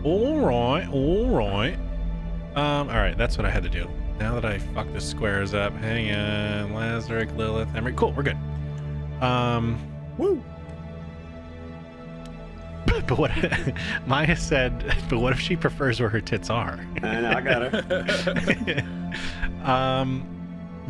All right. All right, that's what I had to do. Now that I fucked the squares up, hang on, Lazaric, Lilith, Emery. Cool, we're good. Woo! But what Maya said, but what if she prefers where her tits are? I know, I got her.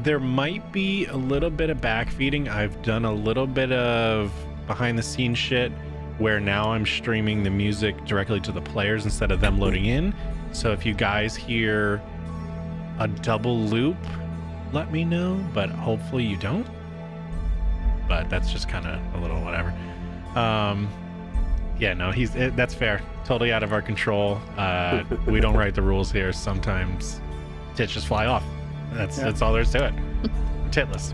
There might be a little bit of backfeeding. I've done a little bit of behind the scenes shit where now I'm streaming the music directly to the players instead of them loading in. So if you guys hear a double loop, let me know, but hopefully you don't. But that's just kind of a little whatever. Yeah, no, that's fair. Totally out of our control. We don't write the rules here. Sometimes tits just fly off. That's all there is to it. Titless.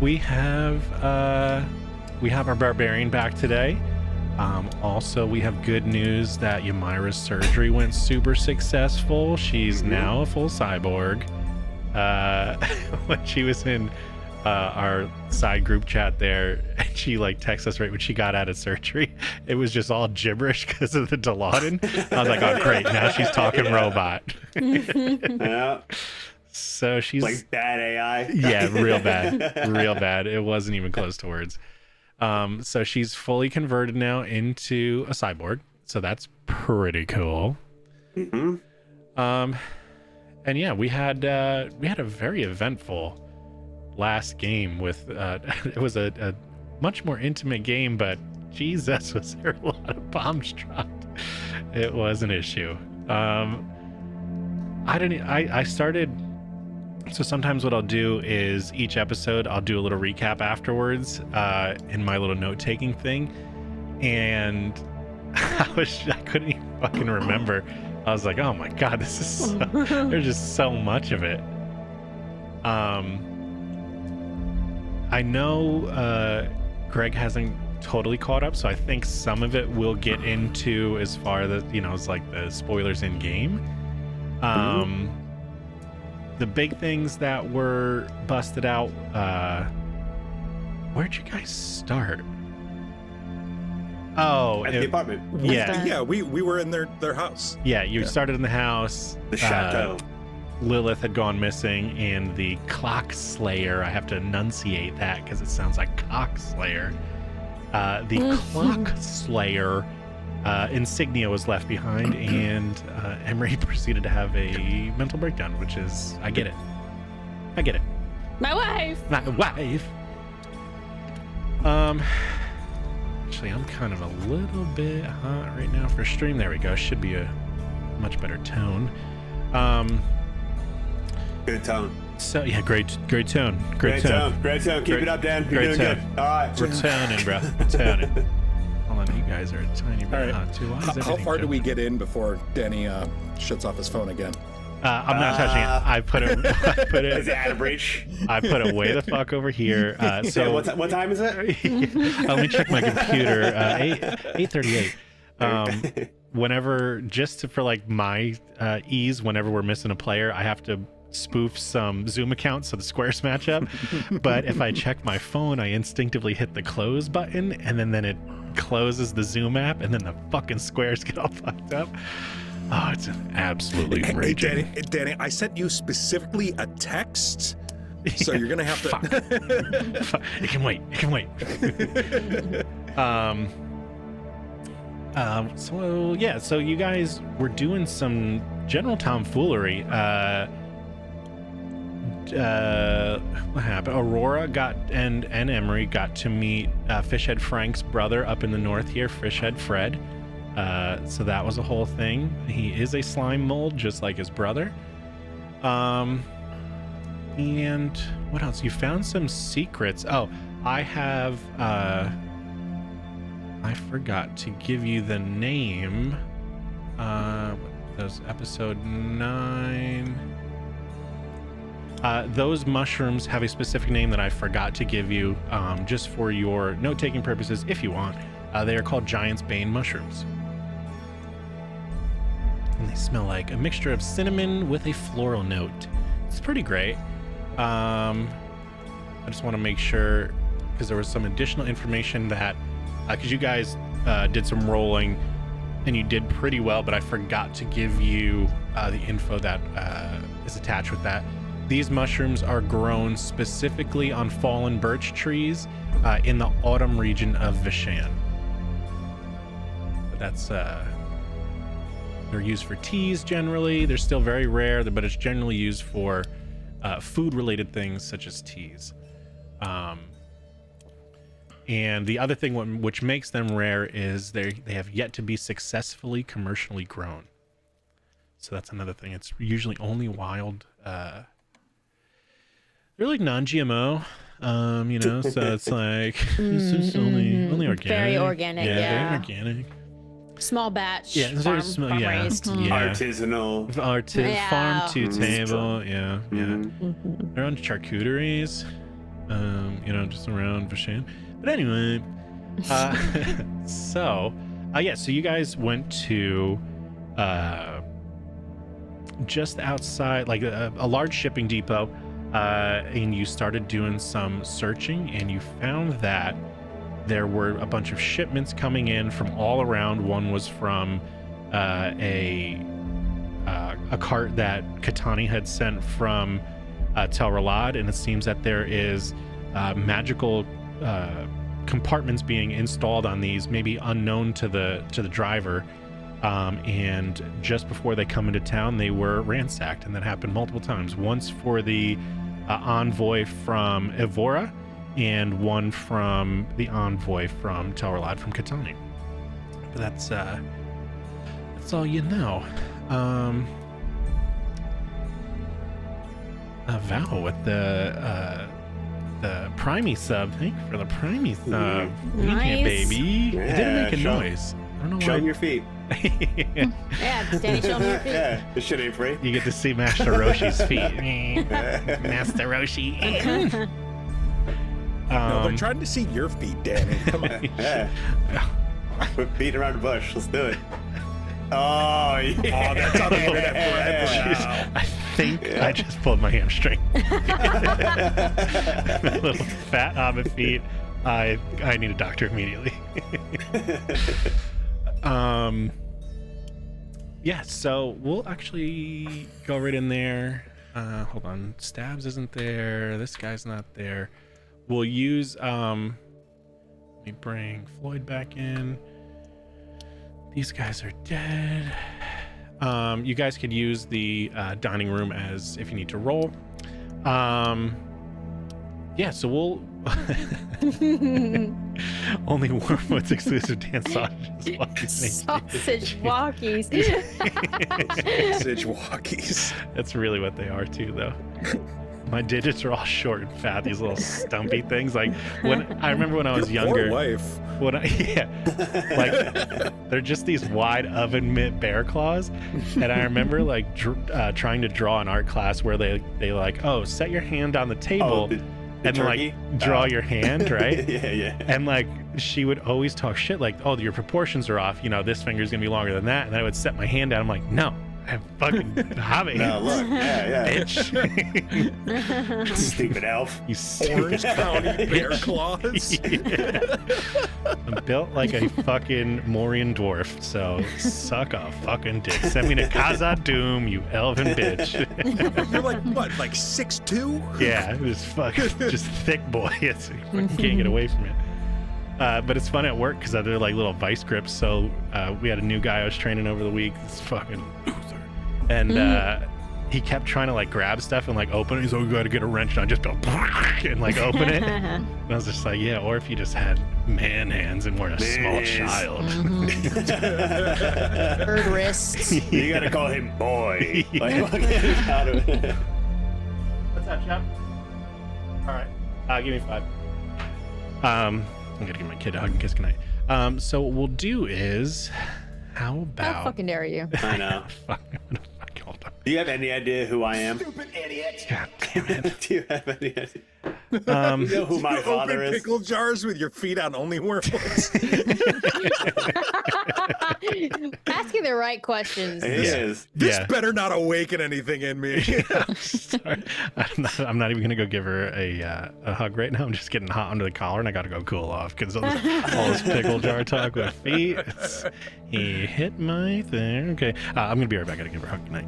We have our barbarian back today. Also, we have good news that Ymira's surgery went super successful. She's now a full cyborg. When she was in our side group chat there, and she like texted us right when she got out of surgery, it was just all gibberish because of the Dilaudid. I was like, oh great, now she's talking robot. Yeah. So she's like bad AI. Yeah, real bad. It wasn't even close to words. So she's fully converted now into a cyborg, so that's pretty cool. And yeah, we had a very eventful last game with it was a much more intimate game, but Jesus, was there a lot of bombs dropped. It was an issue. I started, so sometimes what I'll do is each episode I'll do a little recap afterwards in my little note-taking thing, and I couldn't even fucking remember. I was like, oh my god, this is there's just so much of it. I know Greg hasn't totally caught up, so I think some of it we'll get into as far as, it's like the spoilers in game. The big things that were busted out, where'd you guys start? Oh, at the apartment. Yeah, we were in their house. Yeah, you started in the house. The chateau. Lilith had gone missing, and the Clock Slayer, I have to enunciate that because it sounds like Cock Slayer. The Clock Slayer insignia was left behind, and Emery proceeded to have a mental breakdown, which is, I get it. My wife. Actually, I'm kind of a little bit hot right now for stream. There we go. Should be a much better tone. Good tone. So yeah, great tone. Great tone. Keep it up, Dan. You're doing good. All right. We're toning, bro. We're toning. Hold on, you guys are a tiny bit hot too. How far do we get in before Danny shuts off his phone again? I'm not touching it. I put it. Is it out of reach? I put it way the fuck over here. So what time is it? Let me check my computer. 8:38. Whenever, just for like my ease, whenever we're missing a player, I have to spoof some Zoom accounts so the squares match up. But if I check my phone, I instinctively hit the close button, and then it closes the Zoom app, and then the fucking squares get all fucked up. Oh, it's absolutely raging. Hey, Danny, I sent you specifically a text, so you're gonna have to. It can wait. So yeah, so you guys were doing some general tomfoolery. What happened? Aurora and Emery got to meet Fishhead Frank's brother up in the north here, Fishhead Fred. So that was a whole thing. He is a slime mold, just like his brother. And what else? You found some secrets. Oh, I have. I forgot to give you the name. Those episode 9. Those mushrooms have a specific name that I forgot to give you, just for your note-taking purposes, if you want. They are called Giant's Bane mushrooms. And they smell like a mixture of cinnamon with a floral note. It's pretty great. I just want to make sure, because there was some additional information that, because you guys did some rolling, and you did pretty well, but I forgot to give you the info that is attached with that. These mushrooms are grown specifically on fallen birch trees in the autumn region of Vishan. But that's they're used for teas generally. They're still very rare, but it's generally used for food-related things such as teas. And the other thing which makes them rare is they have yet to be successfully commercially grown. So that's another thing. It's usually only wild. They're like non-GMO, so it's like it's just only organic. Very organic, yeah. Very organic. Small batch. Yeah, it's very small. Yeah, raised. Artisanal. Farm to table. Yeah, yeah. They're on charcuteries. Just around Vishan. But anyway, so you guys went to just outside, like a large shipping depot, and you started doing some searching, and you found that there were a bunch of shipments coming in from all around. One was from a cart that Katani had sent from Tel Ralad, and it seems that there is magical compartments being installed on these, maybe unknown to the driver, and just before they come into town they were ransacked, and that happened multiple times. Once for the envoy from Evora, and one from the envoy from Tel Ralad from Katani. But that's all you know. Val with the Primey sub. Thank you for the Primey sub. Nice. Baby. Yeah, It didn't make a noise. I don't know Show why. them your feet. Yeah, Danny, show me your feet. Yeah, this shit ain't free. You get to see Master Roshi's feet. Master Roshi. No, they're trying to see your feet, Danny. Come on. Yeah. Quit beating around the bush. Let's do it. Oh, yeah. Oh, that's on the internet forever now. I think I just pulled my hamstring. That little fat hobbit feet. I need a doctor immediately. Yeah, so we'll actually go right in there. Hold on. Stabs isn't there. This guy's not there. We'll use let me bring Floyd back in. These guys are dead. You guys could use the dining room as if you need to roll. Yeah, so we'll only Wormwood's exclusive dance sausages. Sausage walkies. Sausage walkies. That's really what they are too, though. My digits are all short and fat. These little stumpy things. Like I remember when I was younger. Poor wife. Like they're just these wide oven mitt bear claws, and I remember like trying to draw an art class where they like, oh, set your hand on the table. And turkey? Like draw your hand, right? Yeah. And like she would always talk shit like, oh, your proportions are off, this finger's gonna be longer than that. And I would set my hand out. I'm like, no, I'm fucking hobbing. No, look. Yeah. Bitch. Stupid elf. You stupid Orange County bear claws. Yeah. I'm built like a fucking Morian dwarf, so suck a fucking dick. Send me to Khazad Doom, you elven bitch. You're like, what, like 6'2"? Yeah, this fucking just thick boy. It's, you fucking can't get away from it. But it's fun at work because they're like little vice grips. So we had a new guy I was training over the week. This fucking loser. And he kept trying to like grab stuff and like open it. He's like, we got to get a wrench and I just go and like open it. And I was just like, yeah, or if you just had man hands and weren't a small child. Bird wrists. You gotta call him boy. Yeah. Like, out of it. What's that, chap? All right. Give me 5. I'm gonna give my kid a hug and kiss goodnight. So what we'll do is, how about? How fucking dare you? I know. Fuck, I'm gonna fucking hold on. Do you have any idea who I am? Stupid idiot. God damn it. Do you have any idea? You know who my You father open is? pickle jars with your feet on only wormholes. Asking the right questions. It is. This Yeah. better not awaken anything in me. Sorry. I'm not even gonna go give her a hug right now. I'm just getting hot under the collar, and I gotta go cool off because all this pickle jar talk with feet. He hit my thing. Okay, I'm gonna be right back. I gotta give her a hug. Good night.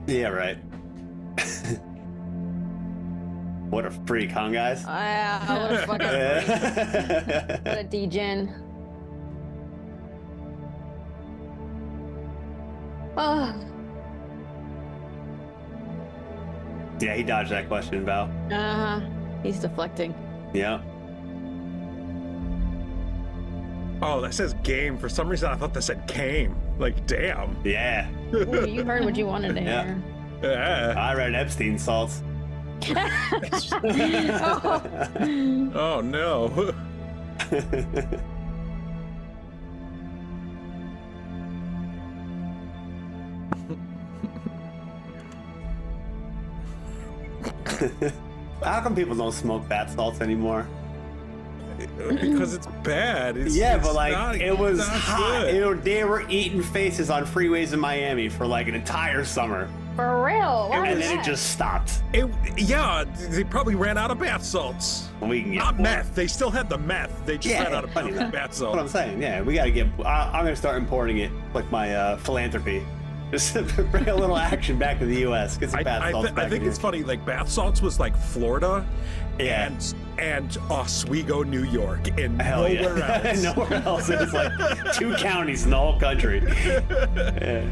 Yeah, right. What a freak, huh, guys? What a fucking what a degen. Oh, Yeah, he dodged that question, Val. he's deflecting. Yeah. Oh, that says game. For some reason, I thought that said came. Like, damn. Yeah. Ooh, you heard what you wanted to Yeah. hear. Yeah. I read Epstein salts. Oh. Oh, no. How come people don't smoke bath salts anymore? Because it's bad. It's, Yeah, it's but like not- it was not hot. good. They were eating faces on freeways in Miami for like an entire summer, For real? Why and was then it that? just stopped. Yeah, they probably ran out of bath salts. We can get Not more. meth. They still had the meth. They just Yeah, ran out of plenty of that. bath That's what I'm salts. saying. Yeah, we gotta get. I'm gonna start importing it, like my philanthropy. Just bring a little action back to the U.S. Get some bath salts I back think in it's here. funny. Like bath salts was like Florida, Yeah. and Oswego, New York, and Hell nowhere yeah. else. Nowhere else. It's like 2 counties in the whole country. Yeah.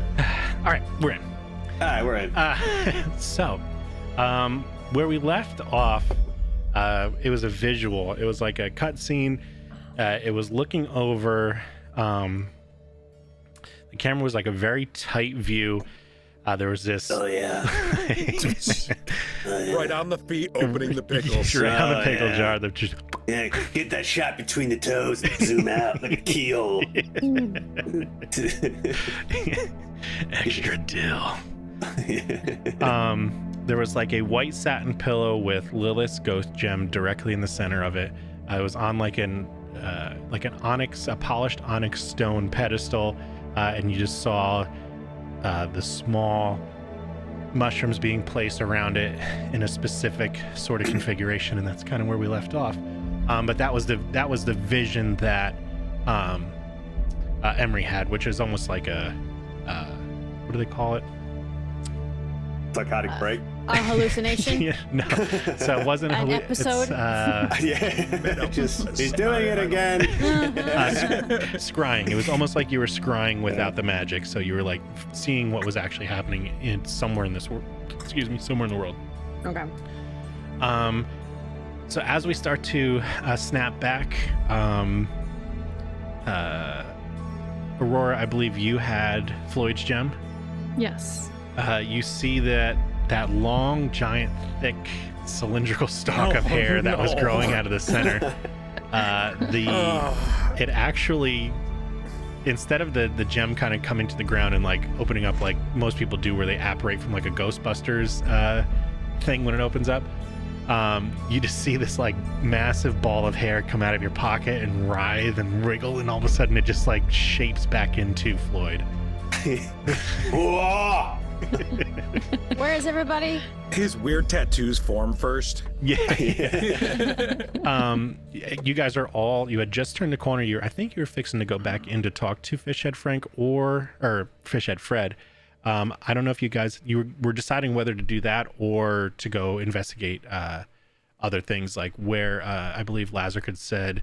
All right, we're in. All right, we're in. So, where we left off, it was a visual. It was like a cutscene. It was looking over. The camera was like a very tight view. There was this. Oh yeah. Right on the feet, opening the pickles. Right on the Oh, pickle yeah. jar. That just. Yeah, get that shot between the toes and zoom out like a keyhole. Extra dill. There was like a white satin pillow with Lilith's ghost gem directly in the center of it. It was on like an onyx, a polished onyx stone pedestal, and you just saw the small mushrooms being placed around it in a specific sort of configuration, and that's kind of where we left off. But that was the vision that Emery had, which is almost like a what do they call it? Psychotic break. A hallucination? Yeah, no. So it wasn't An it's, episode? Yeah. He's doing it again. scrying. It was almost like you were scrying without the magic, so you were like seeing what was actually happening in somewhere in this world. Excuse me, somewhere in the world. Okay. So as we start to snap back, Aurora, I believe you had Floyd's gem. Yes. You see that long, giant, thick, cylindrical stalk of hair that was growing out of the center. It actually, instead of the gem kind of coming to the ground and like opening up like most people do, where they apparate from like a Ghostbusters thing when it opens up, you just see this like massive ball of hair come out of your pocket and writhe and wriggle, and all of a sudden it just like shapes back into Floyd. Whoa! Where is everybody? His weird tattoos form first. Yeah. You guys are all, you had just turned the corner. I think you were fixing to go back in to talk to Fishhead Frank or Fishhead Fred. I don't know if you guys, were deciding whether to do that or to go investigate other things, like where I believe Lazarus had said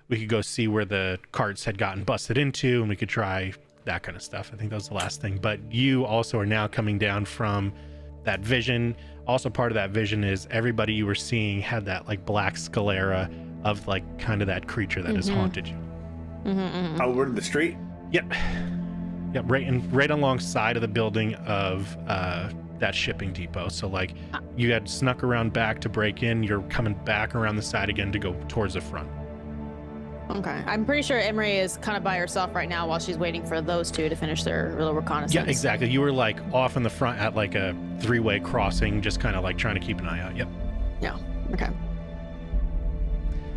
we could go see where the carts had gotten busted into, and we could try that kind of stuff. I think that was the last thing. But you also are now coming down from that vision. Also part of that vision is everybody you were seeing had that like black sclera of like kind of that creature that has haunted you. Oh, we're in the street? Yep, right alongside of the building of that shipping depot. So like you had snuck around back to break in, you're coming back around the side again to go towards the front. Okay. I'm pretty sure Emery is kind of by herself right now while she's waiting for those two to finish their little reconnaissance. Yeah, exactly. You were like off in the front at like a 3-way crossing, just kind of like trying to keep an eye out. Yep. Yeah. Okay.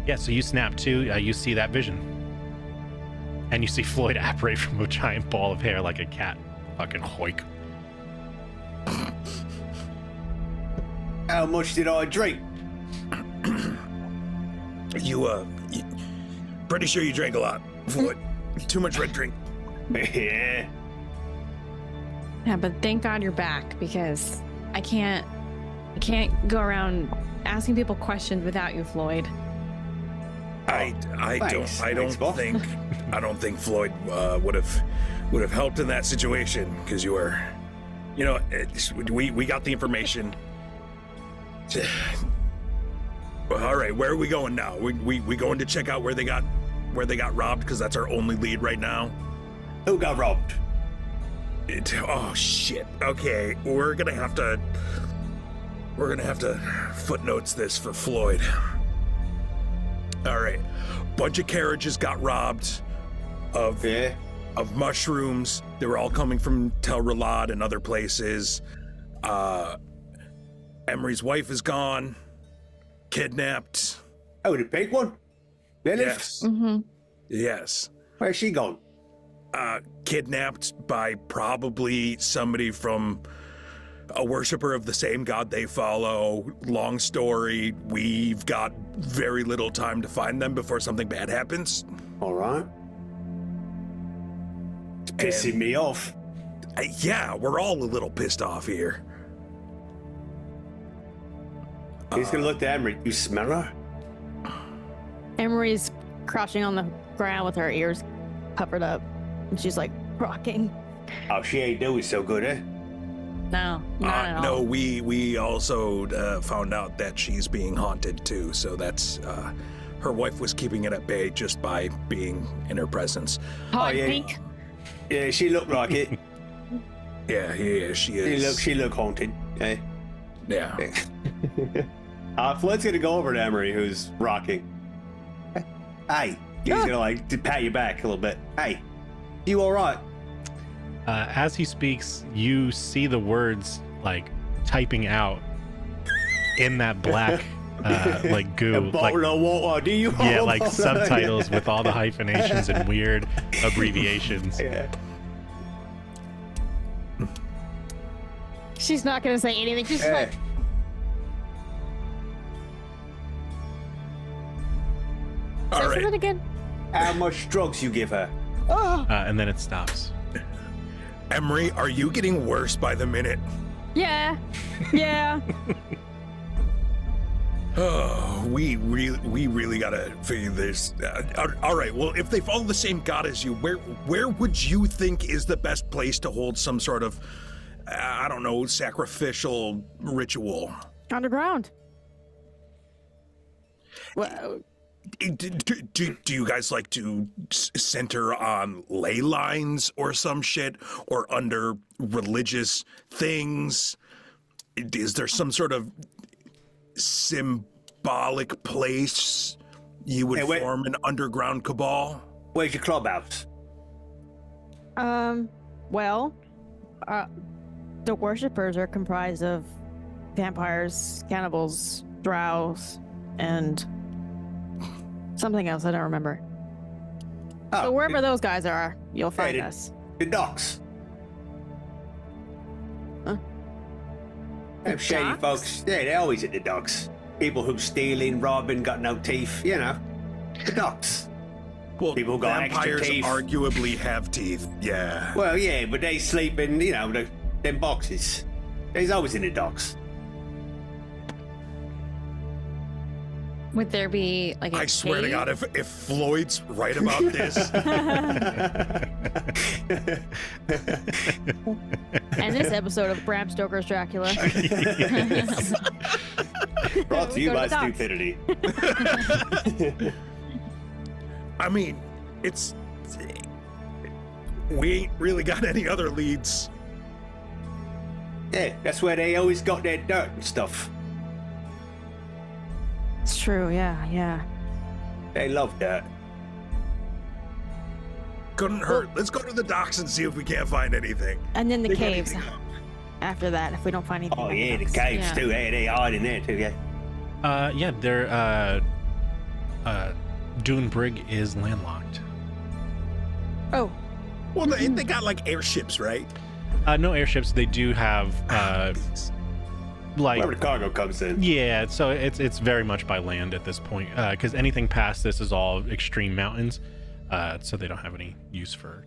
Yeah, so you snap to, you see that vision. And you see Floyd apparate from a giant ball of hair like a cat. Fucking hoik. How much did I drink? You pretty sure you drank a lot, Floyd. Too much red drink. Yeah. Yeah, but thank God you're back because I can't go around asking people questions without you, Floyd. I don't think Floyd would have helped in that situation because you were, we got the information. Well, all right, where are we going now? We going to check out where they got robbed because that's our only lead right now. Who got robbed? Oh shit. Okay, we're gonna have to footnotes this for Floyd. All right, bunch of carriages got robbed of mushrooms. They were all coming from Tel Ralad and other places. Emery's wife is gone, kidnapped. Oh, the big one? Lilith? Yes. Mm-hmm. Yes. Where's she gone? Kidnapped by probably somebody from a worshiper of the same god they follow. Long story. We've got very little time to find them before something bad happens. All right. It's pissing me off. Yeah, we're all a little pissed off here. He's gonna look to Emery. You smell her? Emery's crouching on the ground with her ears puckered up, and she's like rocking. Oh, she ain't doing so good, eh? No, not at all. No, we also found out that she's being haunted too. So that's her wife was keeping it at bay just by being in her presence. Hot yeah. pink. Yeah, she looked like it. Yeah, she is. She look haunted. Eh? Yeah. Floyd's gonna go over to Emery, who's rocking. Hey, he's gonna like pat you back a little bit. Hey, you all right? As he speaks, you see the words like typing out in that black like goo. A bottle of water, do you? Yeah, like subtitles with all the hyphenations and weird abbreviations. Yeah. She's not gonna say anything. She's Hey. like, All say right. something again. How much drugs you give her? Oh, And then it stops. Emery, are you getting worse by the minute? yeah. Oh, we really gotta figure this. All right. Well, if they follow the same god as you, where would you think is the best place to hold some sort of, I don't know, sacrificial ritual? Underground. Well, Do you guys like to center on ley lines or some shit, or under religious things? Is there some sort of symbolic place you would form an underground cabal? Where's your clubhouse? well, the worshippers are comprised of vampires, cannibals, drows, and something else I don't remember. Oh, So wherever those guys are, you'll find us. the docks. Huh? Them shady docks? folks, yeah, they're always at the docks. People who stealing, robbing, got no teeth, you know. The docks. Well, People who got extra vampires teeth. arguably have teeth. Yeah. Well, yeah, but they sleep in, you know, them boxes. They's always in the docks. Would there be like a I swear to cave? God, if Floyd's right about this, And this episode of Bram Stoker's Dracula. Brought to We you go to by the docks. stupidity. I mean, we ain't really got any other leads. Yeah, that's where they always got their dirt and stuff. It's true, yeah. They love dirt. Couldn't hurt. Let's go to the docks and see if we can't find anything. And then the Dig caves anything up. after that, if we don't find anything. Oh, on yeah, the docks. caves Yeah. too. Hey, they hide in there too, yeah. Yeah, they're Dune Brig is landlocked. Oh, Well, they got like airships, right? No airships. They do have like Wherever the cargo comes in. yeah. So it's very much by land at this point because anything past this is all extreme mountains. So they don't have any use for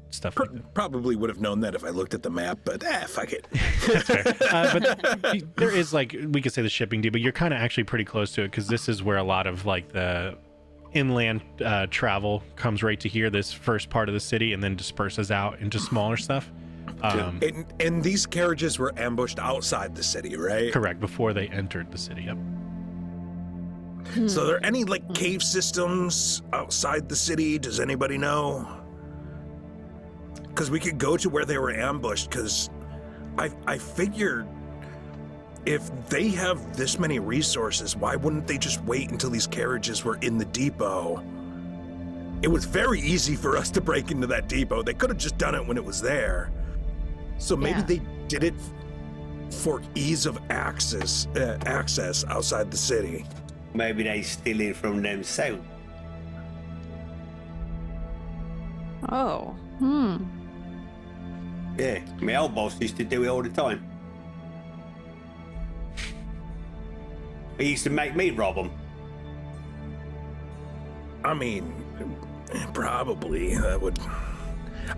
stuff like that. Probably would have known that if I looked at the map, but fuck it. That's fair. But there is like we could say the shipping deal, but you're kind of actually pretty close to it because this is where a lot of like the inland travel comes right to here, this first part of the city, and then disperses out into smaller stuff. And these carriages were ambushed outside the city, right? Correct, before they entered the city. Yep. So are there any like cave systems outside the city? Does anybody know? Because we could go to where they were ambushed, because I figured if they have this many resources, why wouldn't they just wait until these carriages were in the depot? It was very easy for us to break into that depot. They could have just done it when it was there. So maybe Yeah. they did it for ease of access outside the city. Maybe they steal it from them south. oh, Yeah, my old boss used to do it all the time. He used to make me rob them. I mean, probably that would.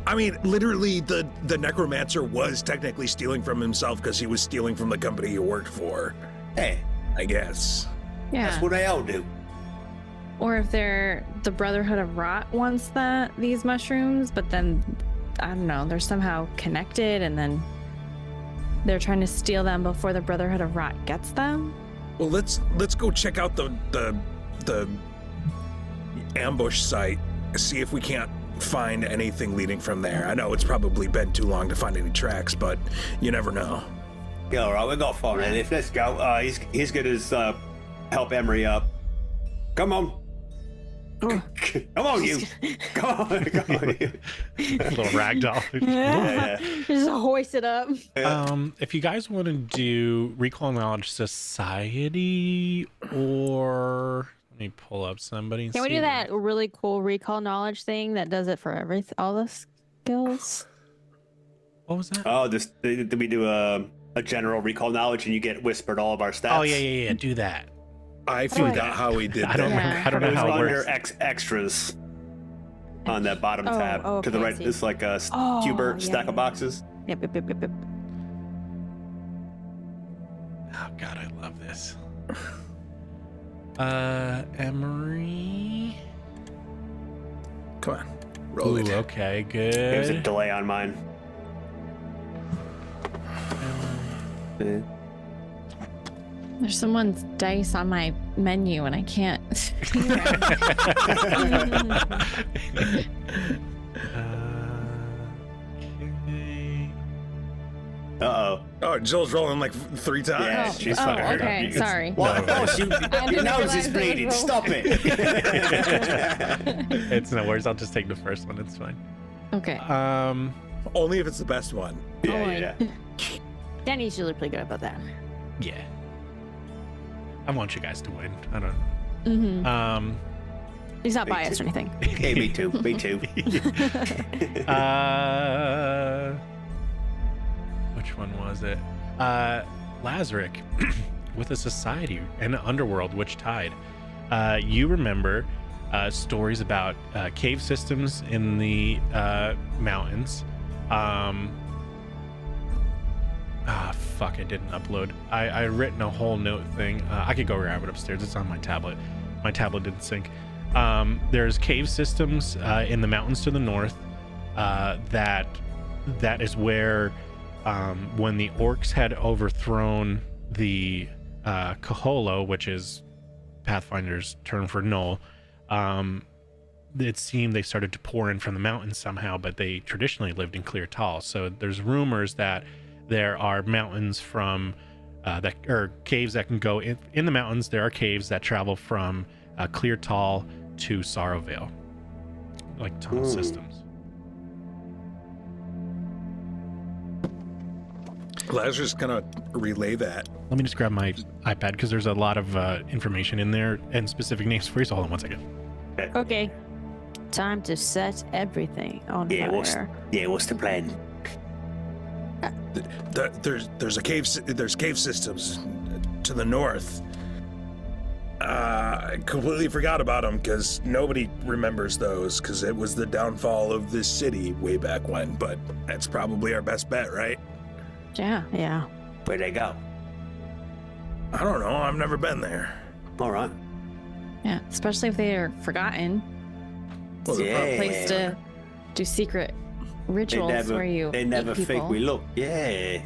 I mean, literally, the necromancer was technically stealing from himself because he was stealing from the company he worked for. Yeah, I guess. yeah. that's what they all do. Or if they're the Brotherhood of Rot wants these mushrooms, but then I don't know, they're somehow connected, and then they're trying to steal them before the Brotherhood of Rot gets them. Well, let's go check out the ambush site. See if we can't find anything leading from there. I know it's probably been too long to find any tracks, but you never know. Yeah, all right, we got fun. And if let's go. He's good as help Emery up. Come on. Come on, you. Come on, you. Little ragdoll. Yeah. Just hoist it up. If you guys want to do Recall Knowledge Society, or let me pull up somebody. and Can we see do what- that really cool recall knowledge thing that does it for all the skills? What was that? Oh, did we do a general recall knowledge and you get whispered all of our stats? Oh yeah. Do that. I forgot how we did I don't. that. I don't It know was how it under works. extras on that bottom tab oh, to the okay, I right. see. It's like a Oh, cuber yeah, stack of yeah. boxes. Yep. Oh god, I love this. Emery. Come on, roll Ooh, it. okay, There was a good. delay on mine. There's someone's dice on my menu and I can't. Okay. Uh-oh. Oh, Jill's rolling like 3 times. Yeah, she's oh, fucking hurt. okay. Sorry. What? No. Oh, your didn't nose realize is it was bleeding. roll. Stop it. It's no worries. I'll just take the first one. It's fine. Okay. Only if it's the best one. Yeah. Danny's usually pretty good about that. Yeah. I want you guys to win. I don't. Mm-hmm. He's not Me biased too. or anything. Okay, me too. Me too. Which one was it? Lazarick with a society and an underworld which tied. You remember stories about cave systems in the mountains. Fuck, I didn't upload. I written a whole note thing. I could go grab it upstairs. It's on my tablet. My tablet didn't sync. There's cave systems in the mountains to the north. That is where when the orcs had overthrown the Kaholo, which is Pathfinder's term for Null, it seemed they started to pour in from the mountains somehow, but they traditionally lived in Clear Tall. So there's rumors that there are mountains from caves that can go in the mountains. There are caves that travel from Clear Tall to Sorrowvale, like tunnel systems. Lazarus gonna relay that. Let me just grab my iPad because there's a lot of information in there and specific names for you. So hold on one second. Okay. Time to set everything on fire. What's the plan? There's cave systems to the north. I completely forgot about them because nobody remembers those because it was the downfall of this city way back when. But that's probably our best bet, right? Yeah. Where'd they go? I don't know. I've never been there. All right. Yeah, especially if they are forgotten. It's a place to do secret rituals where you They never eat people. think we look. Yeah.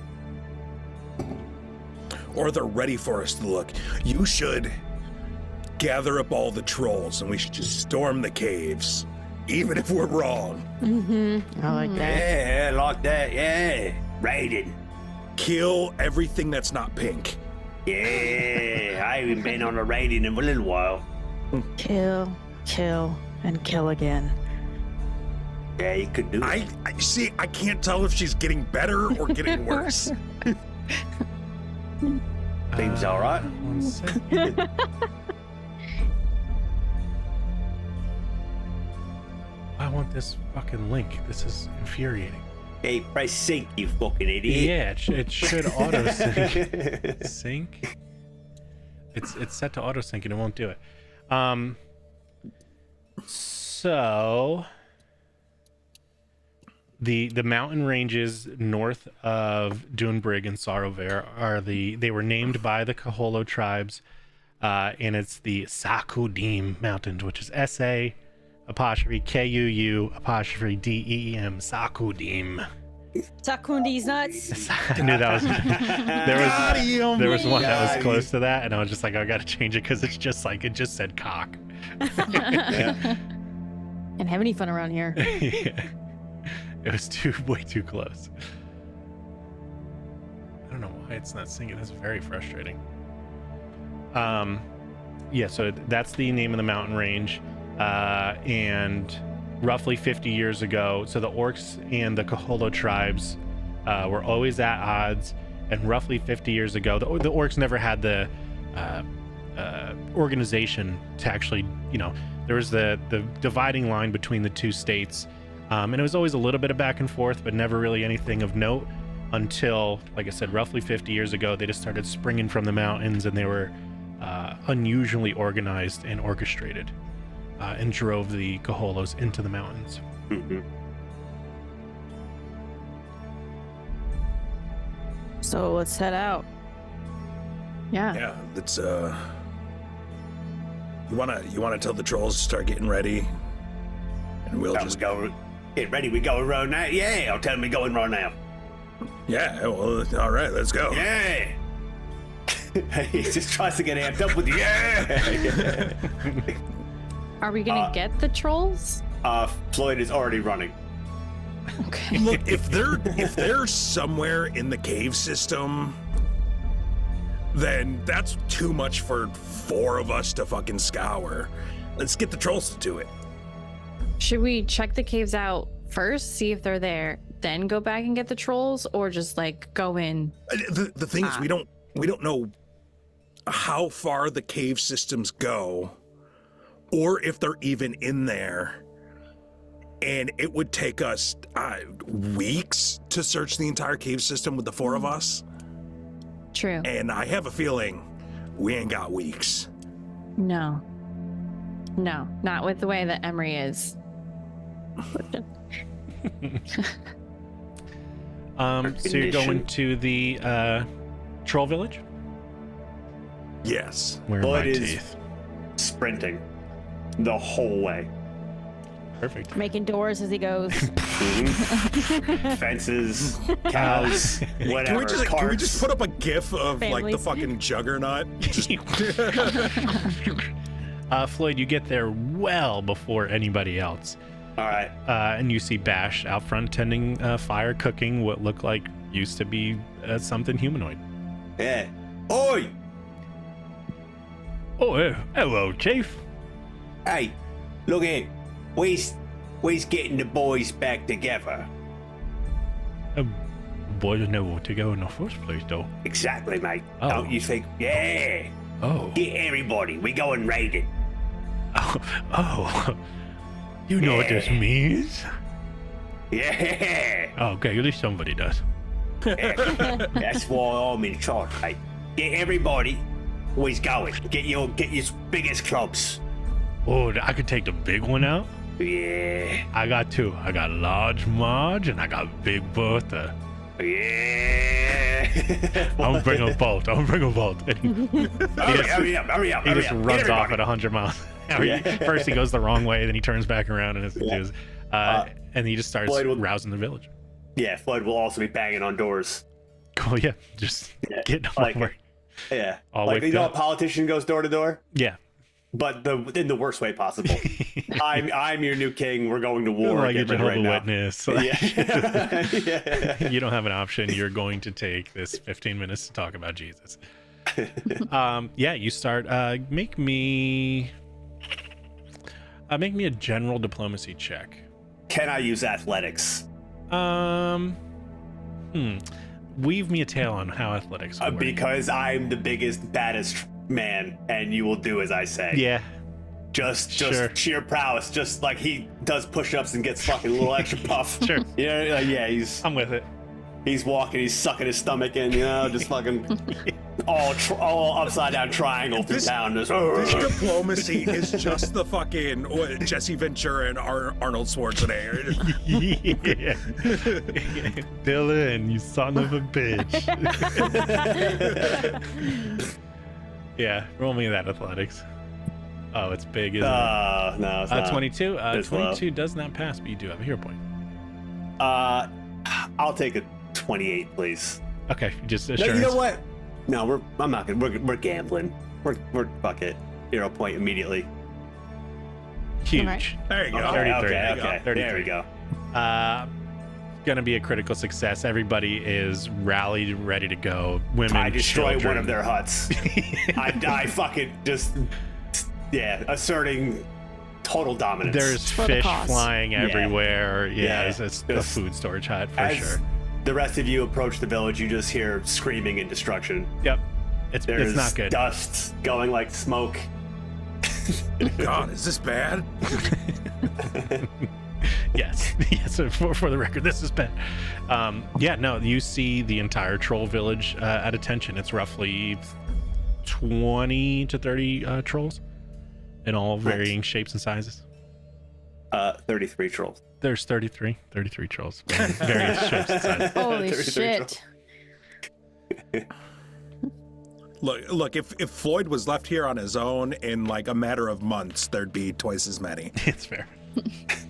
Or they're ready for us to look. You should gather up all the trolls and we should just storm the caves, even if we're wrong. Mm-hmm. I like that. Yeah, like that. Yeah. Raiding. Kill everything that's not pink. Yeah. I haven't been on a raiding in a little while. Kill, and kill again. Yeah, you could do it. I see. I can't tell if she's getting better or getting worse. Seems all right. 1 second. I want this fucking link. This is infuriating. Hey, press sync, you fucking idiot. Yeah, it should auto sync. Sync. It's set to auto sync and it won't do it. So the mountain ranges north of Dunebrig and Sorrowvale they were named by the Kaholo tribes, and it's the Sakudim Mountains, which is S-A 'K-U-U 'D-E-E-M Sakudim. Sakundi's nuts. I knew that was there was one that was close to that, and I was just like, I gotta change it because it's just like it just said cock. And have any fun around here. Yeah. It was way too close. I don't know why it's not singing. That's very frustrating. Yeah, so that's the name of the mountain range. And roughly 50 years ago, so the orcs and the Kaholo tribes were always at odds. And roughly 50 years ago, the orcs never had the organization to actually, there was the dividing line between the two states. And it was always a little bit of back and forth, but never really anything of note until, like I said, roughly 50 years ago, they just started springing from the mountains, and they were unusually organized and orchestrated, and drove the Kaholos into the mountains. Mm-hmm. So let's head out. Yeah. Yeah, that's You wanna tell the trolls to start getting ready, and we'll just go. Get ready. We going right now. Yeah, I'll tell them we going right now. Yeah. Well, all right. Let's go. Yeah. He just tries to get amped up with you. Yeah. Are we gonna get the trolls? Floyd is already running. Okay. Look, if they're somewhere in the cave system, then that's too much for 4 of us to fucking scour. Let's get the trolls to do it. Should we check the caves out first, see if they're there, then go back and get the trolls, or just like go in? The thing is, we don't know how far the cave systems go, or if they're even in there. And it would take us weeks to search the entire cave system with the 4 of us. True. And I have a feeling we ain't got weeks. No, not with the way that Emery is. So you're going to the troll village? Yes. Where are Floyd my is teeth? sprinting the whole way. Perfect. Making doors as he goes. Fences, cows, whatever. Can we just put up a gif of like the Families. fucking juggernaut? Just, Floyd, you get there well before anybody else. All right. And you see Bash out front tending fire, cooking what looked like used to be something humanoid. Yeah. Oi! Oh, hello, Chief. Hey, look here. We's getting the boys back together. boys know to go in the first place, though. Exactly, mate. Oh. Don't you think? Yeah. Oh. Get everybody. We going raiding. Oh. You know what this means? Yeah. Oh, okay, at least somebody does. That's why I'm in charge, mate. Get everybody. Where's going? Get your biggest clubs. Oh, I could take the big one out? Yeah. I got two. I got Large Marge and I got Big Bertha. Yeah. I'm gonna bring them both. And Hurry up. he just runs off at 100 miles. First he goes the wrong way, then he turns back around and and he just starts rousing the village. Yeah, Floyd will also be banging on doors. Oh yeah, just getting over. Yeah. All like, wicked you know, a up. politician goes door to door? Yeah. But in the worst way possible. I'm your new king. We're going to war. Like a Get rid of Jehovah's right now. Witness. Yeah. You don't have an option. You're going to take this 15 minutes to talk about Jesus. You start. Make me a general diplomacy check. Can I use athletics? Weave me a tale on how athletics work. Because I'm the biggest, baddest man, and you will do as I say. Yeah. Just Sure. sheer prowess. Just like he does push-ups and gets fucking a little extra puff. Sure. Yeah, I'm with it. he's walking, he's sucking his stomach in, just fucking all upside down triangle through town. Just, This diplomacy is just the fucking Jesse Ventura and Arnold Schwarzenegger. Yeah. Dylan, you son of a bitch. Yeah, roll me that athletics. Oh, it's big, isn't it? No, it's not. 22. It's 22 does not pass, but you do have a hero point. I'll take a 28, please. Okay, just No, assurance. you know what? No, I'm not gonna. We're gambling. We're fuck it. Hero point immediately. Huge. Okay. There you go. 33. Okay. 33. There we go. Gonna be a critical success. Everybody is rallied, ready to go. Women, I destroy children. one of their huts. I fucking just asserting total dominance. There's For the fish cause. flying everywhere. Yeah, it's a Just- food storage hut for As sure. the rest of you approach the village, you just hear screaming and destruction. Yep, it's There's not good. dust going like smoke. God, is this bad? Yes, for the record, this is bad. You see the entire troll village at attention. It's roughly 20 to 30 trolls in all varying shapes and sizes. 33 trolls. There's 33 trolls, various shapes and sizes. Holy 33 shit. Look, if Floyd was left here on his own in like a matter of months, there'd be twice as many. It's fair.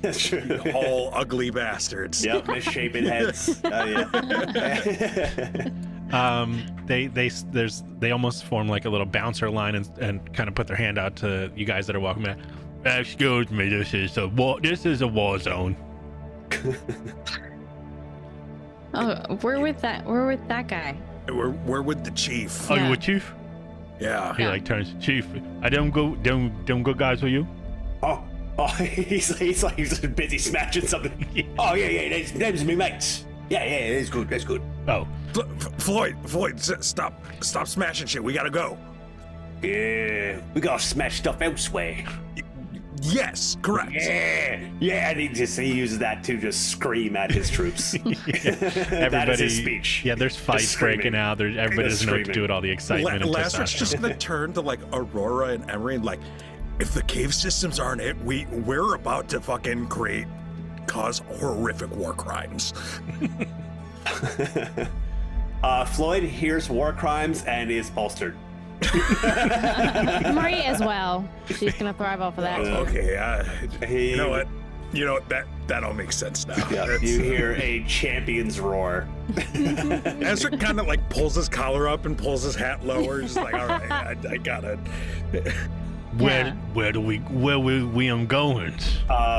That's true. All ugly bastards. Yep, misshapen heads. Oh yeah. They almost form like a little bouncer line and kind of put their hand out to you guys that are walking back. Excuse me, this is a war zone. Oh, we're with that guy. We're with the chief. Oh, you Yeah. a chief? Yeah. He like turns to chief. I don't go guys with you. Oh, he's just busy smashing something. Oh yeah, them's me mates. Yeah, it's good. That's good. Oh, Floyd, stop smashing shit. We gotta go. Yeah, we gotta smash stuff elsewhere. Yes, correct. Yeah, and he uses that to just scream at his troops. everybody. That is his speech. Yeah, there's fights screaming. breaking out. Everybody Just doesn't know what to screaming. do with all the excitement and Lazarus testosterone. just gonna turn to like Aurora and Emery and like, if the cave systems aren't it, we're about to fucking cause horrific war crimes. Floyd hears war crimes and is bolstered. Marie as well. She's gonna thrive off of that too. Okay, you know what? That all makes sense now. Yeah, That's- you hear a champion's roar. Ezra kind of like pulls his collar up and pulls his hat lower. Just like, all right, I got it. Where we am going?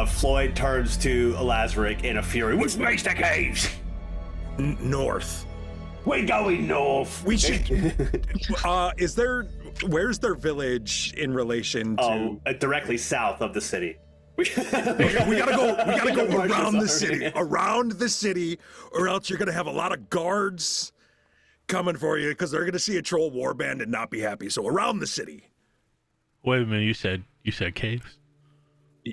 Floyd turns to Lazarick in a fury. Which makes the caves? North. We're going north. We should. Where's their village in relation to? directly south of the city. Okay, we gotta go around the city, or else you're gonna have a lot of guards coming for you because they're gonna see a troll warband and not be happy. So around the city. Wait a minute, you said caves?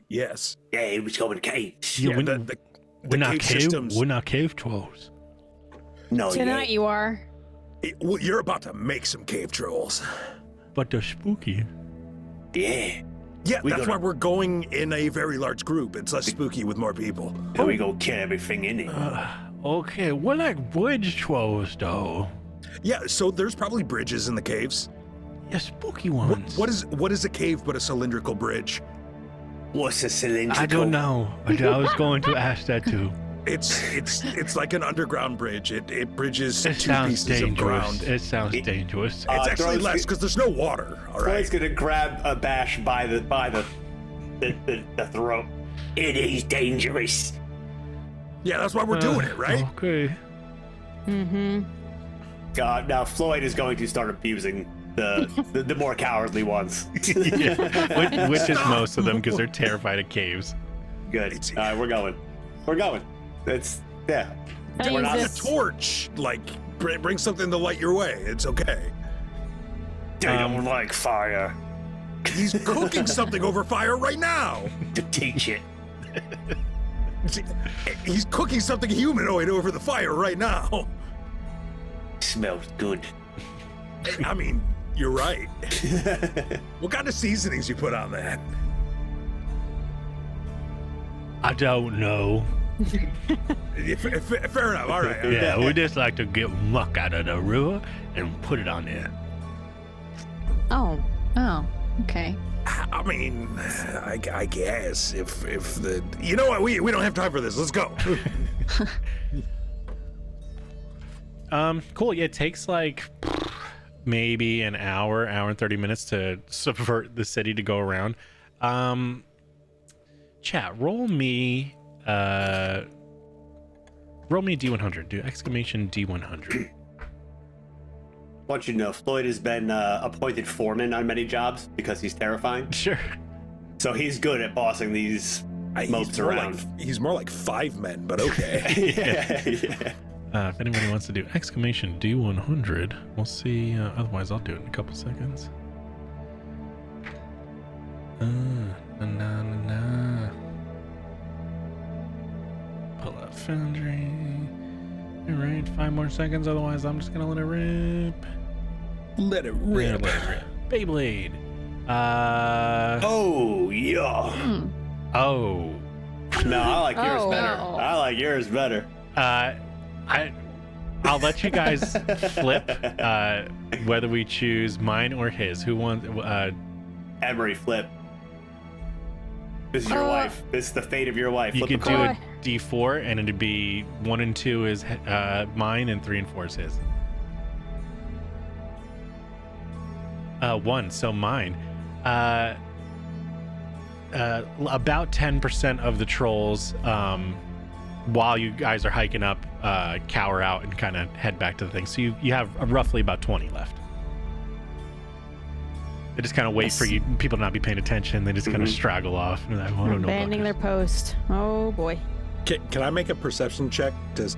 Yes. Yeah, we go in caves. Yeah, the cave systems. We're not cave trolls. No, Tonight you are. Well, you're about to make some cave trolls. But they're spooky. Yeah. Yeah, that's why we're going in a very large group. It's less spooky with more people. And we go kill everything in it. Okay, we're like bridge trolls, though. Yeah, so there's probably bridges in the caves. Yeah, spooky ones. What is a cave but a cylindrical bridge? What's a cylindrical? I don't know. I was going to ask that too. It's like an underground bridge. It bridges It two sounds pieces of ground. dangerous. It sounds dangerous. It's actually Throat's less because there's no water. All right. Floyd's gonna grab a Bash by the throat. It is dangerous. Yeah, that's why we're doing it, right? Okay. Mm-hmm. Now Floyd is going to start abusing the more cowardly ones. Yeah. Which is most of them because they're terrified of caves. Good. All right, we're going. It's I We're use not A this- torch, like bring something to light your way. It's okay. They don't like fire. He's cooking something over fire right now. To teach it. He's cooking something humanoid over the fire right now. Smells good. I mean, you're right. What kind of seasonings you put on that? I don't know. Fair enough. All right. Yeah, we just like to get muck out of the river and put it on there. Oh, okay. I mean, I guess if the you know what we don't have time for this. Let's go. Cool. Yeah, it takes like maybe an hour and 30 minutes to subvert the city to go around. Chat, roll me D100. Do exclamation D100. Want you to know, Floyd has been appointed foreman on many jobs because he's terrifying. Sure. So he's good at bossing these mopes around. He's more like 5 men, but okay. yeah. If anybody wants to do exclamation D100, we'll see. Otherwise, I'll do it in a couple seconds. Pull up Foundry. All right, 5 more seconds. Otherwise, I'm just gonna let it rip. Let it Yeah, rip. let it rip. Beyblade. Oh, yeah. Oh. No, I like yours Oh, better. wow. I like yours better. I'll let you guys flip whether we choose mine or his. Who wants? Emery, flip. This is your wife. This is the fate of your wife. You Flip could a do coin. a D4, and it'd be 1 and 2 is mine, and 3 and 4 is his. 1, so mine. About 10% of the trolls, while you guys are hiking up, cower out and kind of head back to the thing. So you have roughly about 20 left. They just kind of wait for you people to not be paying attention. They just kind of straggle off. And they're like, well, I don't know about Abandoning their this. post. Oh boy. Can I make a perception check to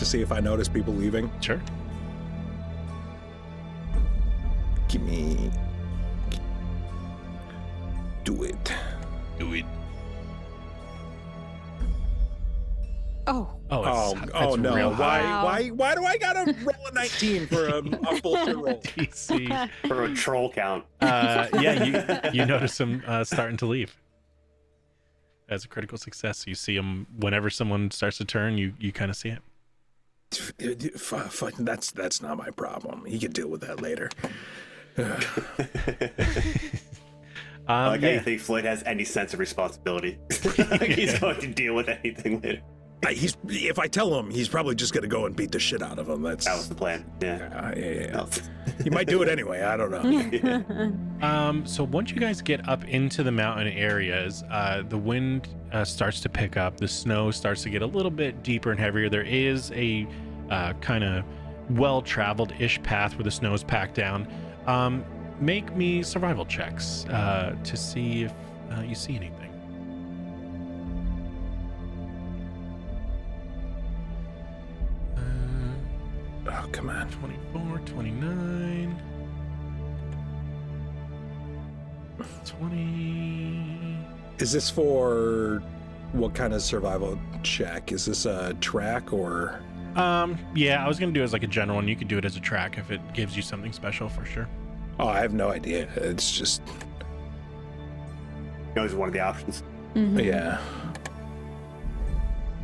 see if I notice people leaving? Sure. Give me. Do it. Do it. Oh. Oh, Oh no! Real high. Why do I gotta roll a 19 for a bullshit roll? DC. For a troll count. Yeah, you notice them starting to leave. As a critical success, you see them whenever someone starts to turn. You kind of see it. Fuck, that's not my problem. He can deal with that later. Like, I Yeah. don't think Floyd has any sense of responsibility. Like, he's going to deal with anything later. If I tell him, he's probably just gonna go and beat the shit out of him. That was the plan. Yeah. Yeah. He might do it anyway. I don't know. So once you guys get up into the mountain areas, the wind starts to pick up. The snow starts to get a little bit deeper and heavier. There is a kind of well-traveled-ish path where the snow is packed down. Make me survival checks to see if you see anything. Oh, come on. 24, 29, 20. Is this for what kind of survival check? Is this a track or? Yeah, I was gonna do it as like a general, and you could do it as a track if it gives you something special for sure. Oh, I have no idea. It's just, That was one of the options. yeah.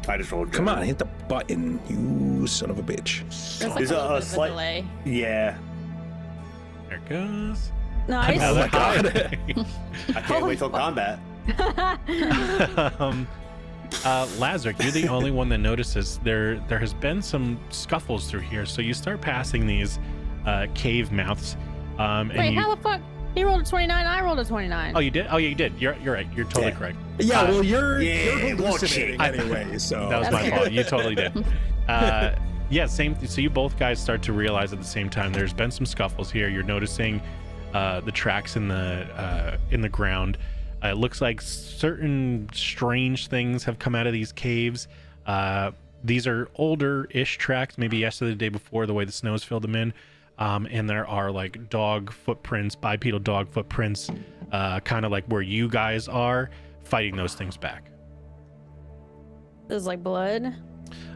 I just rolled. Come on, hit the button, you son of a bitch. There's like There's a little a bit of slight- delay. Yeah. There it goes. Nice. Oh my god. I can't wait till combat. Lazarus, you're the only one that notices there has been some scuffles through here. So you start passing these cave mouths. Wait, how the fuck? He rolled a 29. I rolled a 29. Oh, you did? Oh, yeah, you did. You're right. You're totally Yeah. correct. Yeah, well, you're yeah, hallucinating anyway, so. That was my fault. You totally did. Yeah, same. So you both guys start to realize at the same time there's been some scuffles here. You're noticing the tracks in the ground. It looks like certain strange things have come out of these caves. These are older-ish tracks, maybe yesterday, the day before, the way the snow's filled them in. And there are like dog footprints, bipedal dog footprints, kind of like where you guys are fighting those things back. This is like blood.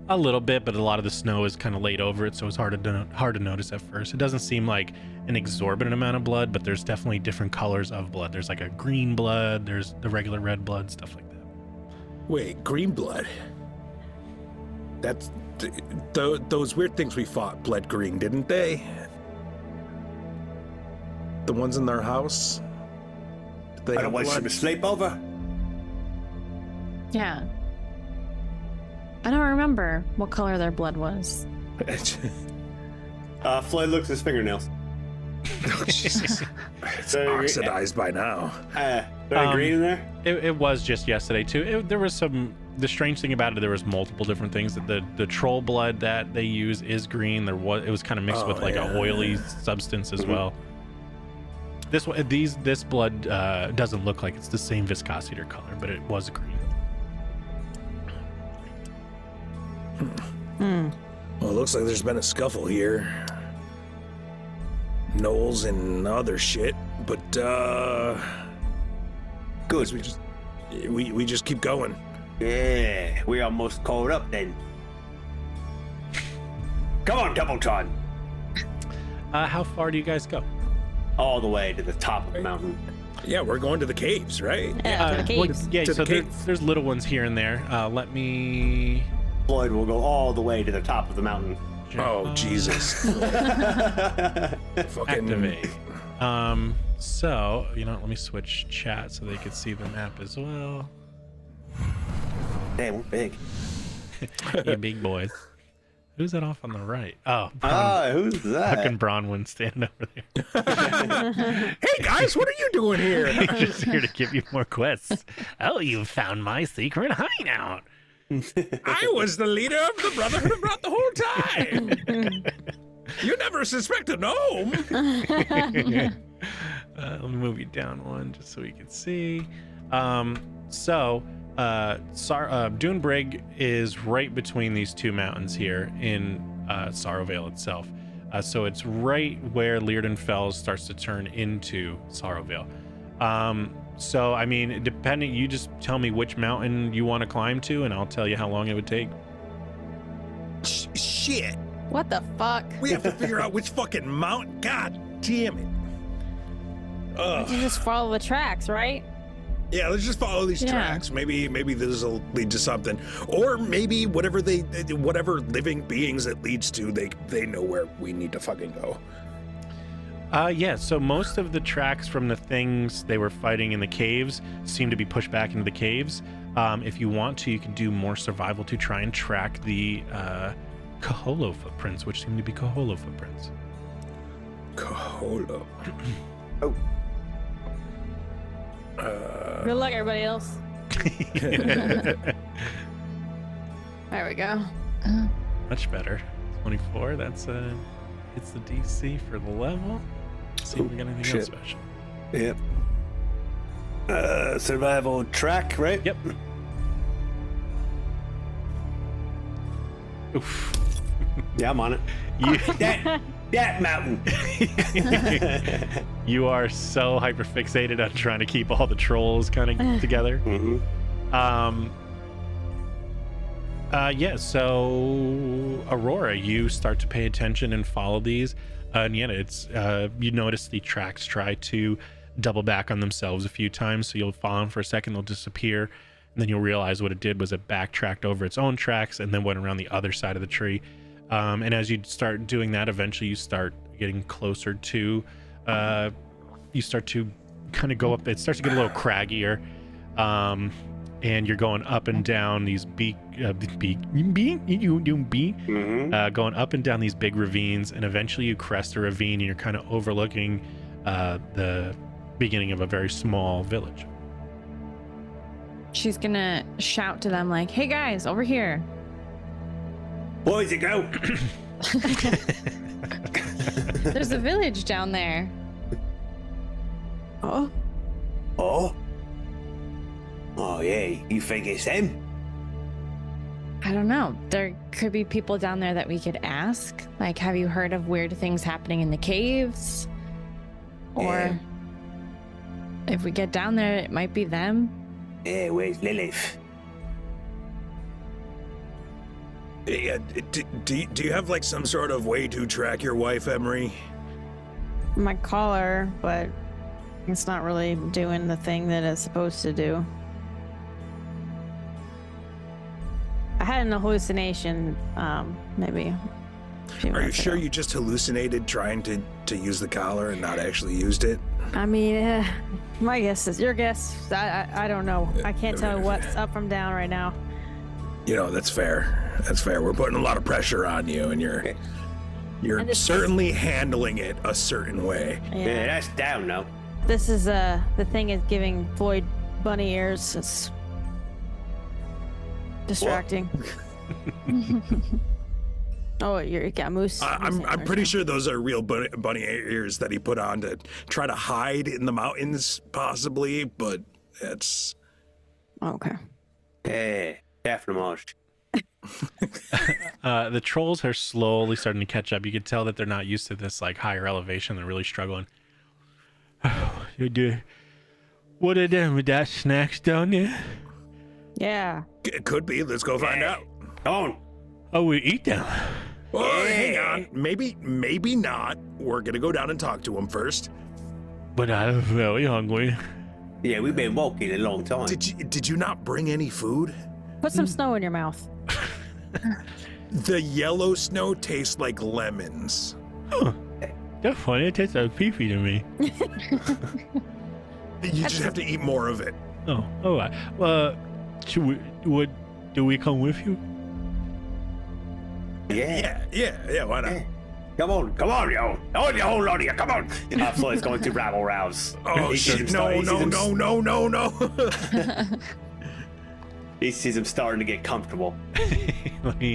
A little bit, but a lot of the snow is kind of laid over it, so it's hard to notice at first. It doesn't seem like an exorbitant amount of blood, but there's definitely different colors of blood. There's like a green blood, there's the regular red blood, stuff like that. Wait, green blood? That's those weird things we fought bled green, didn't they? The ones in their house? Did they I have don't want blood? you to sleep over. Yeah. I don't remember what color their blood was. Floyd looks at his fingernails. Oh, Jesus. It's So, oxidized by now. Any green in there? It was just yesterday too. There was some. The strange thing about it, there was multiple different things. That the troll blood that they use is green. It was kind of mixed with like yeah. a oily substance as well. This blood doesn't look like it's the same viscosity or color, but it was green. Well, it looks like there's been a scuffle here. Knolls and other shit, but Good. we just keep going. Yeah, we almost caught up then. Come on, Double Ton. How far do you guys go? All the way to the top of the mountain. Yeah, we're going to the caves, right? Yeah, to the well, caves. yeah, To so the caves. there's little ones here and there. Let me. Floyd will go all the way to the top of the mountain. Oh, Jesus. Fucking Activate. So, let me switch chat so they could see the map as well. Damn, we're big. You big boys. Who's that off on the right? Oh, Bron, Who's that? fucking Bronwyn standing over there. Hey guys, what are you doing here? I'm just here to give you more quests. Oh, you found my secret hideout. I was the leader of the Brotherhood of Rot the whole time. You never suspect a gnome. Let me move you down one just so we can see. Dunebrig is right between these two mountains here in Sorrowvale itself. So it's right where Learden Fells starts to turn into Sorrowvale. So, I mean, depending, you just tell me which mountain you want to climb to, and I'll tell you how long it would take. Shit. What the fuck? We have to figure out which fucking mountain. God damn it. You can just follow the tracks, right? Yeah, let's just follow these Yeah. tracks. Maybe this will lead to something, or maybe whatever living beings it leads to, they know where we need to fucking go. Yeah, so most of the tracks from the things they were fighting in the caves seem to be pushed back into the caves. If you want to, you can do more survival to try and track the Kaholo footprints, which seem to be Kaholo footprints. Kaholo. Oh. Good luck, everybody else. There we go. Much better. 24, that's it's the DC for the level. Let's see if we got anything else shit. special. Yep. Survival track, right? Yep. Oof. Yeah, I'm on it. You, That mountain. you are so hyper fixated on trying to keep all the trolls kind of together. Yeah, so Aurora, you start to pay attention and follow these. And yeah, it's you notice the tracks try to double back on themselves a few times, so you'll follow them for a second, they'll disappear, and then you'll realize what it did was it backtracked over its own tracks and then went around the other side of the tree. And as you start doing that, eventually you start getting closer to you start to kind of go up, it starts to get a little craggier, and you're going up and down these going up and down these big ravines, and eventually you crest a ravine and you're kind of overlooking the beginning of a very small village. She's gonna shout to them like, "Hey guys, over here!" Boys, it go. There's a village down there. Oh, Oh yeah, you think it's them? I don't know. There could be people down there that we could ask. Like, have you heard of weird things happening in the caves? Or Yeah. if we get down there, it might be them. Yeah, where's Lilith? Yeah, do you have like some sort of way to track your wife, Emery? my collar, but it's not really doing the thing that it's supposed to do. I had an hallucination, maybe. Are you sure you just hallucinated trying to use the collar and not actually used it? I mean, my guess is your guess. I don't know. I can't tell what's up from down right now. You know, that's fair. That's fair. We're putting a lot of pressure on you, and you're And this certainly handling it a certain way. Yeah, that's down now. This is the thing is giving Floyd bunny ears. It's distracting. Oh, you got moose. I'm pretty sure those are real bunny ears that he put on to try to hide in the mountains, possibly. But it's Okay. Yeah, definitely. The trolls are slowly starting to catch up. You can tell that they're not used to this like higher elevation. They're really struggling. You do. What are them with that snacks down there? Yeah. it could be. Let's go find out. Come on. Oh, we eat them. Oh, hang on. Maybe not. We're gonna go down and talk to him first. But I'm very hungry. Yeah, we've been walking a long time. Did you not bring any food? Put some snow in your mouth. The yellow snow tastes like lemons. That's funny. It tastes like pee-pee to me. You just have to eat more of it. Oh, all right. Do we come with you? Yeah. Yeah. Why not? Yeah. Come on, yo. Oh, you whole lot of you, come on. Floyd's going to rabble rouse. Oh He sees shit! him No! He sees him starting to get comfortable. Let me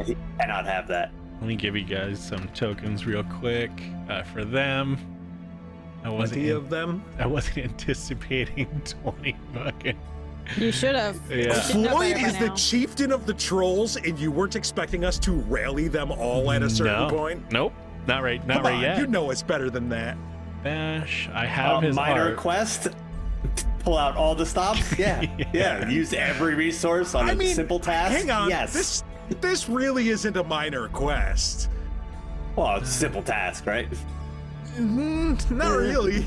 He cannot have that. let me give you guys some tokens real quick for them. I Plenty of them. I wasn't anticipating 20 buckets. You should have. Yeah. Floyd is the chieftain of the trolls, and you weren't expecting us to rally them all at a certain point? Nope. Not right. Not Come right on, yet. you know it's better than that. Bash. I have his minor art. quest. Pull out all the stops. Yeah. Use every resource on a simple task. Hang on. Yes. This really isn't a minor quest. Well, it's a simple task, right? Not really.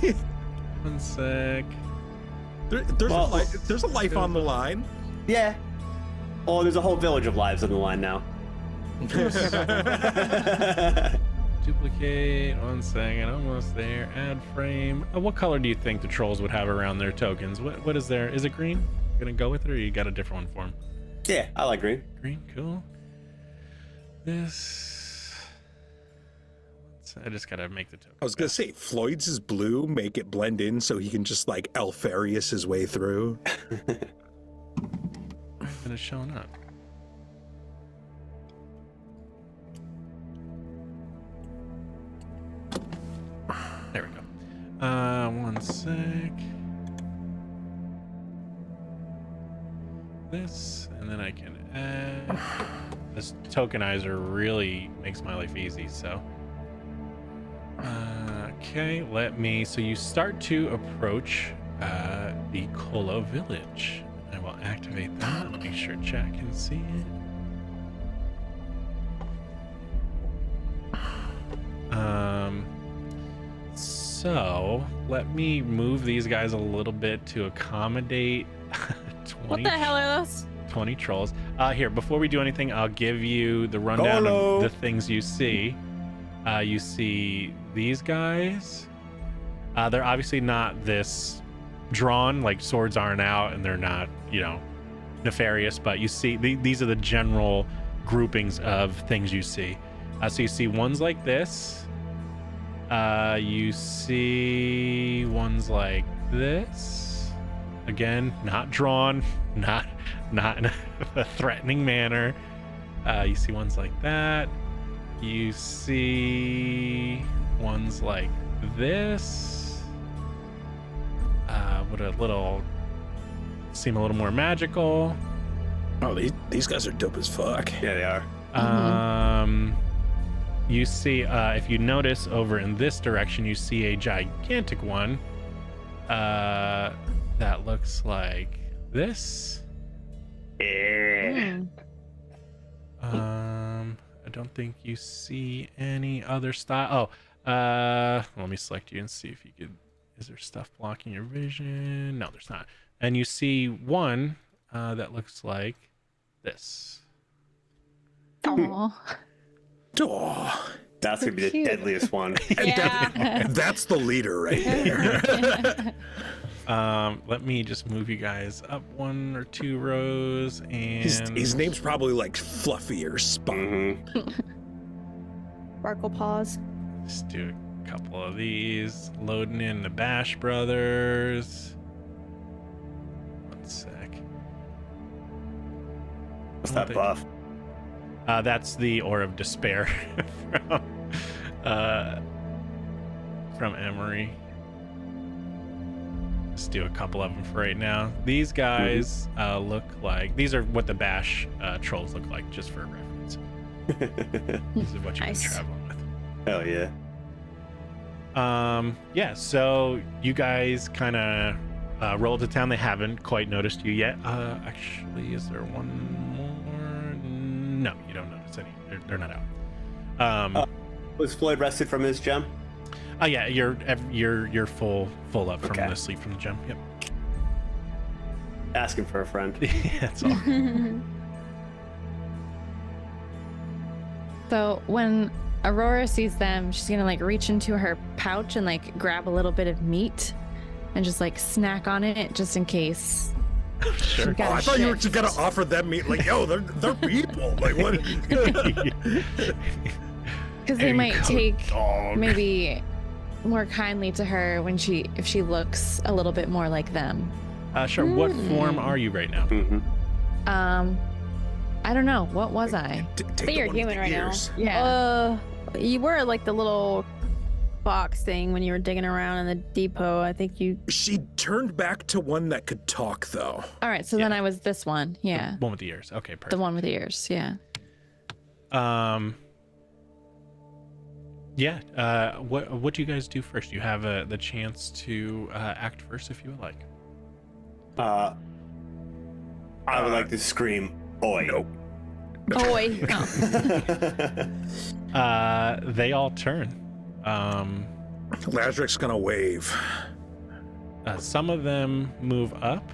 One sec. There's a life on the line. Yeah. Oh, there's a whole village of lives on the line now. Duplicate. 1 second. Almost there. Add frame. What color do you think the trolls would have around their tokens? What is there? Is it green? Gonna go with it, or you got a different one for them? Yeah, I like green. Green. Cool. This. I just gotta make the token. I was gonna say Floyd's is blue. Make it blend in so he can just like Alfarius his way through. And it's showing up. There we go. 1 sec. This, and then I can add this tokenizer really makes my life easy. So, okay, so you start to approach the Kolo village. I will activate that. Make sure chat can see it. So let me move these guys a little bit to accommodate 20, What the hell are those? 20 trolls. Here, before we do anything, I'll give you the rundown of the things you see. You see these guys. They're obviously not this drawn, like swords aren't out and they're not, nefarious, but you see these are the general groupings of things you see. So you see ones like this. You see ones like this. Again, not drawn, not in a threatening manner. You see ones like that. You see ones like this. Seem a little more magical. Oh, these guys are dope as fuck. Yeah, they are. You see, if you notice over in this direction, you see a gigantic one that looks like this. Yeah. I don't think you see any other style. Let me select you and see if you could. Is there stuff blocking your vision? No, there's not. And you see one that looks like this. Oh, Oh, That's gonna be the deadliest one. yeah. that's the leader right there. Let me just move you guys up 1 or 2 rows, and His name's probably like Fluffy or Spot. Sparkle paws. just do a couple of these. Loading in the Bash Brothers. 1 sec. What's that buff? That's the Aura of Despair from Emery. Let's do a couple of them for right now. These guys look like, these are what the Bash trolls look like, just for reference. This is what you've been traveling with. Hell yeah. Yeah, so you guys kind of roll to town. They haven't quite noticed you yet. Actually, is there one more? No, you don't notice any. They're not out. Was Floyd rested from his gem? Oh yeah, you're full up from Okay. the sleep from the gem. Yep. Asking for a friend. That's all. So when Aurora sees them, she's gonna like reach into her pouch and like grab a little bit of meat and just like snack on it just in case. Sure. Got I thought you were shit. just gonna offer them meat. Like, yo, they're people. Like, what? Because they might take Dog. maybe more kindly to her if she looks a little bit more like them. Sure. What form are you right now? I don't know. What was I? Take you're the one with human the right now. ears. Yeah. You were like the little box thing when you were digging around in the depot. I think you. She turned back to one that could talk, though. All right. So then I was this one. Yeah. One with the ears. Okay, perfect. The one with the ears. Yeah. Yeah. What do you guys do first? You have the chance to act first if you would like. I would like to scream, "Oi!" Nope. Oh wait. No. They all turn. Lazarik's gonna wave. Some of them move up.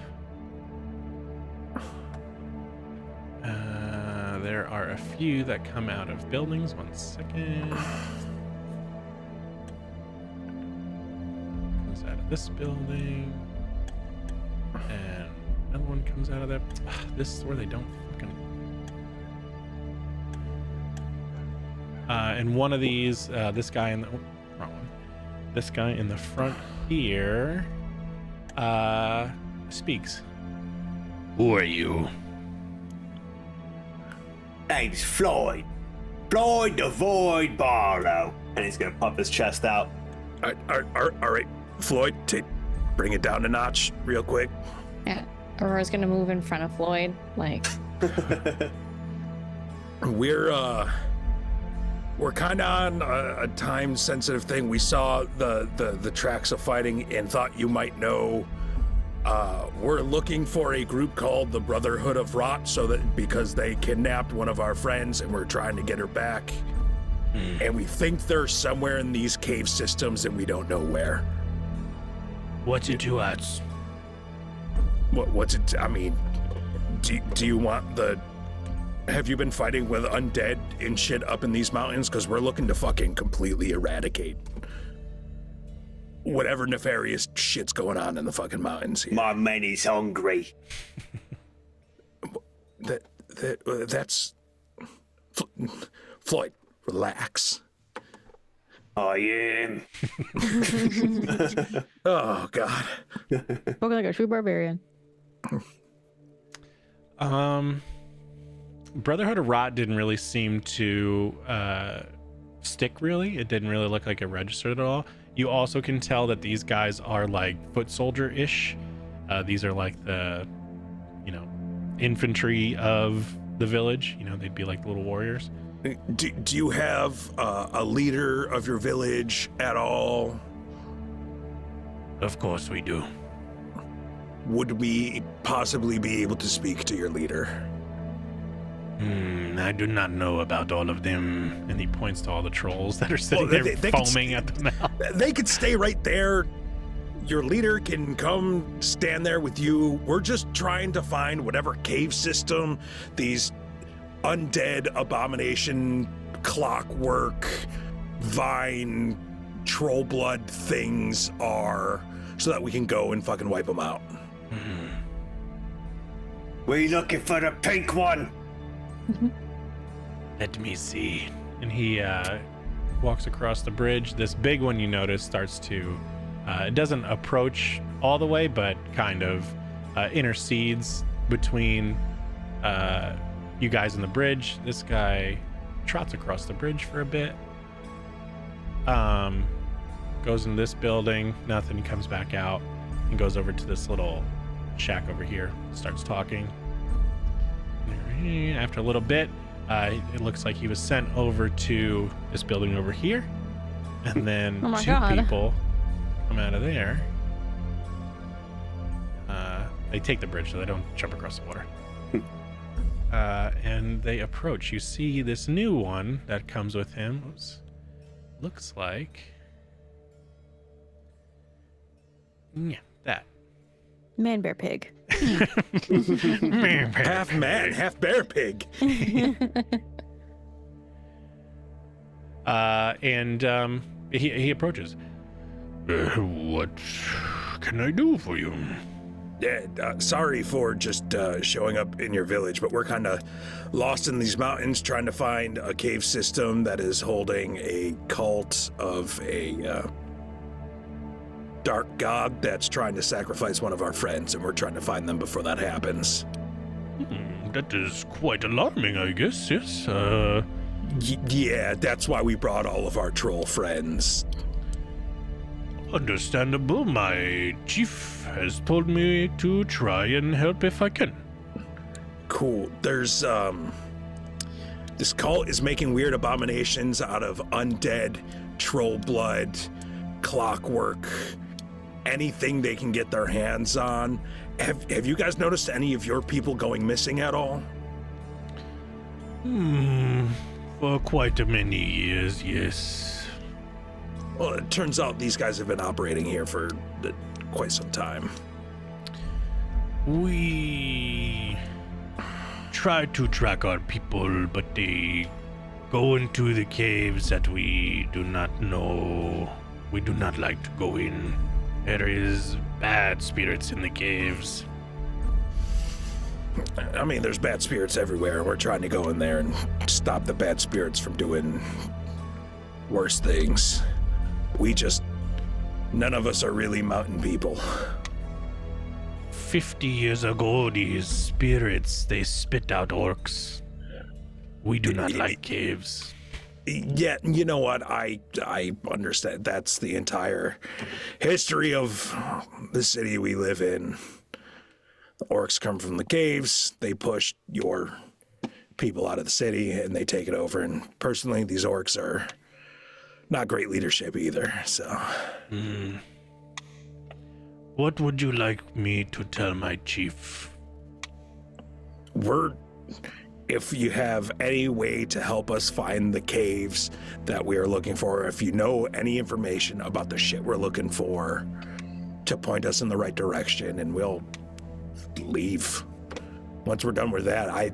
There are a few that come out of buildings. 1 second. Comes out of this building. And another one comes out of that. This is where they don't fucking... and one of these, this guy in the... wrong one. This guy in the front here speaks. Who are you? Name's Floyd. Floyd the Void Barlow. And he's gonna puff his chest out. All right, Floyd, bring it down a notch real quick. Yeah. Aurora's gonna move in front of Floyd, like. We're kind of on a time-sensitive thing. We saw the tracks of fighting and thought you might know. We're looking for a group called the Brotherhood of Rot, because they kidnapped one of our friends and we're trying to get her back. And we think they're somewhere in these cave systems and we don't know where. What's it to us? What's it? I mean, do you want the? Have you been fighting with undead and shit up in these mountains? Because we're looking to fucking completely eradicate whatever nefarious shit's going on in the fucking mountains here. My man is hungry. That's Floyd. Relax. I am. Oh God. Spoke like a true barbarian. Brotherhood of Rot didn't really seem to stick, really. It didn't really look like it registered at all. You also can tell that these guys are like foot soldier-ish. These are like the, infantry of the village. They'd be like the little warriors. Do you have a leader of your village at all? Of course we do. Would we possibly be able to speak to your leader? I do not know about all of them. And he points to all the trolls that are sitting there foaming at the mouth. They could stay right there. Your leader can come stand there with you. We're just trying to find whatever cave system these undead abomination, clockwork, vine, troll blood things are, so that we can go and fucking wipe them out. We looking for the pink one? Let me see. And he walks across the bridge. This big one, you notice, starts to it doesn't approach all the way, but kind of intercedes between you guys in the bridge. This guy trots across the bridge for a bit, goes into this building, nothing. He comes back out and goes over to this little shack over here, starts talking. After a little bit, it looks like he was sent over to this building over here, and then two people come out of there. They take the bridge so they don't jump across the water. And they approach. You see this new one that comes with him. Looks like, that. Man, bear, pig. Half man, half bear pig. And he approaches. What can I do for you? Yeah, sorry for just showing up in your village, but we're kind of lost in these mountains trying to find a cave system that is holding a cult of a dark god that's trying to sacrifice one of our friends, and we're trying to find them before that happens. That is quite alarming, I guess, yes. Yeah, that's why we brought all of our troll friends. Understandable. My chief has told me to try and help if I can. Cool. There's, this cult is making weird abominations out of undead, troll blood, clockwork, anything they can get their hands on. Have you guys noticed any of your people going missing at all? For quite many years, yes. Well, it turns out these guys have been operating here for quite some time. We try to track our people, but they go into the caves that we do not know. We do not like to go in. There is bad spirits in the caves. I mean, there's bad spirits everywhere. We're trying to go in there and stop the bad spirits from doing worse things. None of us are really mountain people. 50 years ago, these spirits, they spit out orcs. We do not like caves. Yeah, you know what? I understand. That's the entire history of the city we live in. The orcs come from the caves. They pushed your people out of the city and they take it over. And personally, these orcs are not great leadership either. So, What would you like me to tell my chief? If you have any way to help us find the caves that we are looking for, if you know any information about the shit we're looking for, to point us in the right direction, and we'll leave. Once we're done with that, I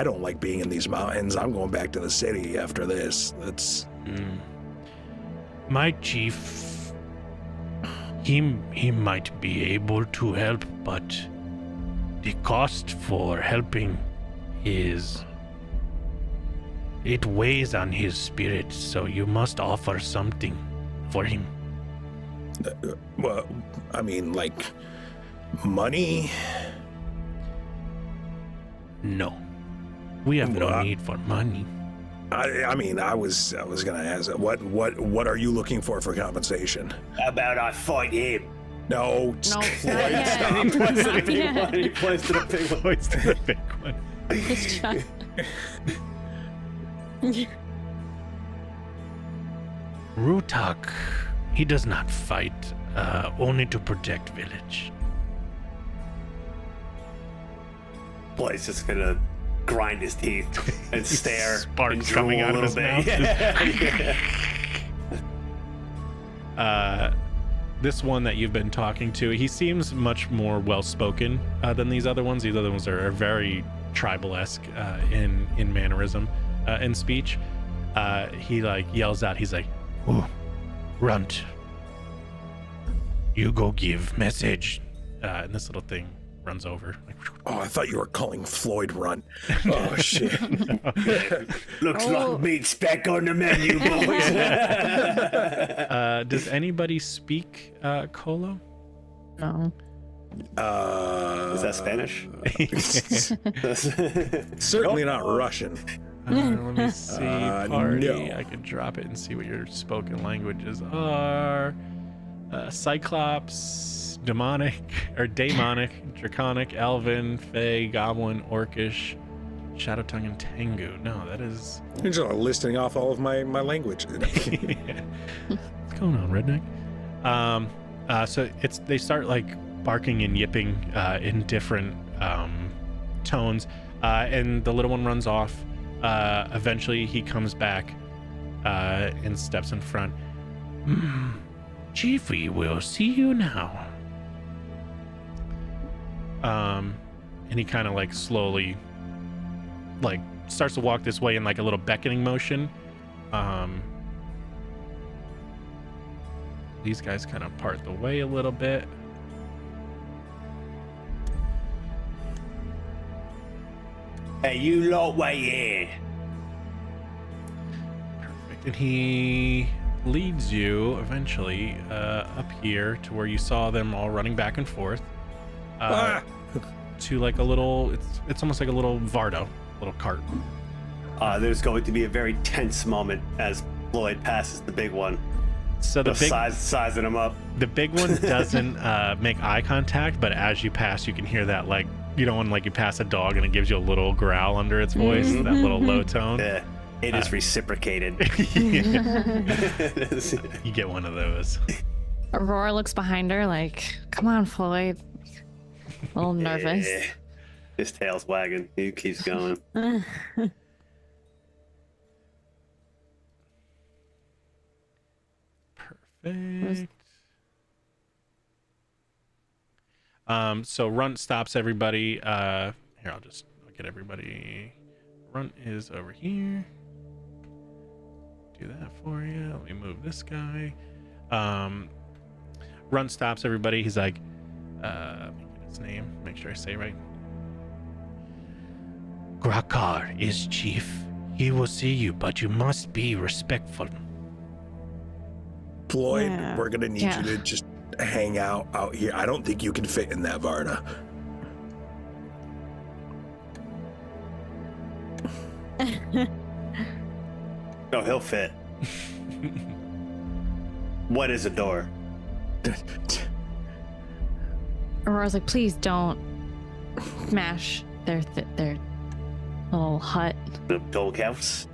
don't like being in these mountains. I'm going back to the city after this. That's my chief. He might be able to help, but the cost for helping it weighs on his spirit, so you must offer something for him. well, I mean, like money. No, we have no need for money. I mean, I was gonna ask, what are you looking for compensation? How about I fight him? No, No, Floyd, not stop. He points to the big Yeah. one. He points to the big one. Points to the big one. Just try- Rutak, he does not fight, only to protect village. Blade's just gonna grind his teeth and stare. Sparks and coming drool out a of his little mouth. bit. Yeah. This one that you've been talking to, he seems much more well-spoken than these other ones. These other ones are very tribal-esque in mannerism and speech. He like yells out, he's like, "Ooh, Runt, you go give message." And this little thing runs over. Like, Oh, I thought you were calling Floyd Runt. Oh shit. Looks like meat speck on the menu, boys. does anybody speak Kolo? No. Is that Spanish? Certainly not Russian. Let me see. Party. no. I could drop it and see what your spoken languages are. Cyclops, demonic, draconic, elven, fey, goblin, orcish, shadow tongue, and tengu. No, that is. You're just listing off all of my language. What's going on, redneck? So they start like barking and yipping in different tones, and the little one runs off. Eventually, he comes back and steps in front. Chief, we will see you now. And he kind of like slowly, like starts to walk this way in like a little beckoning motion. These guys kind of part the way a little bit. Hey, you lot wait here. Perfect. And he leads you eventually up here to where you saw them all running back and forth to like a little, it's almost like a little Vardo, little cart. There's going to be a very tense moment as Floyd passes the big one. So the big, sizing him up. the big one doesn't make eye contact, but as you pass, you can hear that, like, you know, when like you pass a dog and it gives you a little growl under its voice, that little low tone. Yeah, it is reciprocated. You get one of those. Aurora looks behind her like, come on, Floyd. A little nervous. Yeah. His tail's wagging. He keeps going. Perfect. So Runt stops everybody. Here, I'll get everybody. Runt is over here. Do that for you. Let me move this guy. Runt stops everybody. He's like, let me get his name. Make sure I say it right. Grakar is chief. He will see you, but you must be respectful. Floyd, Yeah. we're gonna need you to just hang out here. I don't think you can fit in that Varda. No, he'll fit. What is a door? Aurora's like, please don't smash their little hut. The doghouse.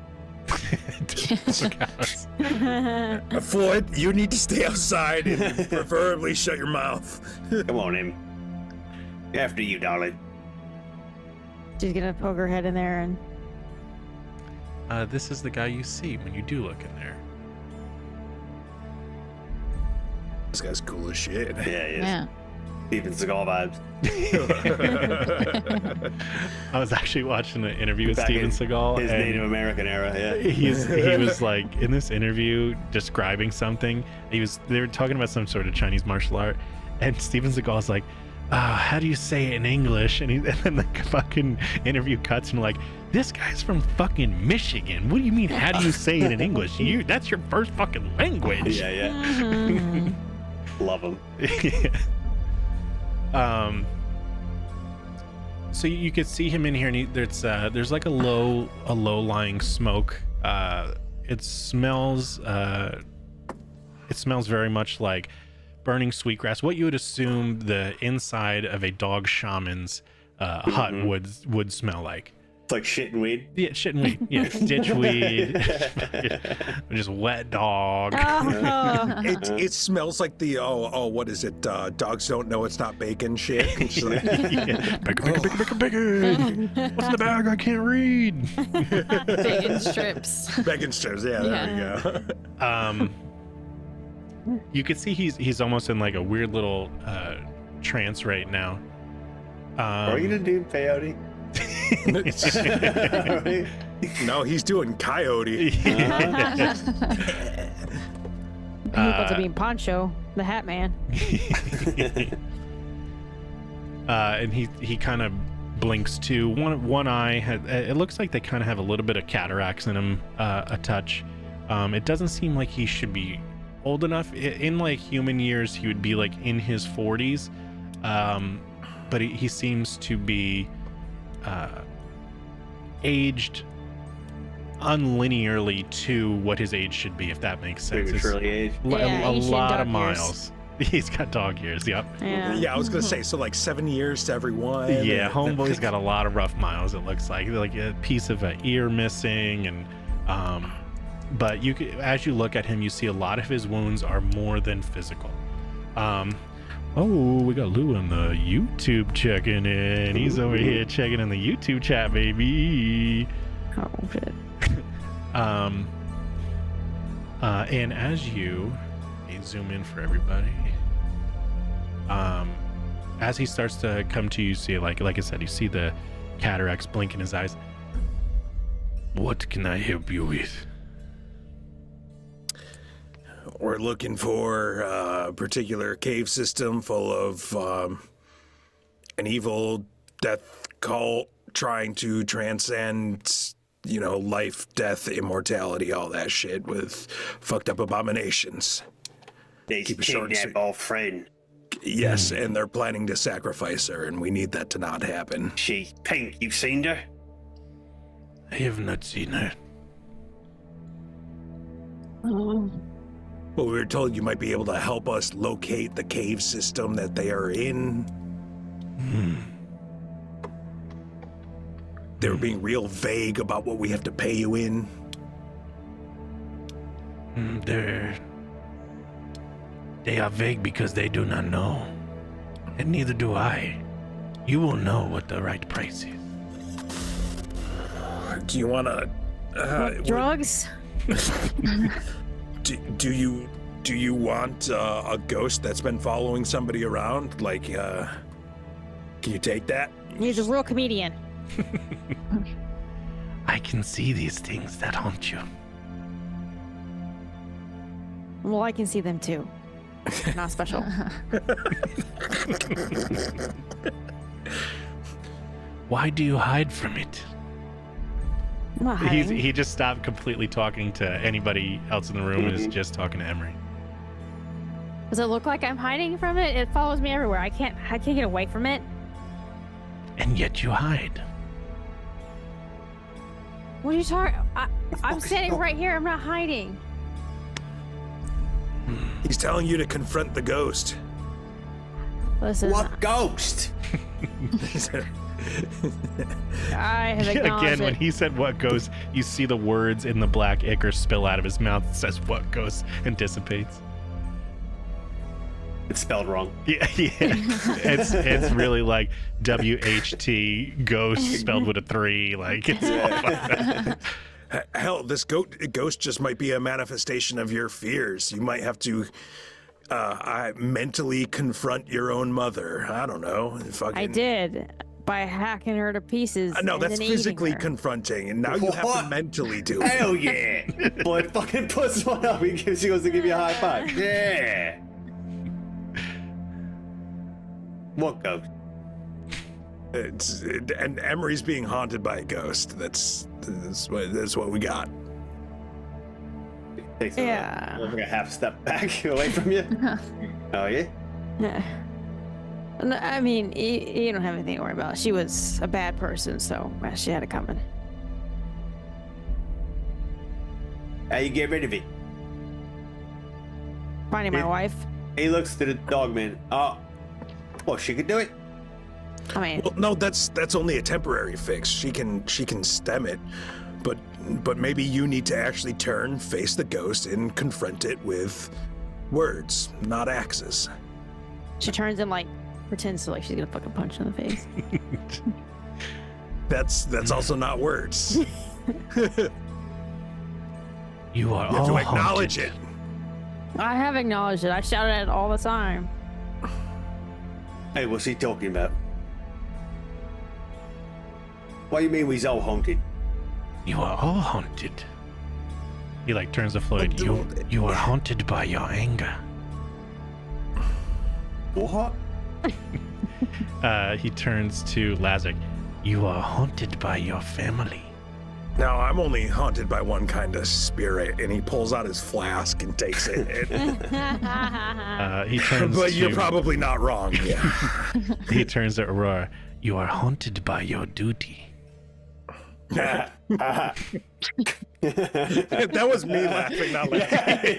Floyd, you need to stay outside and preferably shut your mouth. Come on, Em. After you, darling. She's gonna poke her head in there and This is the guy you see when you do look in there. This guy's cool as shit. Yeah, he is. Yeah. Steven Seagal vibes. I was actually watching an interview with Back Steven in Seagal. His and Native American era, yeah. he was like in this interview describing something. They were talking about some sort of Chinese martial art, and Steven Seagal's like, how do you say it in English? And then the fucking interview cuts and like, this guy's from fucking Michigan. What do you mean? How do you say it in English? That's your first fucking language. Yeah, yeah. Mhm. Love him. So you could see him in here, and there's like a low lying smoke. It smells very much like burning sweetgrass. What you would assume the inside of a dog shaman's hut would smell like. It's like shit and weed. Yeah, shit and weed. Yeah, ditch weed. Just wet dog. oh, It smells like the what is it? Dogs don't know it's not bacon shit. It's like, Yeah. Bacon. What's in the bag? I can't read. Bacon strips. bacon strips. Yeah, there we go. You could see he's almost in like a weird little trance right now. Are you gonna do peyote? No, he's doing coyote. he about to be Poncho, the Hat Man. And he kind of blinks too. One eye it looks like they kind of have a little bit of cataracts in him, a touch. It doesn't seem like he should be old enough. In like human years, he would be like in his 40s, but he seems to be aged unlinearly to what his age should be, if that makes sense. It's Prematurely aged. Yeah, a ancient lot dog of years. miles. He's got dog years. Yep. Yeah, I was gonna say, so like 7 years to every one. Yeah, homeboy's got a lot of rough miles. It looks like a piece of an ear missing, and but as you look at him, you see a lot of his wounds are more than physical. Oh, we got Lou on the YouTube checking in. He's over here checking in the YouTube chat, baby. Oh shit. And as you zoom in for everybody, as he starts to come to you, see like I said, you see the cataracts blink in his eyes. What can I help you with? We're looking for a particular cave system full of an evil death cult trying to transcend, life, death, immortality, all that shit with fucked up abominations. They Keep it short and kidnap sweet. our friend. Yes, and they're planning to sacrifice her, and we need that to not happen. She's pink. You've seen her? I have not seen her. Oh. Well, we were told you might be able to help us locate the cave system that they are in. They were being real vague about what we have to pay you in. They are vague because they do not know, and neither do I. You will know what the right price is. Do you want to? Drugs? Do you want a ghost that's been following somebody around? Like, can you take that? He's a real comedian. I can see these things that haunt you. Well, I can see them too. Not special. Why do you hide from it? I'm not hiding. He just stopped completely talking to anybody else in the room and is just talking to Emery. Does it look like I'm hiding from it? It follows me everywhere. I can't get away from it. And yet you hide. What are you talking? I'm standing right here. I'm not hiding. He's telling you to confront the ghost. Listen, What ghost? I have acknowledged Again, when it. he said what goes, you see the words in the black ichor spill out of his mouth. It says what goes and dissipates. It's spelled wrong. Yeah. It's really like WHT ghost spelled with a 3. Like it's all about that. Hell, this ghost just might be a manifestation of your fears. You might have to mentally confront your own mother. I don't know. I did by hacking her to pieces. No, and that's then eating physically her. confronting, and now you have to What? mentally do it. Hell yeah! Boy, fucking puts one up. She goes to give you a high five. Yeah. What ghost? And Emery's being haunted by a ghost. That's what we got. Takes Yeah. like a half step back away from you. Oh yeah. Yeah. No, I mean, you don't have anything to worry about. She was a bad person, so she had it coming. How you get rid of it? Finding my Yeah. wife. He looks to the dog man. Oh, well, she could do it. I mean, Well, no, that's only a temporary fix. She can stem it, but maybe you need to actually face the ghost, and confront it with words, not axes. she turns and like pretends to like she's gonna fucking punch her in the face. That's also not words. You are You have all to acknowledge haunted. it. I have acknowledged it. I shout at it all the time. Hey, what's he talking about? What do you mean we's all haunted? You are all haunted. He like turns to Floyd. But You are haunted by your anger. What? He turns to Lazic. You are haunted by your family. Now, I'm only haunted by one kind of spirit, and he pulls out his flask and takes it. He turns But to, you're probably not wrong. Yeah. He turns to Aurora. You are haunted by your duty. That was me laughing, not laughing.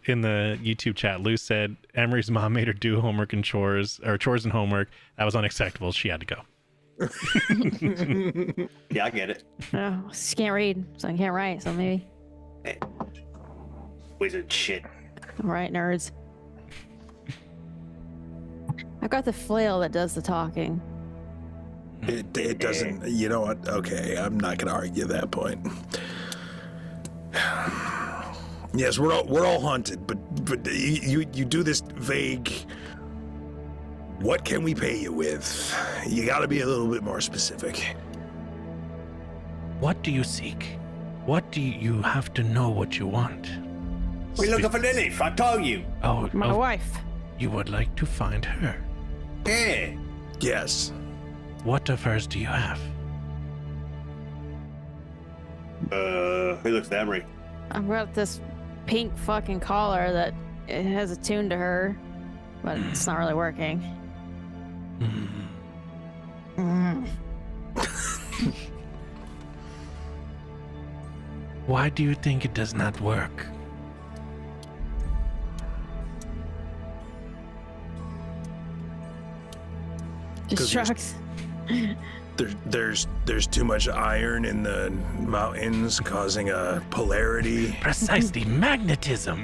In the YouTube chat, Lou said Emery's mom made her do homework and chores and homework. That was unacceptable. She had to go. Yeah, I get it. No, she can't read, so I can't write. So maybe. Wizard shit. All right, nerds. I got the flail that does the talking. It doesn't. You know what? Okay, I'm not going to argue that point. Yes, we're all haunted, but you do this vague. What can we pay you with? You got to be a little bit more specific. What do you seek? What do you have to know what you want? We looking for Lilith, I told you. My wife. You would like to find her. Yeah. Yes. What of hers do you have? He looks at Emery. I've got this pink fucking collar that it has a tune to her, but it's not really working. Why do you think it does not work? Just 'Cause shrugs. There's too much iron in the mountains, causing a polarity. Precisely, magnetism.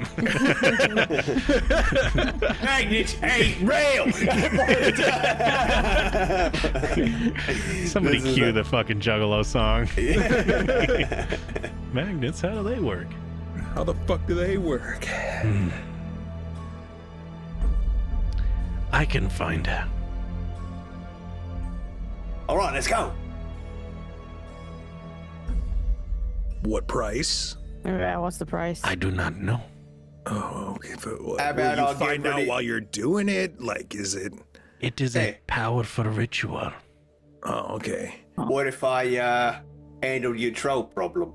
Magnets ain't real. Somebody This is cue the fucking Juggalo song. Magnets, how do they work? How the fuck do they work? I can find her. All right, let's go. What price? Yeah, what's the price? I do not know. Oh, okay. But what, How will about you I'll get find out ready- while you're doing it? Like, is it? It is a Hey. powerful ritual. Oh, okay. What if I handle your troll problem?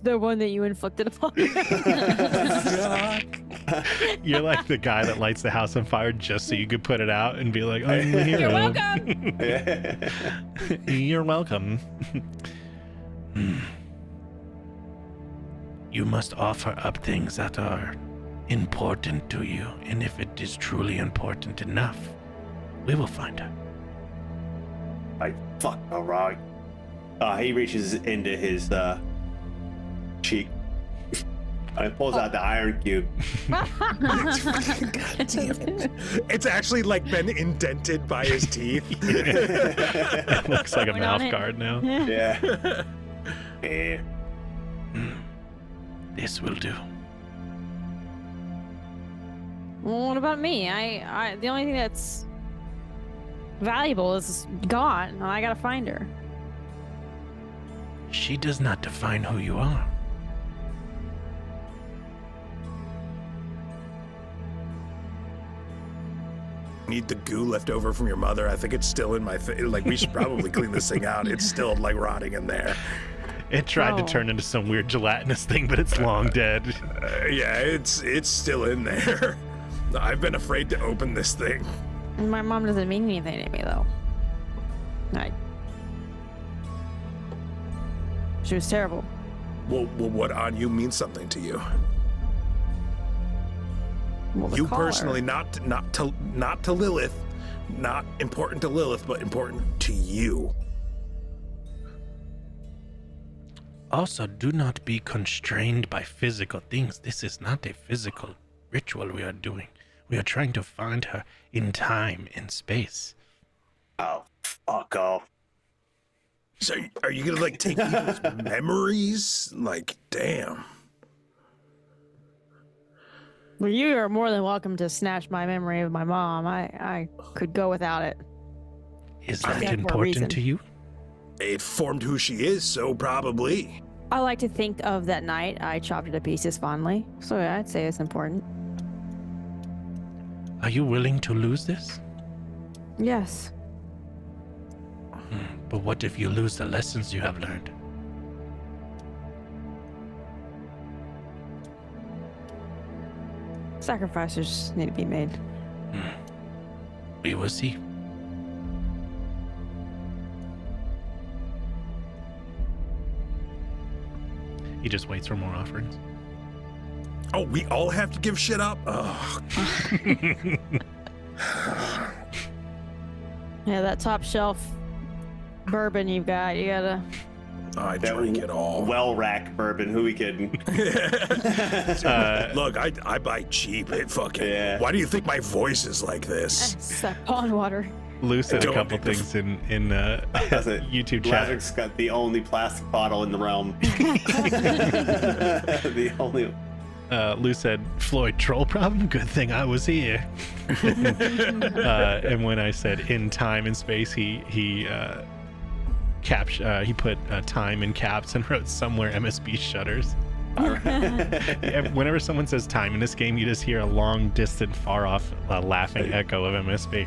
The one that you inflicted upon me. You're like the guy that lights the house on fire just so you could put it out and be like, I'm the hero. You're welcome. You're welcome. You must offer up things that are important to you, and if it is truly important enough, we will find her. Like, fuck, all right. He reaches into his cheek. He pulls out the iron cube. God damn it. It's actually like been indented by his teeth. It looks like a Going on mouth it. guard now. Yeah. Yeah. This will do. Well, what about me? I the only thing that's valuable is gone, and I gotta find her. She does not define who you are. Need the goo left over from your mother. I think it's still in my like we should probably clean this thing out. It's still like rotting in there. It tried to Oh. turn into some weird gelatinous thing, but it's long dead. Yeah, it's still in there. I've been afraid to open this thing. My mom doesn't mean anything to me, though. She was terrible. Well, what on you means something to you. Well, the You collar. personally, not to Lilith, not important to Lilith, but important to you. Also, do not be constrained by physical things. This is not a physical ritual we are doing. We are trying to find her in time and space. Oh, fuck off. So, are you gonna like take people's memories? Like, damn. Well, you are more than welcome to snatch my memory of my mom. I could go without it. Is I'm that dead for a important reason. to you? It formed who she is, so probably. I like to think of that night I chopped it to pieces fondly. So yeah, I'd say it's important. Are you willing to lose this? Yes. But what if you lose the lessons you have learned? Sacrifices need to be made. We will see. He just waits for more offerings. Oh, we all have to give shit up? Oh, Yeah, that top shelf bourbon you've got, you gotta. I drink it all. Well-rack bourbon. Who we kidding? Look, I buy cheap. It fucking. Yeah. Why do you think my voice is like this? It's that pond water. Lou said a Don't couple make the things in That's it. YouTube chat. Lazarus got the only plastic bottle in the realm. The only. Lou said, Floyd, troll problem? Good thing I was here. And when I said in time and space, he put time in caps and wrote somewhere MSB shudders. Whenever someone says time in this game, you just hear a long, distant, far off laughing echo of MSB.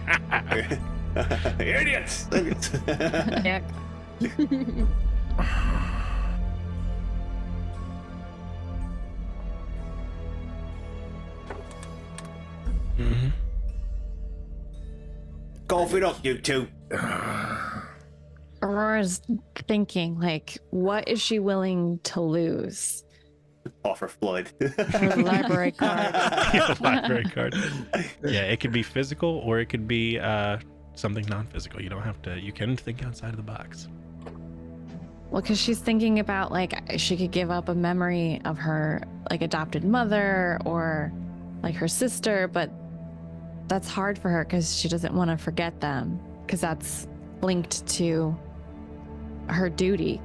Idiots! Yeah. Golf it up, you two. Aurora's thinking, like, what is she willing to lose? Offer Floyd. Her library card. Library card. Yeah, it could be physical or it could be something non-physical. You don't have to. You can think outside of the box. Well, because she's thinking about, like, she could give up a memory of her, like, adopted mother or, like, her sister, but that's hard for her because she doesn't want to forget them because that's linked to her duty.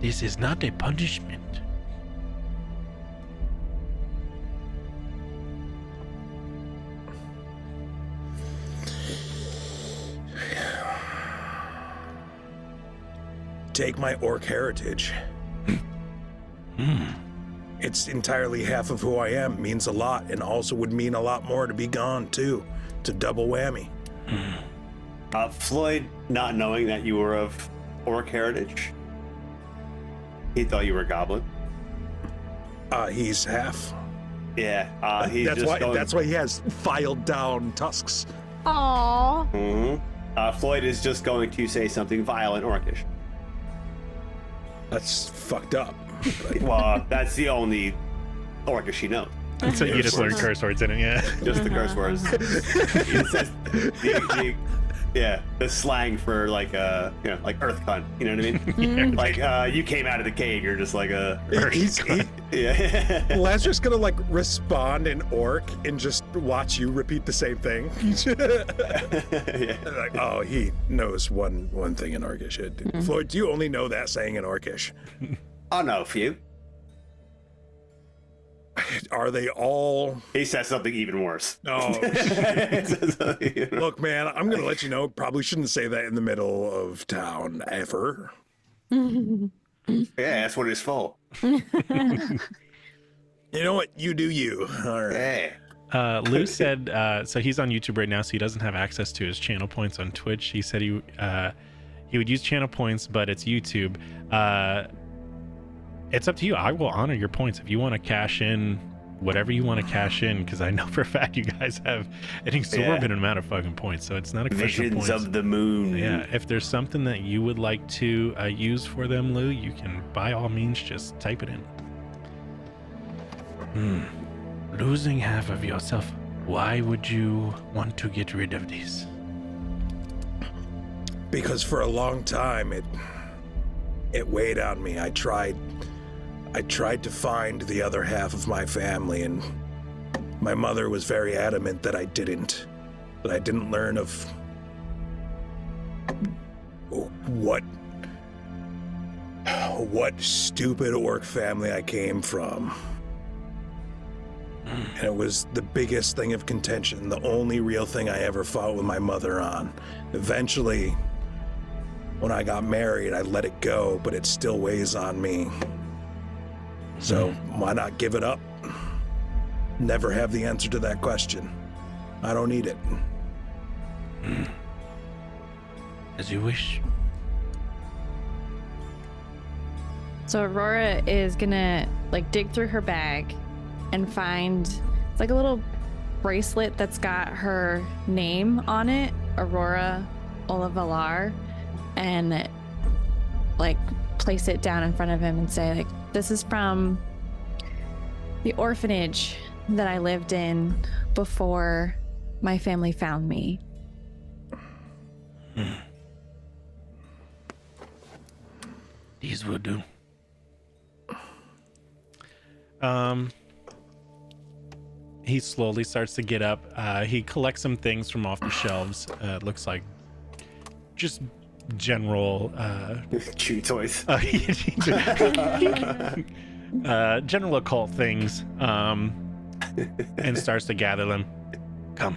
This is not a punishment. Take my orc heritage. It's entirely half of who I am. Means a lot, and also would mean a lot more to be gone too. It's a double whammy. Floyd, not knowing that you were of orc heritage, he thought you were a goblin. He's half. Yeah, he's That's just why. going. That's why he has filed down tusks. Aww. Mhm. Floyd is just going to say something vile in Orcish. That's fucked up. Well, that's the only Orcish she knows. So you just learn curse words in it, yeah. Just the curse words. It says the slang for like like earth cunt. You know what I mean? Like you came out of the cave, you're just like a Lad's just gonna like respond in orc and just watch you repeat the same thing. Like, oh, he knows one thing in Orcish. Floyd, do you only know that saying in Orcish? I know a few. Are they all? He says something even worse. Oh, look, man, I'm gonna let you know. Probably shouldn't say that in the middle of town ever. Yeah, that's what it's for. You know what? You do you. All right. Yeah. Lou said, so he's on YouTube right now, so he doesn't have access to his channel points on Twitch. He said he would use channel points, but it's YouTube. It's up to you. I will honor your points if you want to cash in whatever you want to cash in, because I know for a fact you guys have an exorbitant amount of fucking points, so it's not a question of Visions points. of the moon. Yeah, if there's something that you would like to use for them, Lou, you can by all means just type it in. Losing half of yourself. Why would you want to get rid of these? Because for a long time it weighed on me. I tried to find the other half of my family, and my mother was very adamant that I didn't learn of what stupid orc family I came from. And it was the biggest thing of contention, the only real thing I ever fought with my mother on. Eventually, when I got married, I let it go, but it still weighs on me. So why not give it up? Never have the answer to that question. I don't need it. As you wish. So Aurora is gonna like dig through her bag and find it's like a little bracelet that's got her name on it, Aurora Olivalar, and like place it down in front of him and say like, this is from the orphanage that I lived in before my family found me. These will do. He slowly starts to get up. He collects some things from off the shelves. Looks like just general Chew toys. General occult things, and starts to gather them. Come,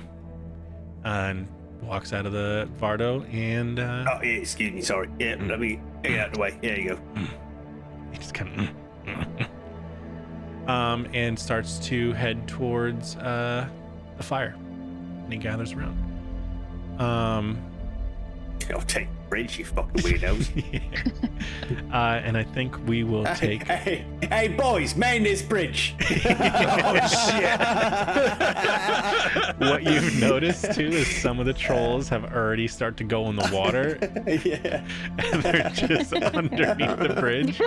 and walks out of the Vardo, and Oh, yeah, excuse me, sorry. Yeah, let me get out of the way. There you go. he just kind of and starts to head towards the fire, and he gathers around. I'll take the bridge, you fucking weirdos. And I think we will take. Hey, boys, man this bridge. What you've noticed too is some of the trolls have already started to go in the water. Yeah. And they're just underneath the bridge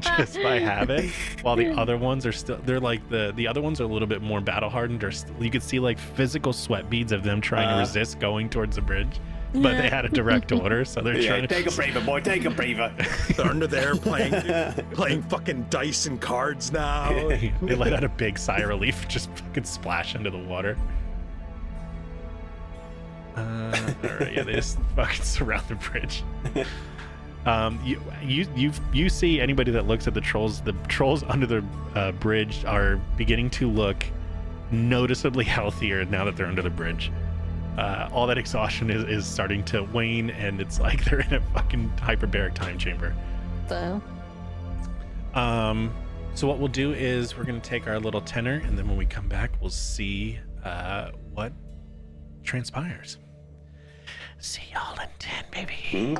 just by habit, while the other ones are still, they're like the other ones are a little bit more battle hardened, or you could see like physical sweat beads of them trying to resist going towards the bridge, but they had a direct order, so they're trying to take a breather, boy, take a breather. They're under there playing fucking dice and cards now. they let out a big sigh of relief, just fucking splash into the water. All right, yeah, they just fucking surround the bridge. You see anybody that looks at the trolls under the bridge are beginning to look noticeably healthier now that they're under the bridge. All that exhaustion is starting to wane, and it's like they're in a fucking hyperbaric time chamber. So what we'll do is we're gonna take our little tenor, and then when we come back, we'll see what transpires. See y'all in 10, baby.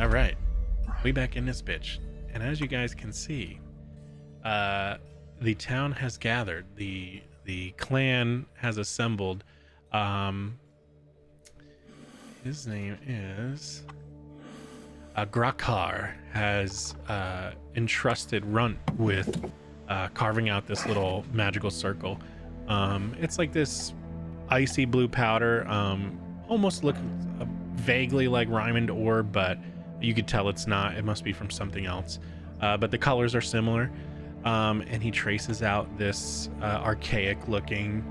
All right, we back in this bitch, and as you guys can see, the town has gathered. The clan has assembled. His name is Grakar has entrusted Runt with carving out this little magical circle. It's like this icy blue powder, almost looks vaguely like Ryman ore, but you could tell it's not. It must be from something else. But the colors are similar. And he traces out this archaic looking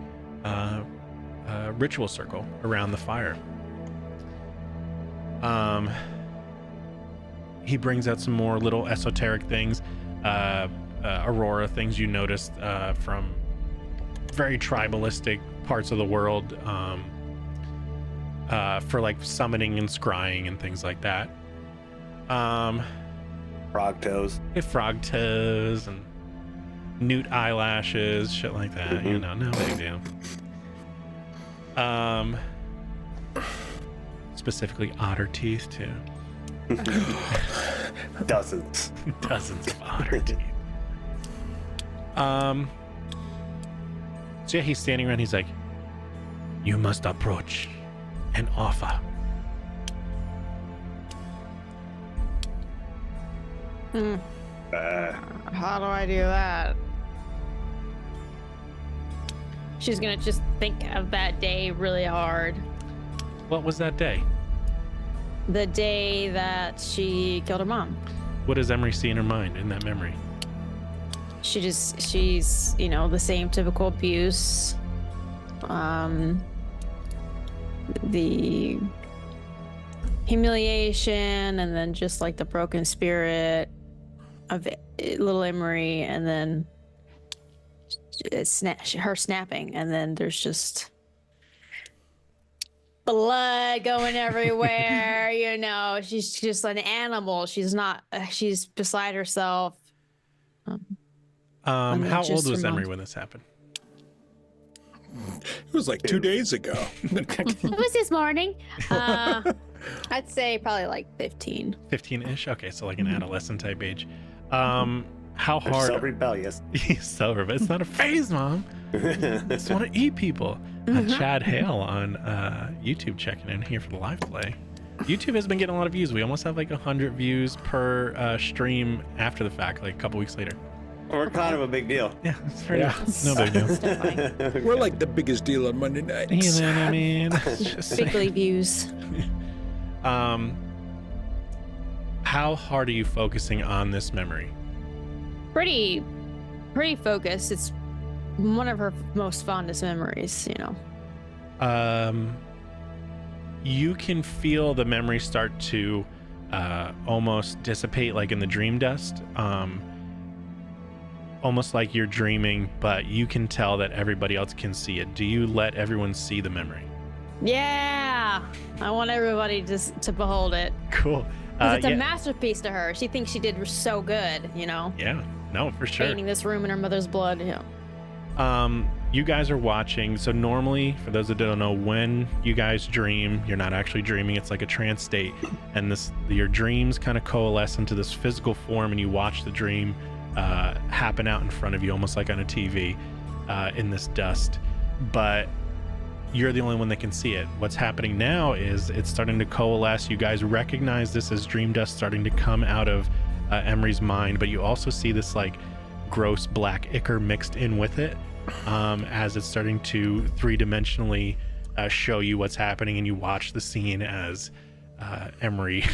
ritual circle around the fire. He brings out some more little esoteric things, Aurora things you noticed from very tribalistic parts of the world, for like summoning and scrying and things like that. Frog toes. Frog toes and newt eyelashes, shit like that. You know, no big deal. Specifically otter teeth too. Dozens of otter teeth. So yeah, he's standing around. He's like, "You must approach and offer." How do I do that? She's gonna just think of that day really hard. What was that day? The day that she killed her mom. What does Emery see in her mind in that memory? She's, you know, the same typical abuse. The humiliation, and then just like the broken spirit of little Emery, and then her snapping, and then there's just blood going everywhere. You know, she's just an animal. She's beside herself. How old was Emery when this happened? It was like 2 days ago. It was this morning. I'd say probably like 15. 15-ish? Okay, so like an adolescent type age. How They're hard? so rebellious. He's so rebellious. It's not a phase, Mom. I just want to eat people. Chad Hale on YouTube checking in here for the live play. YouTube has been getting a lot of views. We almost have like 100 views per stream after the fact, like a couple weeks later. We're kind of a big deal. Yeah, it's pretty no big deal. We're like the biggest deal on Monday nights. You know what I mean? Just Bigly views. how hard are you focusing on this memory? Pretty focused. It's one of her most fondest memories, you know. You can feel the memory start to almost dissipate, like in the dream dust. Almost like you're dreaming, but you can tell that everybody else can see it. Do you let everyone see the memory? Yeah, I want everybody to behold it. Cool. It's a masterpiece to her. She thinks she did so good, you know. Yeah, no, for sure. Painting this room in her mother's blood. Yeah. You guys are watching. So normally, for those that don't know, when you guys dream, you're not actually dreaming. It's like a trance state, and your dreams kind of coalesce into this physical form, and you watch the dream happen out in front of you, almost like on a TV, in this dust. But you're the only one that can see it. What's happening now is it's starting to coalesce. You guys recognize this as dream dust starting to come out of Emery's mind, but you also see this like gross black ichor mixed in with it, as it's starting to three-dimensionally show you what's happening, and you watch the scene as Emery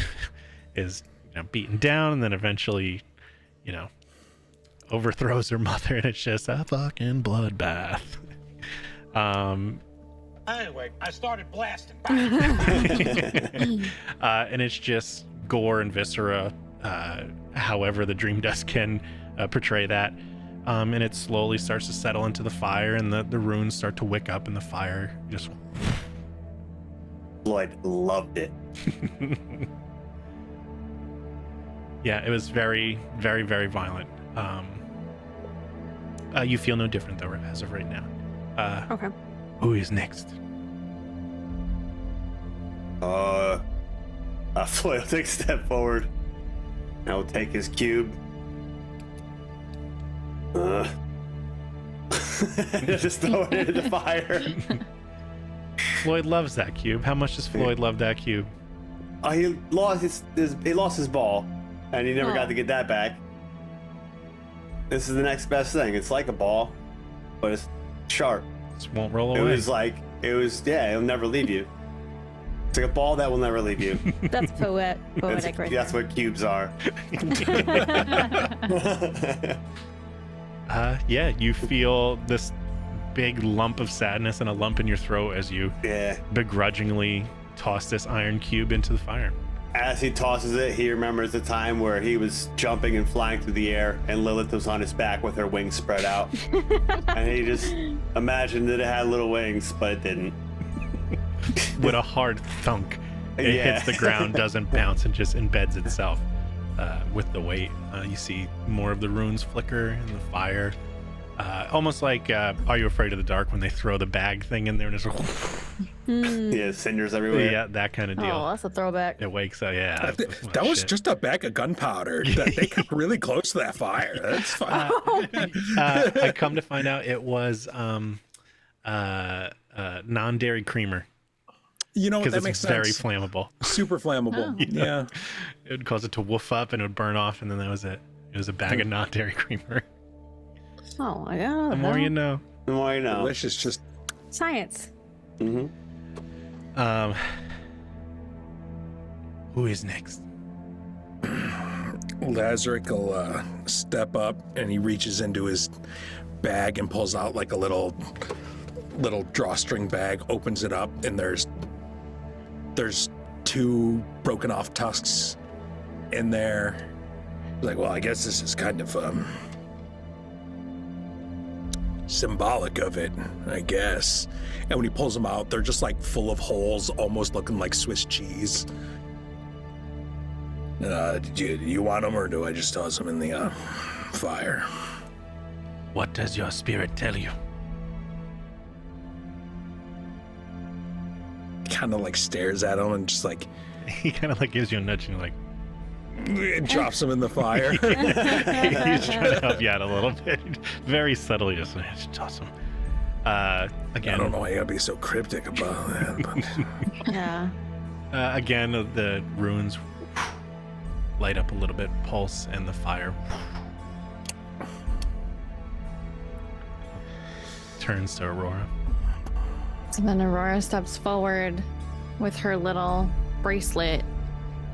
is beaten down, and then eventually overthrows her mother, and it's just a fucking bloodbath. Anyway, I started blasting. And it's just gore and viscera, however the dream dust can portray that. And it slowly starts to settle into the fire, and the runes start to wick up, and the fire just... Lloyd loved it. Yeah, it was very, very, very violent. You feel no different, though, as of right now. Okay. Who is next? Floyd will take a step forward. And he'll take his cube. Just throw it into the fire. Floyd loves that cube. How much does Floyd love that cube? He lost his ball, and he never got to get that back. This is the next best thing. It's like a ball, but it's sharp. Just won't roll away. It'll never leave you. It's like a ball that will never leave you. That's poetic right That's what cubes are. Yeah, you feel this big lump of sadness and a lump in your throat as you begrudgingly toss this iron cube into the fire. As he tosses it, he remembers the time where he was jumping and flying through the air and Lilith was on his back with her wings spread out. And he just imagined that it had little wings, but it didn't. With a hard thunk, it hits the ground, doesn't bounce, and just embeds itself with the weight. You see more of the runes flicker in the fire. Almost like Are You Afraid of the Dark when they throw the bag thing in there and it's Cinders everywhere. Yeah, that kind of deal. Oh, that's a throwback. It wakes up, yeah. That was just a bag of gunpowder. They got really close to that fire. That's fine. I come to find out it was non-dairy creamer. You know, because that it's makes very sense. flammable. Super flammable. Yeah. It would cause it to woof up and it would burn off, and then that was it. It was a bag of non-dairy creamer. Oh my god. The more you know. The more you know. Delicious. Just Science. Mm-hmm. Who is next? Lazarick will step up and he reaches into his bag and pulls out like a little drawstring bag, opens it up, and there's 2 broken off tusks in there. Like, well, I guess this is kind of symbolic of it, I guess. And when he pulls them out, they're just like full of holes, almost looking like Swiss cheese. Do you want them, or do I just toss them in the fire? What does your spirit tell you? Kind of like stares at him and just like He kind of like gives you a nudge and you're like, drops them in the fire. he's trying to help you out a little bit. Very subtly, just toss him. Again, I don't know why you gotta be so cryptic about that, but Yeah. again, the runes light up a little bit, pulse, and the fire turns to Aurora. So then Aurora steps forward with her little bracelet.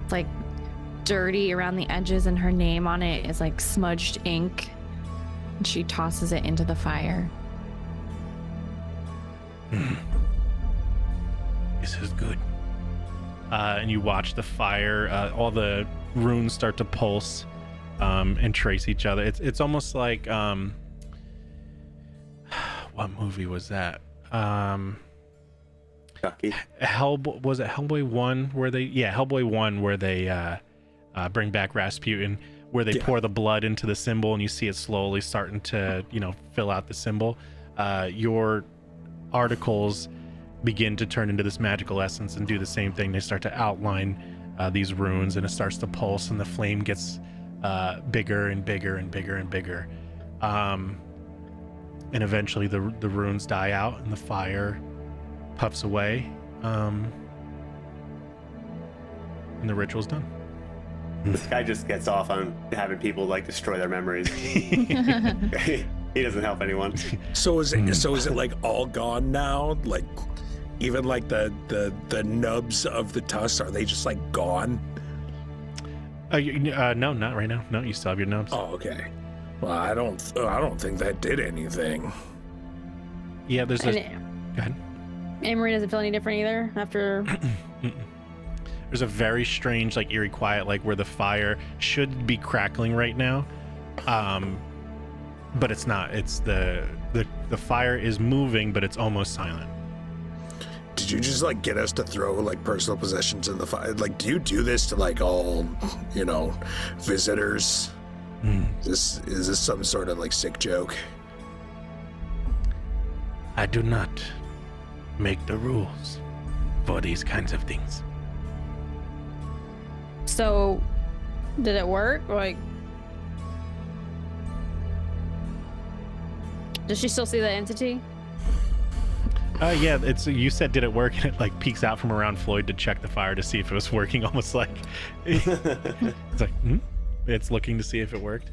It's like dirty around the edges, and her name on it is like smudged ink. And she tosses it into the fire. This is good. And you watch the fire, all the runes start to pulse and trace each other. It's almost like what movie was that? Chucky. Was it Hellboy 1 where they Hellboy 1 where they bring back Rasputin, where they pour the blood into the symbol and you see it slowly starting to fill out the symbol. Your articles begin to turn into this magical essence and do the same thing. They start to outline these runes, and it starts to pulse, and the flame gets bigger and bigger and bigger and bigger, and eventually the runes die out and the fire puffs away, and the ritual's done. This guy just gets off on having people like destroy their memories. He doesn't help anyone. so is it like all gone now? Like even like the nubs of the tusks, are they just like gone? No, not right now. No, you still have your nubs. Oh, okay. Well, I don't think that did anything. Yeah, there's And Go ahead. Amory doesn't feel any different either after. There's a very strange, like eerie quiet, like where the fire should be crackling right now, but it's not. It's the fire is moving, but it's almost silent. Did you just like get us to throw like personal possessions in the fire? Like, do you do this to like all visitors? Is this some sort of like sick joke? I do not make the rules for these kinds of things. So, did it work? Like, does she still see the entity? Yeah, it's you said did it work, and it like peeks out from around Floyd to check the fire to see if it was working, almost like it's like it's looking to see if it worked.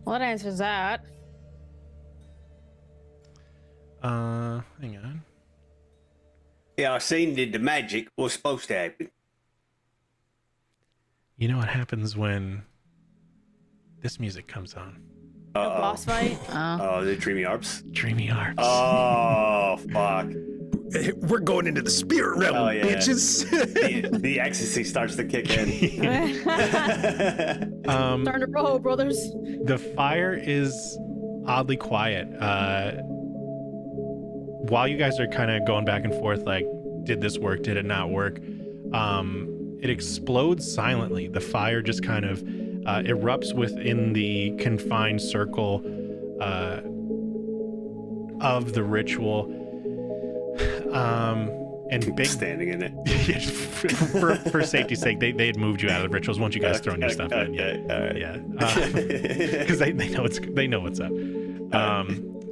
Well, that answers that. Hang on. Yeah, I seen the magic was supposed to happen. You know what happens when this music comes on? A boss fight? Oh, the Dreamy Arps? Dreamy Arts. Oh, fuck. We're going into the spirit realm, Oh, yeah. bitches. The ecstasy starts to kick in. Starting to roll, brothers. The fire is oddly quiet. While you guys are kind of going back and forth, like, did this work? Did it not work? It explodes silently. The fire just kind of erupts within the confined circle of the ritual. And big Standing in it. for safety's sake, they had moved you out of the rituals once you guys thrown your stuff in. Yeah, all right. yeah, because they know what's up.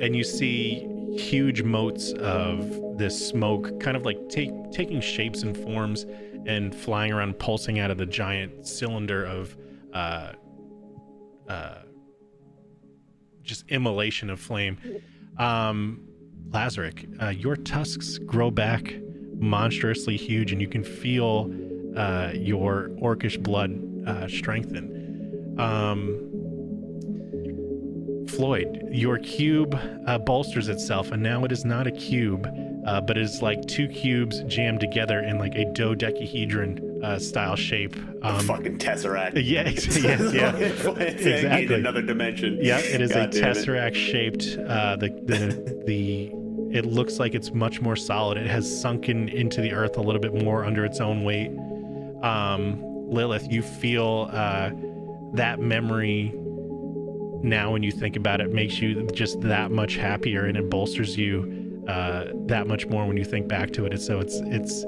And you see huge motes of this smoke, kind of like taking shapes and forms and flying around, pulsing out of the giant cylinder of just immolation of flame. Lazaric, your tusks grow back monstrously huge, and you can feel your orcish blood strengthen. Floyd, your cube bolsters itself, and now it is not a cube, but it is like two cubes jammed together in like a dodecahedron style shape. Fucking tesseract. Yeah, yeah. Exactly. Need another dimension. Yeah, it is God a damn it. tesseract shaped. It looks like it's much more solid. It has sunken into the earth a little bit more under its own weight. Lilith, you feel that memory now when you think about it makes you just that much happier, and it bolsters you that much more when you think back to it. And so it's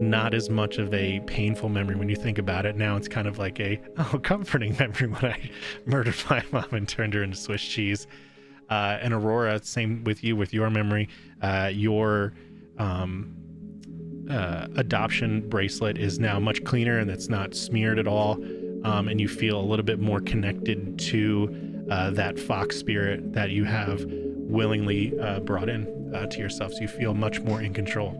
not as much of a painful memory when you think about it. Now it's kind of like a comforting memory when I murdered my mom and turned her into Swiss cheese. And Aurora, same with you, with your memory. Your adoption bracelet is now much cleaner, and it's not smeared at all. And you feel a little bit more connected to that fox spirit that you have willingly brought in to yourself. So you feel much more in control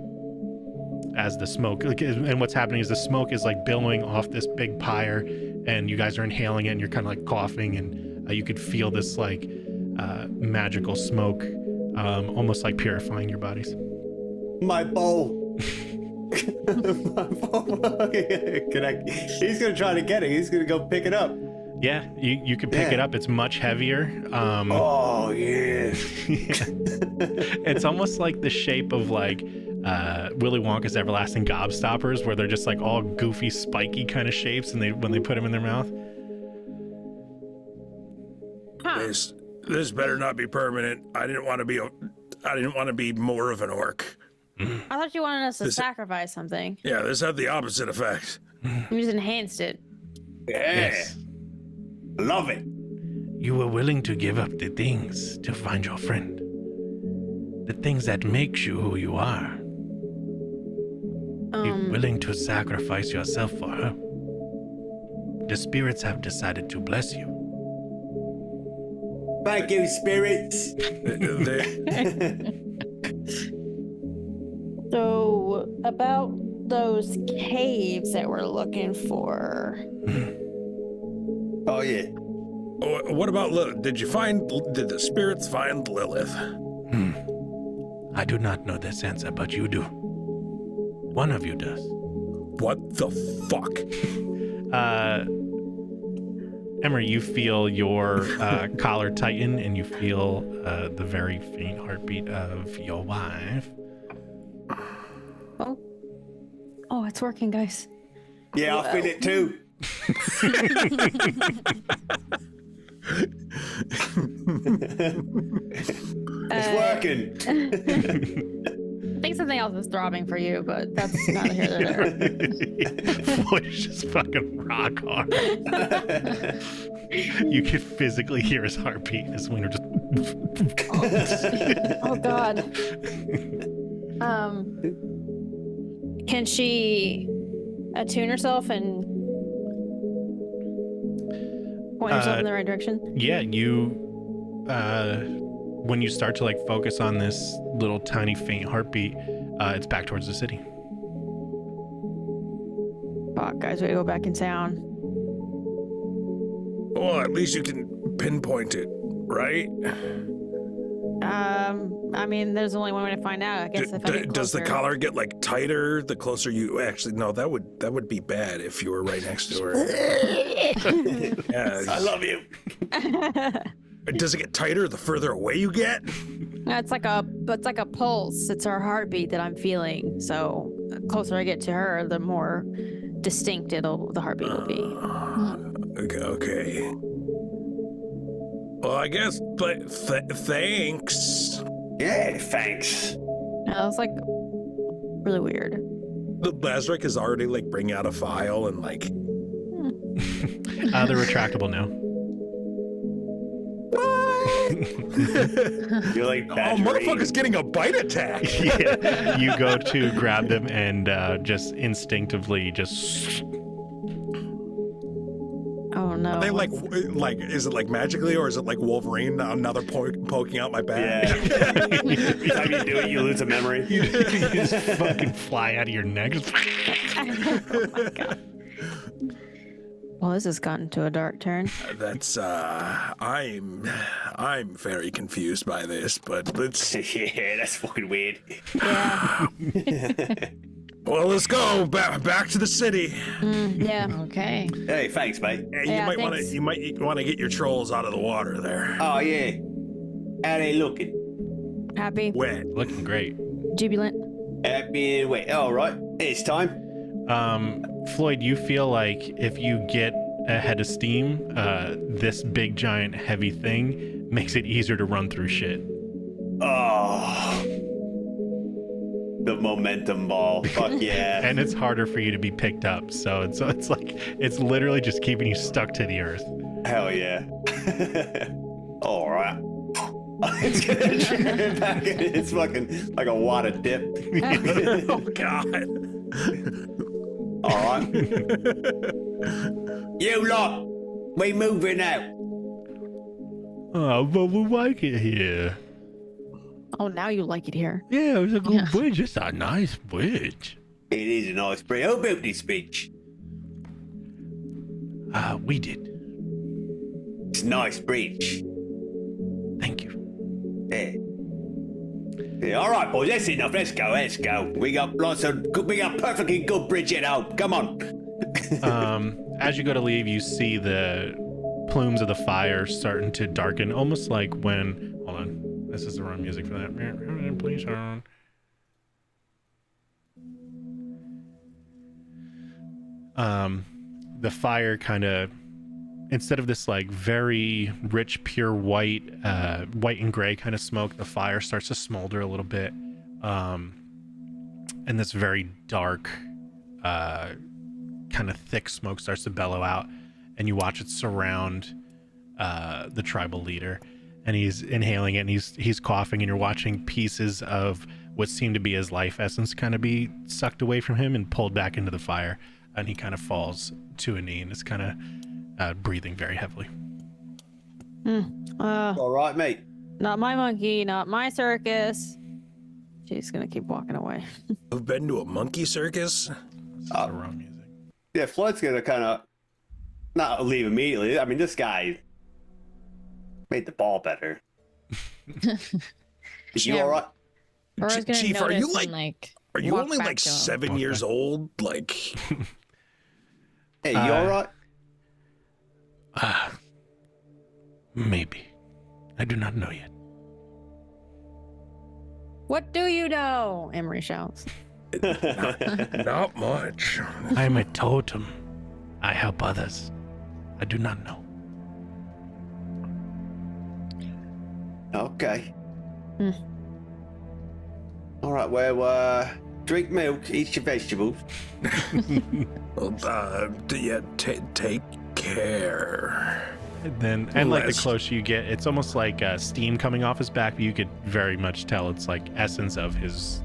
as the smoke. And what's happening is the smoke is like billowing off this big pyre, and you guys are inhaling it, and you're kind of like coughing, and you could feel this like magical smoke, almost like purifying your bodies. My bowl. My bowl. He's gonna try to get it. He's gonna go pick it up. Yeah, you can pick it up. It's much heavier. Oh yeah. It's almost like the shape of like Willy Wonka's everlasting gobstoppers, where they're just like all goofy, spiky kind of shapes, and when they put them in their mouth. This better not be permanent. I didn't want to be more of an orc. I thought you wanted us to sacrifice something. Yeah, this had the opposite effect. You just enhanced it. Yeah. Yes. Love it. You were willing to give up the things to find your friend. The things that makes you who you are. You're willing to sacrifice yourself for her. The spirits have decided to bless you. Thank you, spirits. So, about those caves that we're looking for. Oh yeah. What about Lilith? Did the spirits find Lilith? I do not know this answer, but you do. One of you does. What the fuck? Emery, you feel your collar tighten, and you feel the very faint heartbeat of your wife. Oh, it's working, guys. Yeah, I feel it too. It's working. Thanks something else is throbbing for you, but that's neither here nor there. Floyd's just fucking rock hard. You could physically hear his heartbeat as Wiener just. Oh God. Can she attune herself and point herself in the right direction? Yeah, you. When you start to like focus on this little tiny faint heartbeat, it's back towards the city. Fuck, guys, we gotta go back in town. Well, at least you can pinpoint it, right? I mean, there's only one way to find out. I guess if I get Does the closer. collar get like tighter the closer you? Actually, no. That would be bad if you were right next to her. Yeah. I love you. Does it get tighter the further away you get? It's like a pulse. It's her heartbeat that I'm feeling. So the closer I get to her, the more distinct the heartbeat will be. Okay. Well, I guess. Thanks. Yeah, thanks. No, it's like really weird. The Lazarek is already like bringing out a file and like. They're retractable now. You're like Oh, Badger motherfucker's getting a bite attack. Yeah, you go to grab them and just instinctively just. Oh no. Are they like, is it like magically or is it like Wolverine? Now they're poking out my back. Yeah. Every time you do it, you lose a memory. You just fucking fly out of your neck. Oh my God. Well, this has gotten to a dark turn. That's I'm very confused by this, but let's Yeah, that's fucking weird. Yeah. well, let's go back to the city. Yeah. Okay. Hey, thanks, mate. Hey, Yeah, you thanks. might want to get your trolls out of the water there. Oh, yeah. How they looking? Happy. Wet. Looking great. Jubilant. Happy and wet. All right, it's time. Floyd, you feel like if you get a head of steam, this big giant heavy thing makes it easier to run through shit. Oh, the momentum ball. Fuck yeah. And it's harder for you to be picked up, so it's like it's literally just keeping you stuck to the earth. Hell yeah. All right. It's gonna trigger it back in. It's fucking like a wad of dip. Oh God. All right. You lot, we moving out. Oh, but we like it here. Oh, now you like it here. Yeah, it was a good Yeah. bridge. It's a nice bridge. It is a nice bridge. Who built this bridge? We did. It's a nice bridge. Thank you. Yeah. Yeah, all right, boys, that's enough. Let's go. We got perfectly good bridge at home. Come on. As you go to leave, you see the plumes of the fire starting to darken, almost like when. Hold on, this is the wrong music for that. Please on. The fire kind of, instead of this like very rich, pure white and gray kind of smoke, the fire starts to smolder a little bit, and this very dark, kind of thick smoke starts to bellow out, and you watch it surround the tribal leader, and he's inhaling it, and he's coughing, and you're watching pieces of what seemed to be his life essence kind of be sucked away from him and pulled back into the fire, and he kind of falls to a knee and is kind of breathing very heavily. All right, mate. Not my monkey, not my circus. She's gonna keep walking away. You've been to a monkey circus? This is the wrong music. Yeah, Floyd's gonna kind of not leave immediately. I mean, this guy made the ball better. Is you Yeah. all right? Laura's gonna Chief, are notice you, like- and, like Are you walk only back like to him. 7 years old? Like, Hey, you all right? Maybe. I do not know yet. What do you know? Emery shouts. not much. I am a totem. I help others. I do not know. Okay. All right, well, drink milk, eat your vegetables. Well, yeah, take care. And like the Less. closer you get, it's almost like steam coming off his back, but you could very much tell it's like essence of his,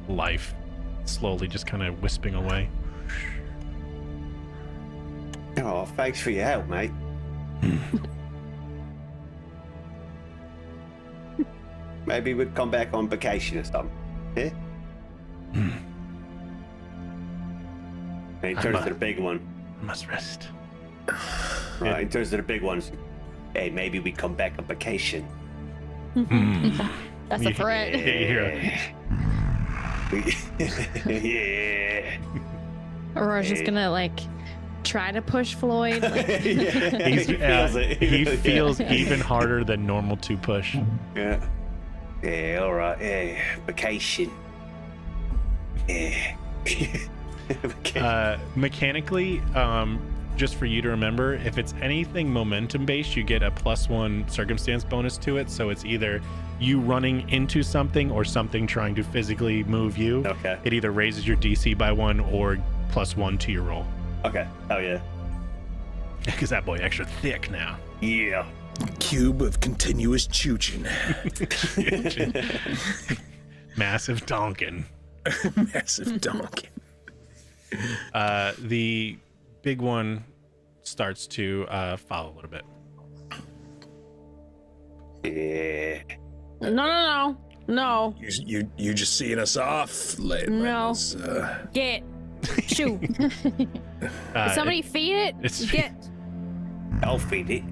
life slowly just kind of wisping away. Oh, thanks for your help, mate. Maybe we'd come back on vacation or something. Yeah? And he turns to the big one. I must rest. Right, he turns to the big ones. Hey, maybe we come back on vacation. That's a threat. You hear it. Yeah. Aurora's just gonna try to push Floyd. He feels even harder than normal to push. Yeah. Yeah, all right. Yeah, vacation. Yeah. Vacation. Mechanically, just for you to remember, if it's anything momentum based, you get a +1 circumstance bonus to it. So it's either you running into something or something trying to physically move you. Okay. It either raises your DC by 1 or +1 to your roll. Okay. Oh yeah. Because that boy extra thick now. Yeah. Cube of continuous chooching. Massive donkin. Massive donkey. The big one starts to follow a little bit. Yeah. No. You just seeing us off? No. Get. Shoo. Somebody feed it. Get. I'll feed it.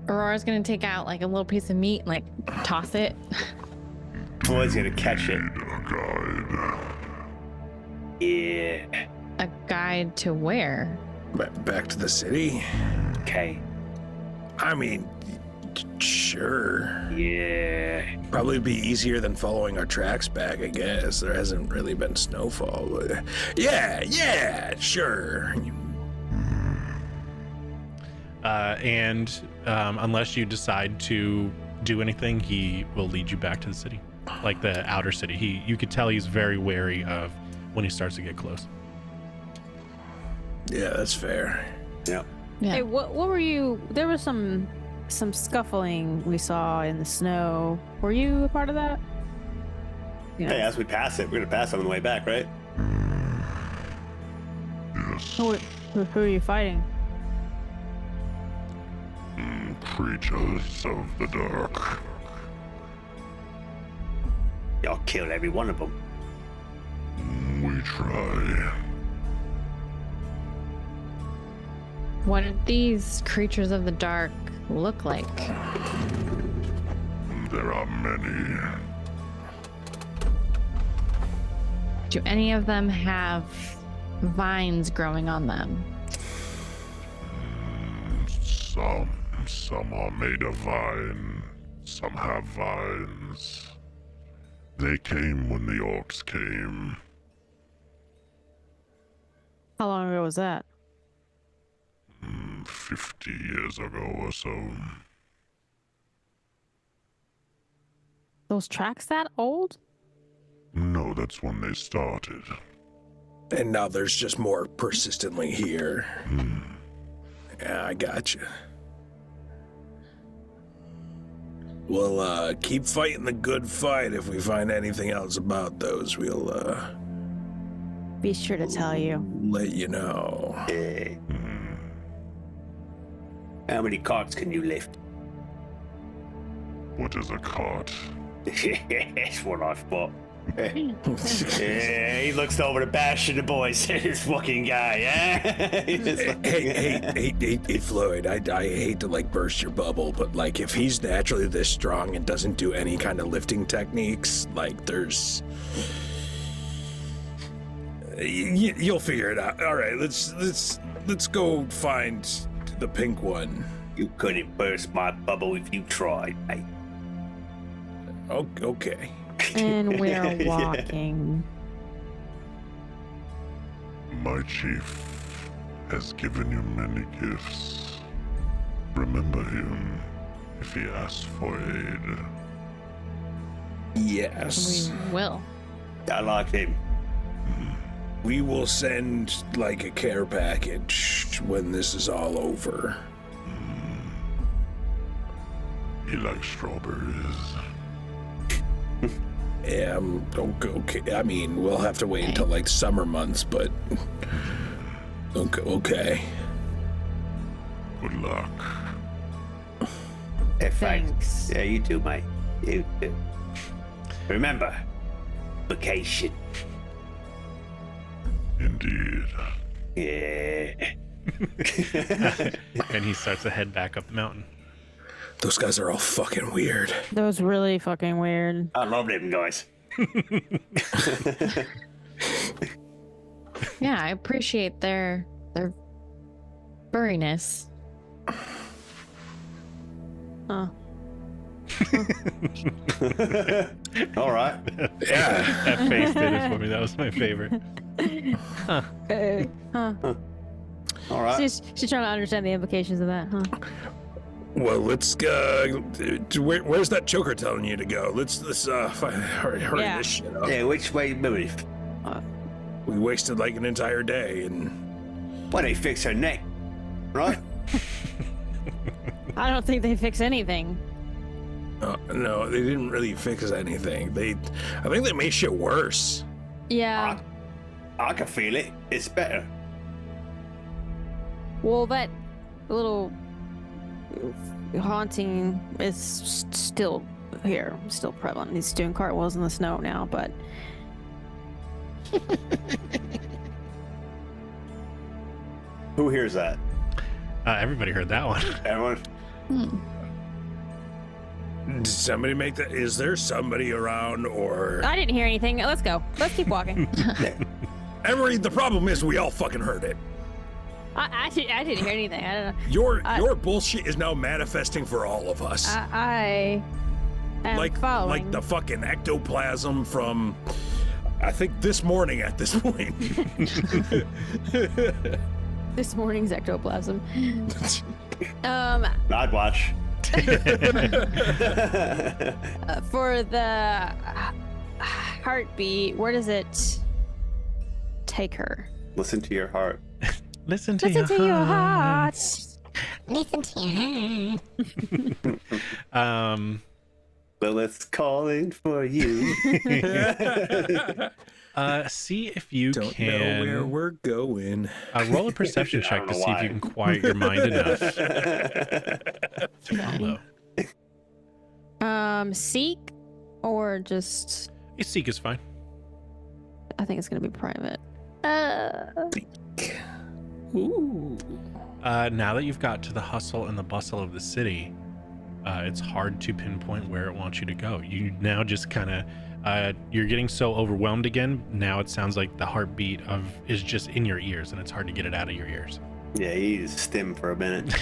Aurora's gonna take out a little piece of meat, toss it. Boy's gonna catch it. Yeah. A guide to where? Back to the city? Okay. I mean, sure. Yeah. Probably be easier than following our tracks back, I guess. There hasn't really been snowfall. But yeah, sure. And unless you decide to do anything, he will lead you back to the city, like the outer city. You could tell he's very wary of when he starts to get close. Yeah, that's fair. Yeah. Yeah. Hey, what were you? There was some scuffling we saw in the snow. Were you a part of that? Yeah. Hey, as we pass it, we're gonna pass it on the way back, right? Yes. Who are you fighting? Creatures of the dark. Y'all killed every one of them. We try. What did these creatures of the dark look like? There are many. Do any of them have vines growing on them? Some are made of vine. Some have vines. They came when the orcs came. How long ago was that? 50 years ago or so. Those tracks that old? No, that's when they started. And now there's just more persistently here. Yeah, I gotcha. We'll keep fighting the good fight. If we find anything else about those, we'll Be sure to tell you. let you know. Yeah. How many carts can you lift? What is a cart? That's what I thought. Yeah, he looks over to Bash and the boys. This fucking guy, yeah? Hey, Floyd, I hate to burst your bubble, but if he's naturally this strong and doesn't do any kind of lifting techniques, there's you'll figure it out. All right, let's go find the pink one. You couldn't burst my bubble if you tried, mate. Okay. And we're walking. My chief has given you many gifts. Remember him if he asks for aid. Yes. We will. I like him. We will send like a care package when this is all over. He likes strawberries. Yeah, okay. I mean, we'll have to wait until like summer months, but okay. Good luck. Hey, Thanks. Yeah, you too, mate. You too. Remember, vacation. Indeed. Yeah. And he starts to head back up the mountain. Those guys are all fucking weird. That was really fucking weird. I love them guys. Yeah, I appreciate their furriness. Huh. All right. Yeah. That face did it for me. That was my favorite. Huh. All right. She's trying to understand the implications of that, huh? Well, let's go. Where's that choker telling you to go? Let's hurry Yeah. this shit up. Yeah, which way move? We wasted like an entire day, and Well, they fix her neck, right? I don't think they fix anything. no, they didn't really fix anything. I think they made shit worse. Yeah. I can feel it. It's better. Well, that little haunting is still here, still prevalent. He's doing cartwheels in the snow now, but Who hears that? Everybody heard that one. Everyone? Did somebody make that? Is there somebody around, or I didn't hear anything. Let's go. Let's keep walking. Emery? The problem is we all fucking heard it. I didn't hear anything. I don't know. Your bullshit is now manifesting for all of us. I am like following. the fucking ectoplasm from, I think, this morning at this point. This morning's ectoplasm. I'd watch. For the heartbeat, where does it take her? Listen to your heart. Listen to Listen to your heart. Listen to your heart. Lilith's calling for you. See if you Don't can know where we're going. roll a perception check to know see if you why. can quiet your mind enough to follow. Seek or just? Seek is fine. I think it's gonna be private. Ooh. Now that you've got to the hustle and the bustle of the city, it's hard to pinpoint where it wants you to go. You now just kind of, you're getting so overwhelmed again. Now it sounds like the heartbeat is just in your ears, and it's hard to get it out of your ears. Yeah, he's stim for a minute.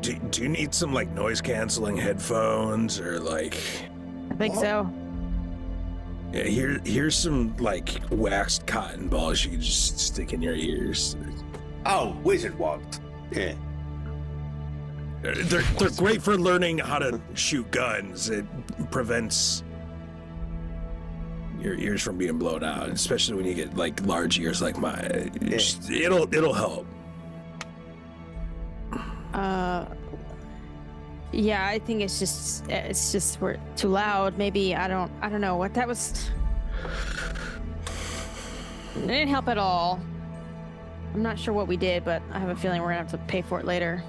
Do you need some like noise canceling headphones, or like? I think so. Yeah, here's some like waxed cotton balls you can just stick in your ears. Oh, wizard wands. Yeah. They're great for learning how to shoot guns. It prevents your ears from being blown out, especially when you get like large ears like mine. It'll help. Yeah, I think it's just we're too loud. Maybe I don't know what that was. It didn't help at all. I'm not sure what we did, but I have a feeling we're gonna have to pay for it later.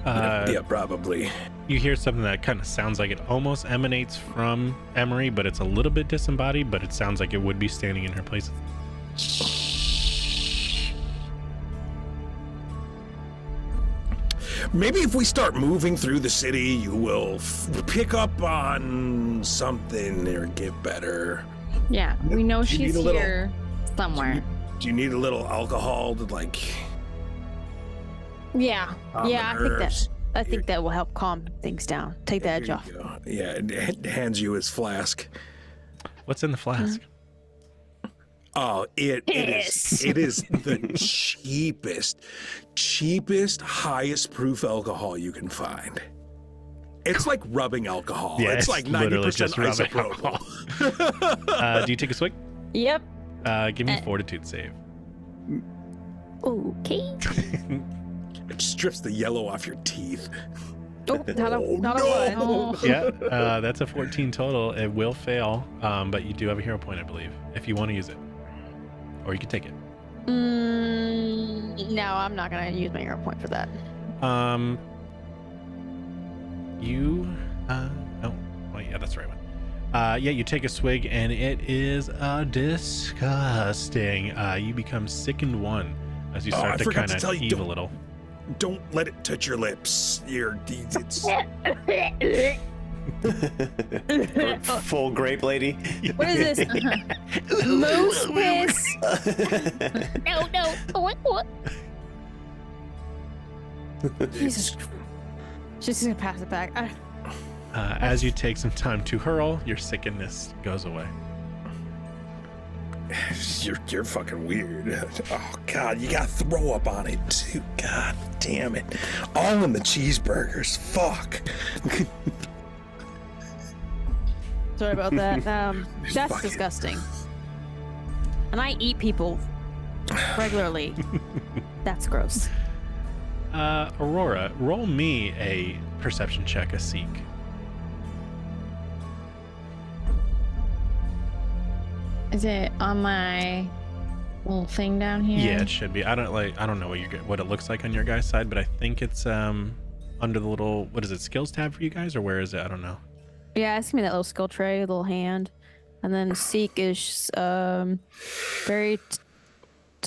Yeah, probably. You hear something that kind of sounds like it almost emanates from Emery, but it's a little bit disembodied, but it sounds like it would be standing in her place. Maybe if we start moving through the city, you will pick up on something or get better. Yeah, we know Do you she's need a little- here somewhere. Do you need a little alcohol to like? Yeah, calm yeah, the nerves? I think that will help calm things down. Take the edge Here off. you go. Yeah, it hands you his flask. What's in the flask? Oh, it is the cheapest, highest proof alcohol you can find. It's like rubbing alcohol. Yeah, it's like literally 90% just rubbing isopropyl. Do you take a swig? Yep. Give me a fortitude save. Okay. It strips the yellow off your teeth. Oh, not a one. Yeah, that's a 14 total. It will fail, but you do have a hero point, I believe, if you want to use it. Or you can take it. No, I'm not gonna use my hero point for that. Yeah, that's the right one. Yeah, you take a swig and it is disgusting. You become sickened one as you start to kind of heave a little. Don't let it touch your lips. It's Full grape lady. What is this? Moose piss. No. What? Jesus. She's just gonna pass it back. As you take some time to hurl, your sickness goes away. You're fucking weird. Oh God, you got throw up on it too. God damn it! All in the cheeseburgers. Fuck. Sorry about that. That's disgusting. And I eat people regularly. That's gross. Aurora, roll me a perception check, a seek. Is it on my little thing down here? Yeah, it should be. I don't know what it looks like on your guys' side, but I think it's under the little, what is it, skills tab for you guys, or where is it? I don't know. Yeah, it's gonna be that little skill tray, little hand, and then seek is very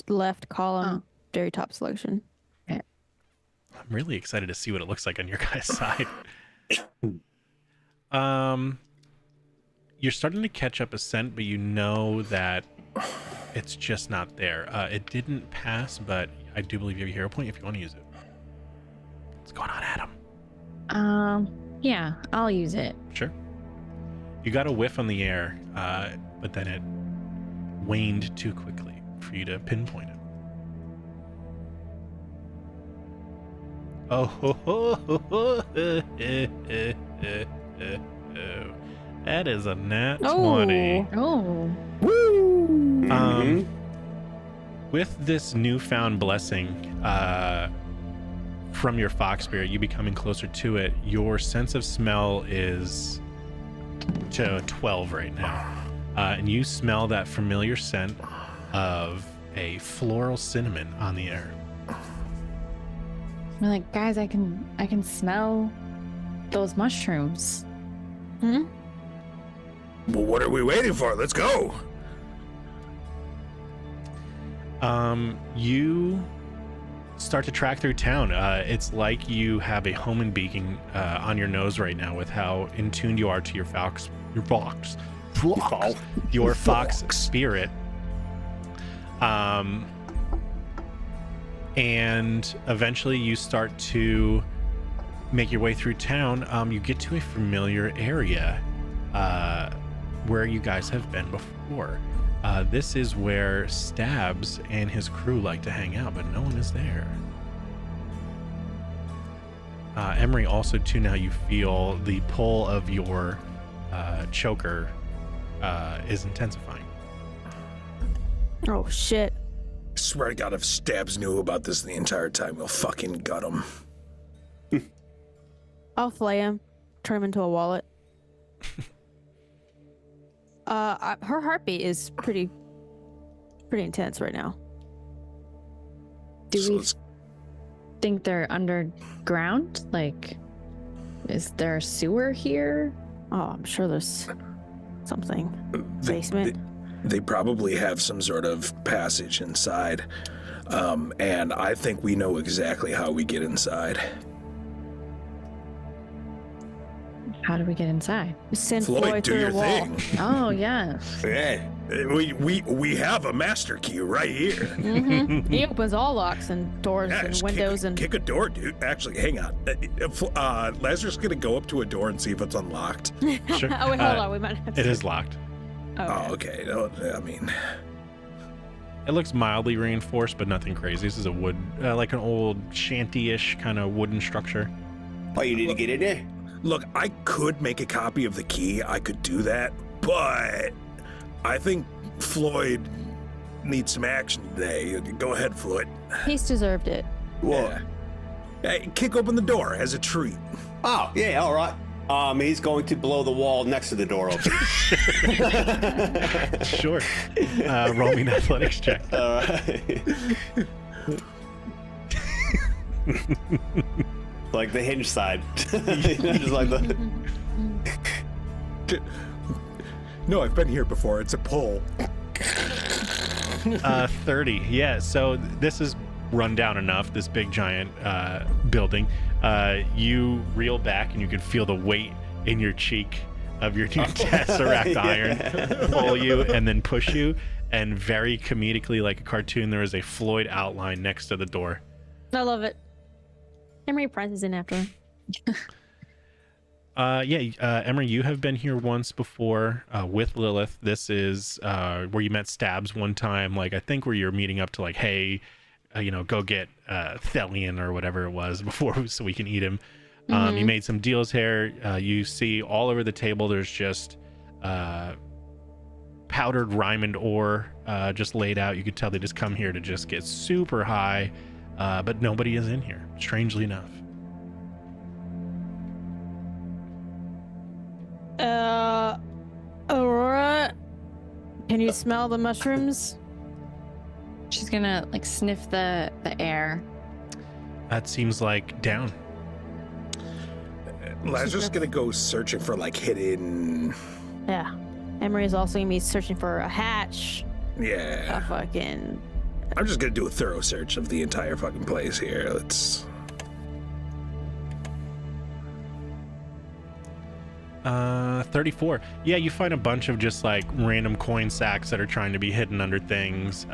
left column, very top selection. I'm really excited to see what it looks like on your guys' side. You're starting to catch up a scent, but you know that it's just not there. It didn't pass, but I do believe you have a hero point if you want to use it. What's going on, Adam? Yeah, I'll use it. Sure. You got a whiff on the air, but then it waned too quickly for you to pinpoint it. Oh, ho, ho, ho, ho, that is a nat 20. Oh. Woo! With this newfound blessing from your fox spirit, you becoming closer to it, your sense of smell is to 12 right now. And you smell that familiar scent of a floral cinnamon on the air. I'm like, guys, I can smell those mushrooms. Well, what are we waiting for? Let's go. You start to track through town. It's like you have a homing beacon on your nose right now with how in tune you are to your fox spirit. And eventually you start to make your way through town. You get to a familiar area where you guys have been before. This is where Stabs and his crew like to hang out, but no one is there. Emery, also too, now you feel the pull of your choker is intensifying. Oh shit. I swear to God, if Stabs knew about this the entire time, we'll fucking gut him. I'll flay him, turn him into a wallet. Her heartbeat is pretty intense right now. Do we think they're underground? Like, is there a sewer here? Oh, I'm sure there's something. Basement. They probably have some sort of passage inside. And I think we know exactly how we get inside. How do we get inside? Send Floyd, do through your the wall. thing. Oh, yeah. Hey, We have a master key right here. Mm-hmm. He opens all locks and doors Yeah, and just windows and. kick a door, dude. Actually, hang on. Lazarus gonna go up to a door and see if it's unlocked. Sure. Oh wait, hold on. We might have to. It is locked. Oh, okay. No, I mean, It looks mildly reinforced, but nothing crazy. This is a wood, like an old shanty-ish kind of wooden structure. oh, you need to get in there? Look, I could make a copy of the key. I could do that, but I think Floyd needs some action today. Go ahead, Floyd. He's deserved it. Yeah. Hey, kick open the door as a treat. Oh, yeah, all right. He's going to blow the wall next to the door open. Sure. Roll me an athletics check. All right. Like the hinge side. Just like the... No, I've been here before. It's a pull. 30. Yeah, so this is run down enough, this big giant building. You reel back and you can feel the weight in your cheek of your new Tesseract iron pull you and then push you. And very comedically, like a cartoon, there is a Floyd outline next to the door. I love it. Emery Price is in after him. Emery, you have been here once before with Lilith. This is where you met Stabs one time, like I think where you're meeting up to like, hey, go get Thelian or whatever it was before so we can eat him. You made some deals here. You see all over the table there's just powdered Ryman ore just laid out. You could tell they just come here to just get super high, but nobody is in here, strangely enough. Aurora, can you smell the mushrooms? She's gonna like sniff the air. That seems like down. Lazarus gonna go searching for like hidden. Yeah. Emery is also gonna be searching for a hatch. Yeah. A fucking. I'm just gonna do a thorough search of the entire fucking place here. Let's. 34. Yeah, you find a bunch of just like random coin sacks that are trying to be hidden under things,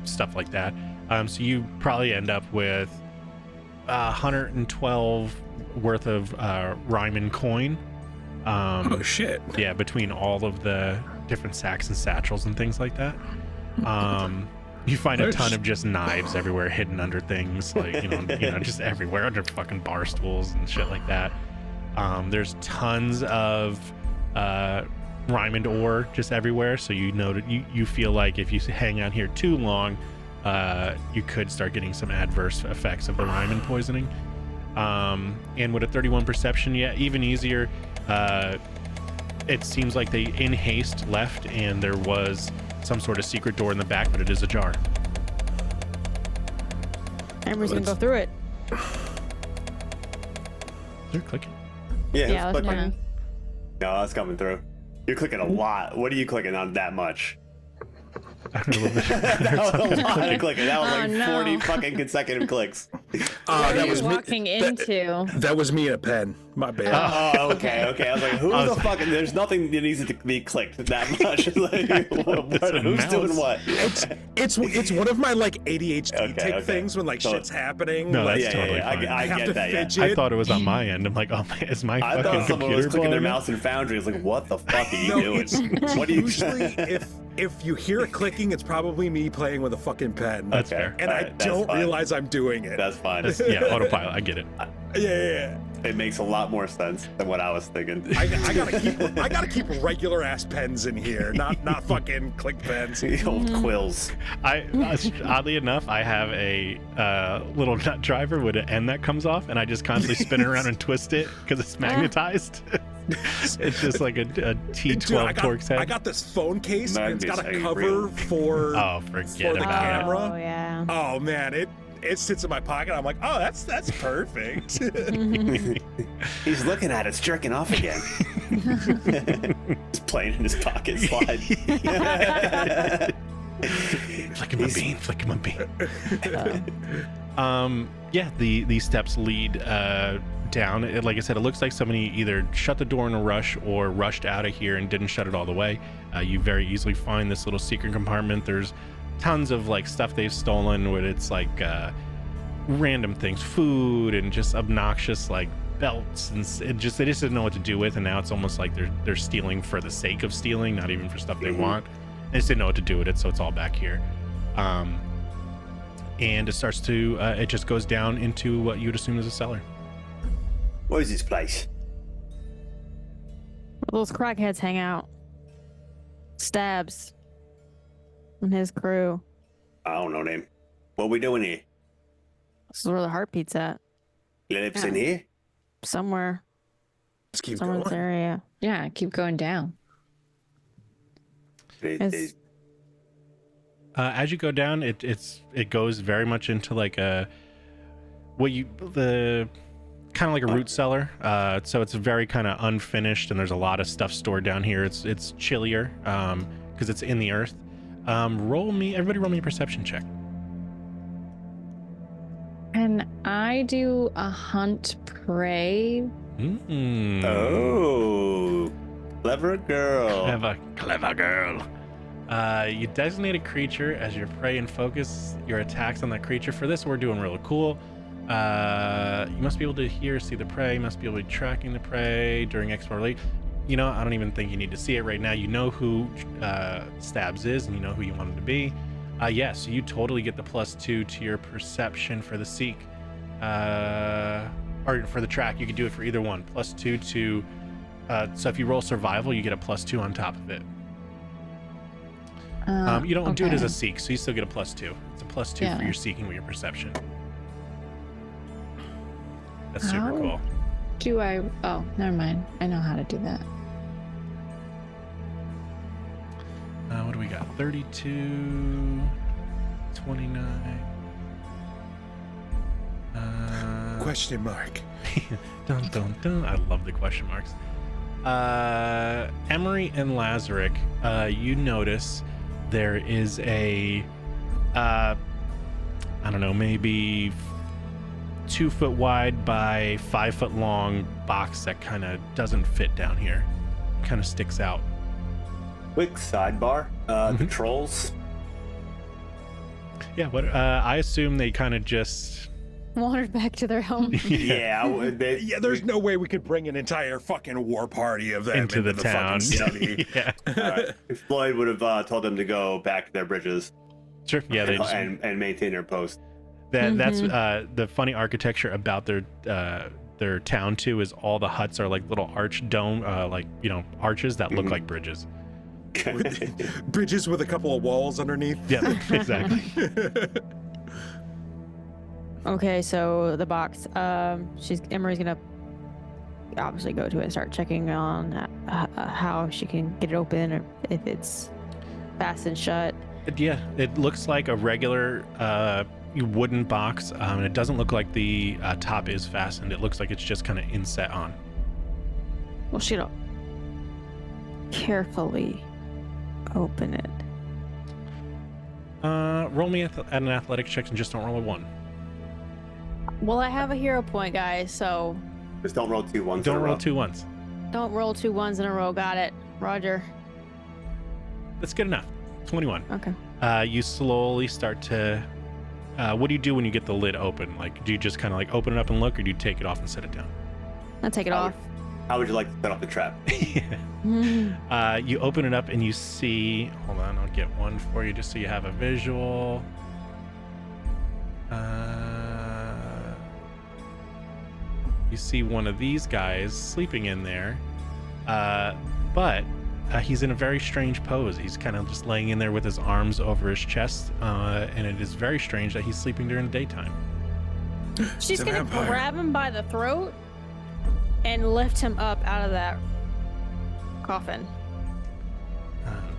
stuff like that. So you probably end up with 112 worth of Ryman coin. Oh shit. Yeah, between all of the different sacks and satchels and things like that. You find a ton of just knives everywhere hidden under things, like just everywhere under fucking bar stools and shit like that. There's tons of Ryman ore just everywhere, so you feel like if you hang out here too long, you could start getting some adverse effects of the Ryman poisoning. And with a 31 perception, yeah, even easier. It seems like they in haste left, and there was some sort of secret door in the back, but it is ajar. Emery's gonna go through it. They're clicking. Yeah, it's clicking. yeah. No, that's coming through. You're clicking a lot. What are you clicking on that much? I don't know. That was a lot of clicking. That was Oh, like no. 40 fucking consecutive clicks. That was walking me. into. That was me in a pen. My bad. Oh, okay. I was like, who the fuck? There's nothing that needs to be clicked that much. Like, who's doing what? It's one of my like ADHD Okay. things when like So- shit's happening. No, like, that's totally fine. I have get to that. Yeah. fidget. I thought it was on my end. I'm like, oh my, is my I fucking thought someone was computer clicking their blowing up? mouse in Foundry. It's like, what the fuck are you No, doing? it's What do you? usually if you hear it clicking, it's probably me playing with a fucking pen. That's fair. And I Alright, that's don't fine. realize I'm doing it. That's fine. Yeah, autopilot. I get it. Yeah. It makes a lot more sense than what I was thinking. I gotta keep regular ass pens in here, not fucking click pens. The old quills. Oddly enough, I have a little nut driver with an end that comes off, and I just constantly spin it around and twist it because it's magnetized. It's just like a T12 Dude, Torx head. I got this phone case and it's got a Magnets, cover real. for Oh, for forget the about it. camera. Oh yeah. Oh man, it sits in my pocket. I'm like, oh, that's perfect. He's looking at us, jerking off again. Just playing in his pocket slide. Flicking my bean, flicking my bean. Yeah, the steps lead down. Like I said, it looks like somebody either shut the door in a rush or rushed out of here and didn't shut it all the way. You very easily find this little secret compartment. There's tons of like stuff they've stolen, where it's like random things, food and just obnoxious like belts, and they just didn't know what to do with. And now it's almost like they're stealing for the sake of stealing, not even for stuff they want. They just didn't know what to do with it, so it's all back here. And it starts to it just goes down into what you'd assume is a cellar. What is this place? Those crackheads hang out. Stabs. And his crew. I don't know name. What we doing here? This is where the heartbeat's at. Lives in here? Somewhere. Let's keep Somewhere in going. this area. Yeah, keep going down. It's- As you go down, it goes very much into like a kind of like a root cellar. So it's very kind of unfinished, and there's a lot of stuff stored down here. It's chillier because it's in the earth. Everybody roll me a perception check. Can I do a hunt prey? Oh, clever girl. Clever girl. You designate a creature as your prey and focus your attacks on that creature. For this, we're doing really cool. You must be able to see the prey. You must be able to be tracking the prey during exploration. You know, I don't even think you need to see it right now. You know who Stabs is, and you know who you want him to be. Yes, so you totally get the +2 to your perception for the seek. Or for the track, you could do it for either one. +2 to... so if you roll survival, you get a +2 on top of it. You don't do it as a seek, so you still get a +2. It's a +2 for your seeking with your perception. That's super cool. Do I? Oh, never mind. I know how to do that. What do we got? 32, 29. Question mark. Dun, dun, dun. I love the question marks. Emery and Lazarick, you notice there is a, I don't know, maybe 2 foot wide by 5 foot long box that kind of doesn't fit down here. Kind of sticks out. Quick sidebar. The trolls. Yeah, what I assume they kind of just Wandered back to their home. Yeah, There's no way we could bring an entire fucking war party of them into the town. fucking city. Yeah. Floyd would have told them to go back to their bridges. Sure. Yeah, they just, and maintain their post. that's the funny architecture about their town too. Is all the huts are like little arch dome, arches that look like bridges. Bridges with a couple of walls underneath. Yeah, exactly. Okay, so the box. Emery's gonna obviously go to it and start checking on how she can get it open, or if it's fastened shut. Yeah, it looks like a regular wooden box, and it doesn't look like the top is fastened. It looks like it's just kind of inset on. Well, she'll carefully open it. Roll me at an athletics check and just don't roll a 1. Well, I have a hero point, guys, so Just don't roll 2 ones. Don't in a roll row. 2 1s. don't roll 2 1s in a row. Got it. Roger. That's good enough. 21. Okay. You slowly start to. What do you do when you get the lid open? Like, do you just kind of like open it up and look, or do you take it off and set it down? I'll take it off. How would you like to set off the trap? You open it up and you see. Hold on, I'll get one for you just so you have a visual. You see one of these guys sleeping in there, but he's in a very strange pose. He's kind of just laying in there with his arms over his chest, and it is very strange that he's sleeping during the daytime. She's a gonna vampire. grab him by the throat and lift him up out of that coffin.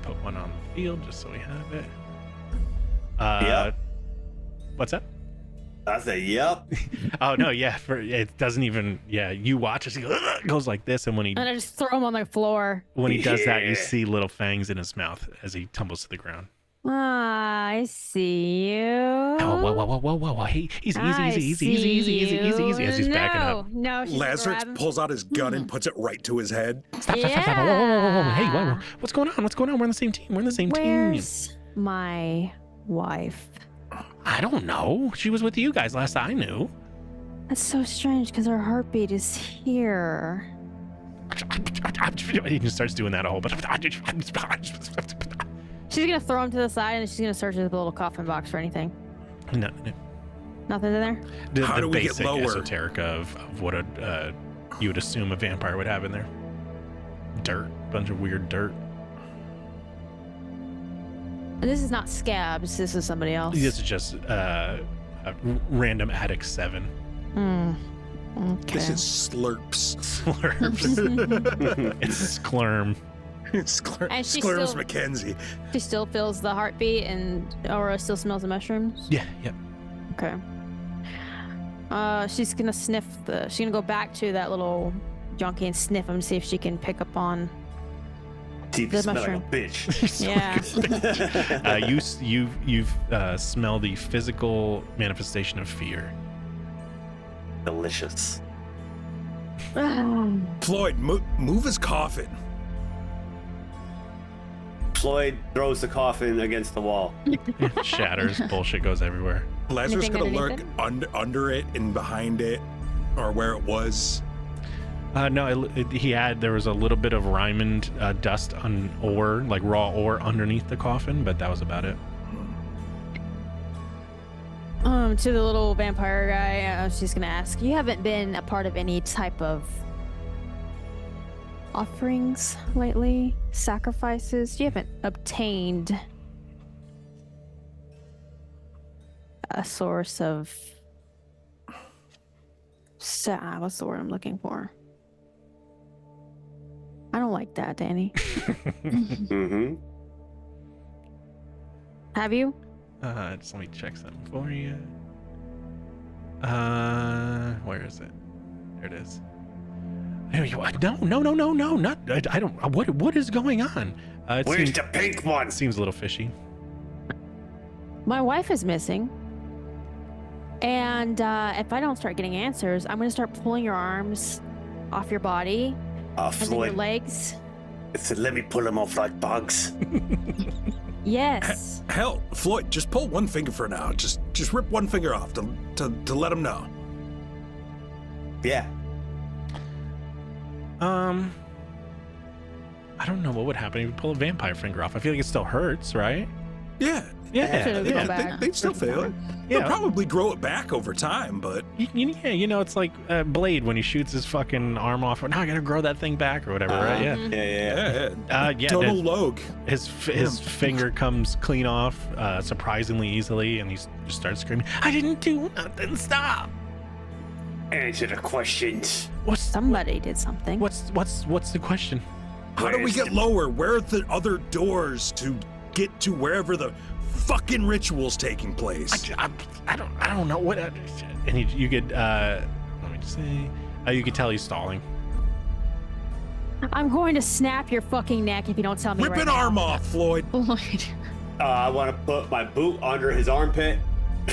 Put one on the field just so we have it. Yep. What's that? I say, yep. Oh no, yeah. It doesn't even. Yeah, you watch as he goes like this, and when he And I just throw him on the floor. does that, you Yeah. see little fangs in his mouth as he tumbles to the ground. Ah, I see you. Oh, whoa! Hey, easy, easy, as he's backing up. No, she's Lazarus grabbing. pulls out his gun and puts it right to his head. Stop! Whoa! Hey, whoa! What's going on? We're on the same team. We're on the same team. Where's my wife? I don't know. She was with you guys last I knew. That's so strange because her heartbeat is here. He just starts doing that a whole bunch. She's gonna throw him to the side and she's gonna search the little coffin box for anything. No. Nothing in there? The How do we get basic lower? esoteric of what you would assume a vampire would have in there. dirt, bunch of weird dirt. This is not scabs. This is somebody else. This is just a random attic 7. Okay. This is Slurps. Slurps. It's Sklurm. And she Sklurms still- Mackenzie. She still feels the heartbeat, and Aura still smells the mushrooms. Yeah, yep. Okay. She's gonna sniff she's gonna go back to that little junkie and sniff him, see if she can pick up on. Deep The smell mushroom. like a bitch. Yeah. You've smelled the physical manifestation of fear. Delicious. Floyd, move his coffin. Floyd throws the coffin against the wall. It shatters. Bullshit goes everywhere. Lazarus Anything gonna lurk underneath under it and behind it, or where it was. No, there was a little bit of Ryman dust on ore, like raw ore underneath the coffin, but that was about it. To the little vampire guy, she's gonna ask, you haven't been a part of any type of offerings lately? Sacrifices? You haven't obtained a source of what's the word I'm looking for? I don't like that, Danny. Mm-hmm. Have you? Just let me check something for you. Where is it? There it is. No, not. I don't. What is going on? Where's the pink one? Seems a little fishy. My wife is missing. And if I don't start getting answers, I'm going to start pulling your arms off your body and then your Floyd. legs. It said, let me pull them off like bugs. Yes. Hell, Floyd, just pull one finger for now. Just rip one finger off to let him know. Yeah. I don't know what would happen if you pull a vampire finger off. I feel like it still hurts, right? Yeah. Should've They, gone back. they'd still fail it. Yeah. They'll probably grow it back over time, but It's like Blade when he shoots his fucking arm off. Now I gotta grow that thing back or whatever, right? Yeah. Yeah. Total that- Logue. His finger comes clean off surprisingly easily, and he just starts screaming, "I didn't do nothing! Stop!" Answer the questions. Somebody did something. What's the question? How do we get lower? Where are the other doors to get to wherever the fucking ritual's taking place? I don't know what. And you could let me just say, you could tell he's stalling. I'm going to snap your fucking neck if you don't tell me Rip right an now. arm off, Floyd. Floyd. I want to put my boot under his armpit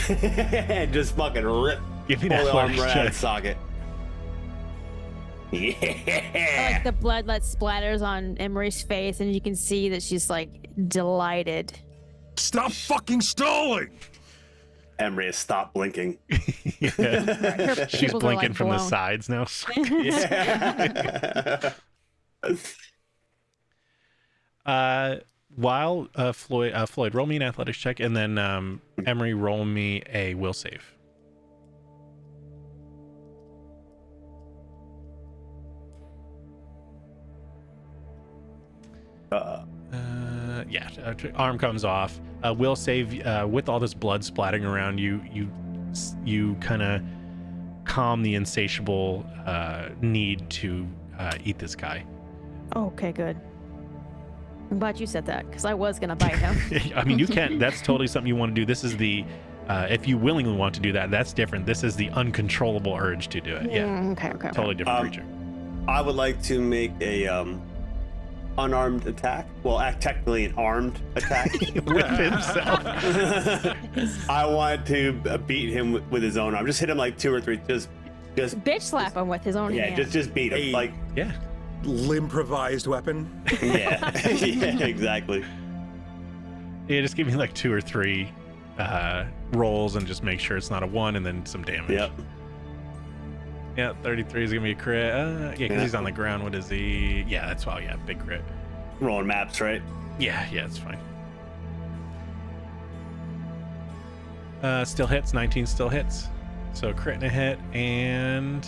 and just fucking rip Give me pull that the arm athletics right out of check. socket. Yeah. Like the blood that splatters on Emery's face, and you can see that she's like delighted. Stop fucking stalling! Emery has stopped blinking. Yeah. Her She's pupils are, blinking like, from the blown. sides now. While Floyd, roll me an athletics check, and then Emery, roll me a will save. Arm comes off. Will save with all this blood splatting around you. You kind of calm the insatiable need to eat this guy. Okay, good. I'm glad you said that, because I was gonna bite him. I mean, you can't. That's totally something you want to do. This is the if you willingly want to do that, that's different. This is the uncontrollable urge to do it. Yeah, Okay. totally different creature. I would like to make a unarmed attack. Well, technically an armed attack. With himself. I want to beat him with his own arm. Just hit him like 2 or 3. Just Bitch slap him with his own yeah. hand. Just beat him. Hey. Like Yeah. Improvised weapon. yeah, yeah, exactly. Yeah, just give me like 2 or 3 rolls and just make sure it's not a 1 and then some damage. Yep. Yeah, 33 is gonna be a crit. Yeah, because Yeah. he's on the ground. What is he? Yeah, that's well. Yeah, big crit. Rolling maps, right? Yeah, it's fine. Still hits. 19 still hits. So crit and a hit and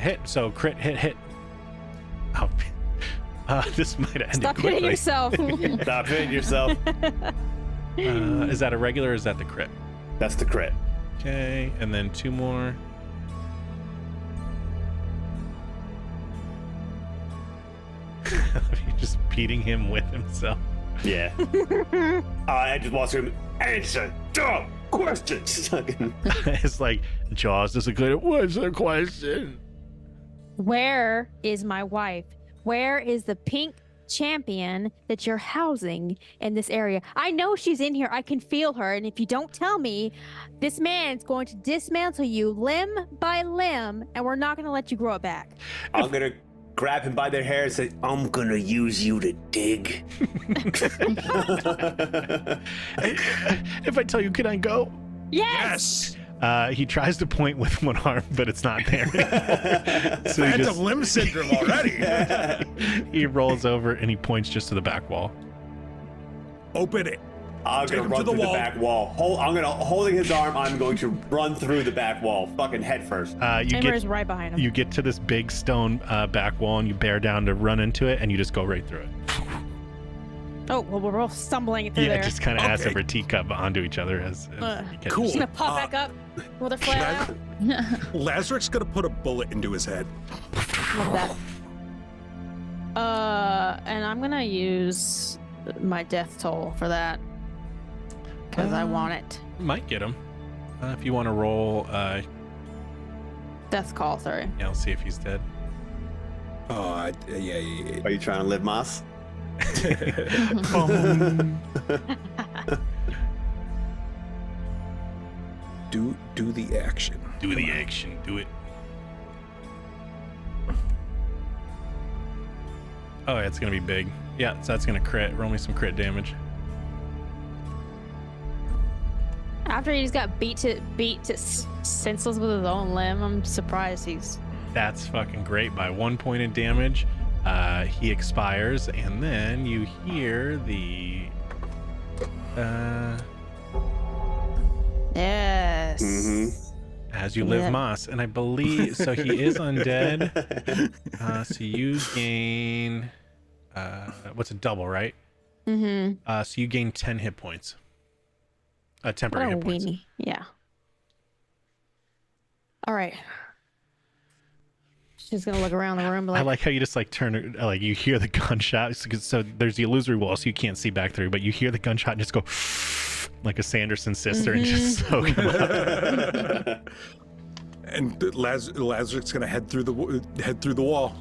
hit. So crit, hit. This might have ended Stop quickly. hitting yourself. Stop hitting yourself. Is that a regular or is that the crit? That's the crit. Okay, and then 2 more. You're just beating him with himself. Yeah. I just want to answer dumb questions. It's like Jaws is a good. What's the question? Where is my wife? Where is the pink champion that you're housing in this area? I know she's in here. I can feel her. And if you don't tell me, this man's going to dismantle you limb by limb, and we're not going to let you grow it back. I'm gonna grab him by their hair and say, I'm gonna use you to dig. If I tell you, can I go? Yes. He tries to point with one arm, but it's not there anymore. So he Phantom limb syndrome already. he rolls over and he points just to the back wall. Open it. I'm Take gonna him run to the through the wall. back wall. Holding his arm, I'm going to run through the back wall, fucking head first. You Emmer's get right behind him. you get to this big stone back wall and you bear down to run into it and you just go right through it. Oh, well, we're all stumbling through there. Just kind of ass Okay. over teacup onto each other as you catch Cool. She's gonna pop back up with her flat out. Lazarus gonna put a bullet into his head. Love that. And I'm gonna use my death toll for that because I want it. Might get him. If you want to roll, Death call, sorry. yeah, I'll see if he's dead. Oh, yeah. Are you trying to live Moss? Do the action. Do the action. Do it. Oh, yeah, it's gonna be big. Yeah, so that's gonna crit. Roll me some crit damage. After he just got beat to senseless with his own limb, I'm surprised he's. That's fucking great. By 1 point of damage, he expires, and then you hear the. Yes. As you live Yeah. Moss, and I believe so. He is undead. So you gain. What's a double, right? Mm-hmm. So you gain 10 hit points. What Temporary a hit points. weenie. Yeah. All right. She's gonna look around the room. I like how you just like turn, like you hear the gunshot. So there's the illusory wall, so you can't see back through, but you hear the gunshot and just go like a Sanderson sister and just soak him up. And Lazarus gonna head through the wall.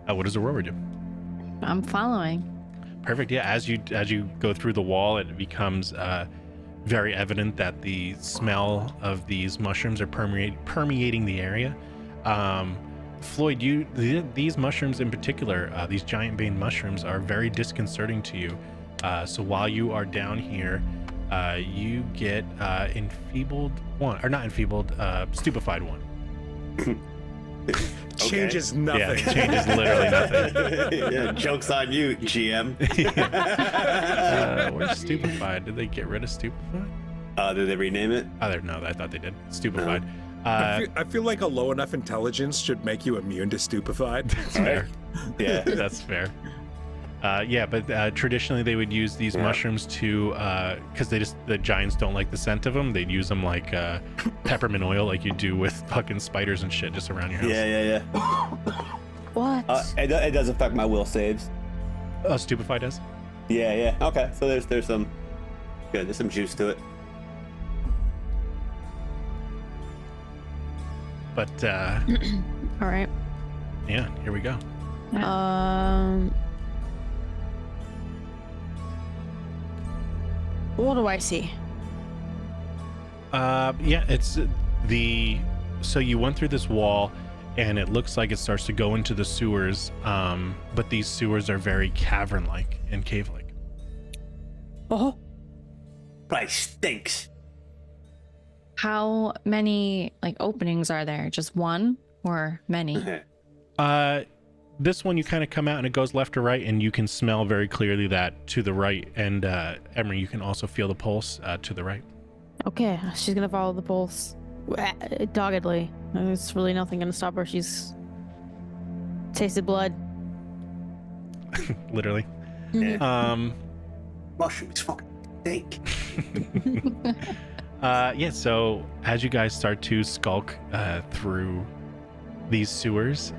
What does Aurora do? I'm following. Perfect. Yeah, as you go through the wall, it becomes very evident that the smell of these mushrooms are permeating the area. Floyd, these mushrooms in particular, these giant bane mushrooms, are very disconcerting to you. So while you are down here, you get stupefied one. Changes nothing. Yeah, it changes literally nothing. Yeah, joke's on you, GM. Where's stupefied? Did they get rid of stupefied? Did they rename it? No, I thought they did. Stupefied. I feel like a low enough intelligence should make you immune to stupefied. That's fair. Yeah. That's fair. But traditionally they would use these mushrooms to, because the giants don't like the scent of them. They'd use them like peppermint oil, like you do with fucking spiders and shit just around your house. Yeah. What? It does affect my will saves. Oh, Stupefy does? Yeah. Okay, so there's some good. There's some juice to it. But All right. yeah, here we go. What do I see? It's so you went through this wall and it looks like it starts to go into the sewers, but these sewers are very cavern-like and cave-like. Oh. Place stinks. How many openings are there? Just one or many? This one you kind of come out and it goes left to right, and you can smell very clearly that to the right. And Emery, you can also feel the pulse to the right. Okay, she's gonna follow the pulse doggedly. There's really nothing gonna stop her. She's Tasted blood. Literally. Yeah. Mushrooms fucking stink. Yeah, so as you guys start to skulk through these sewers,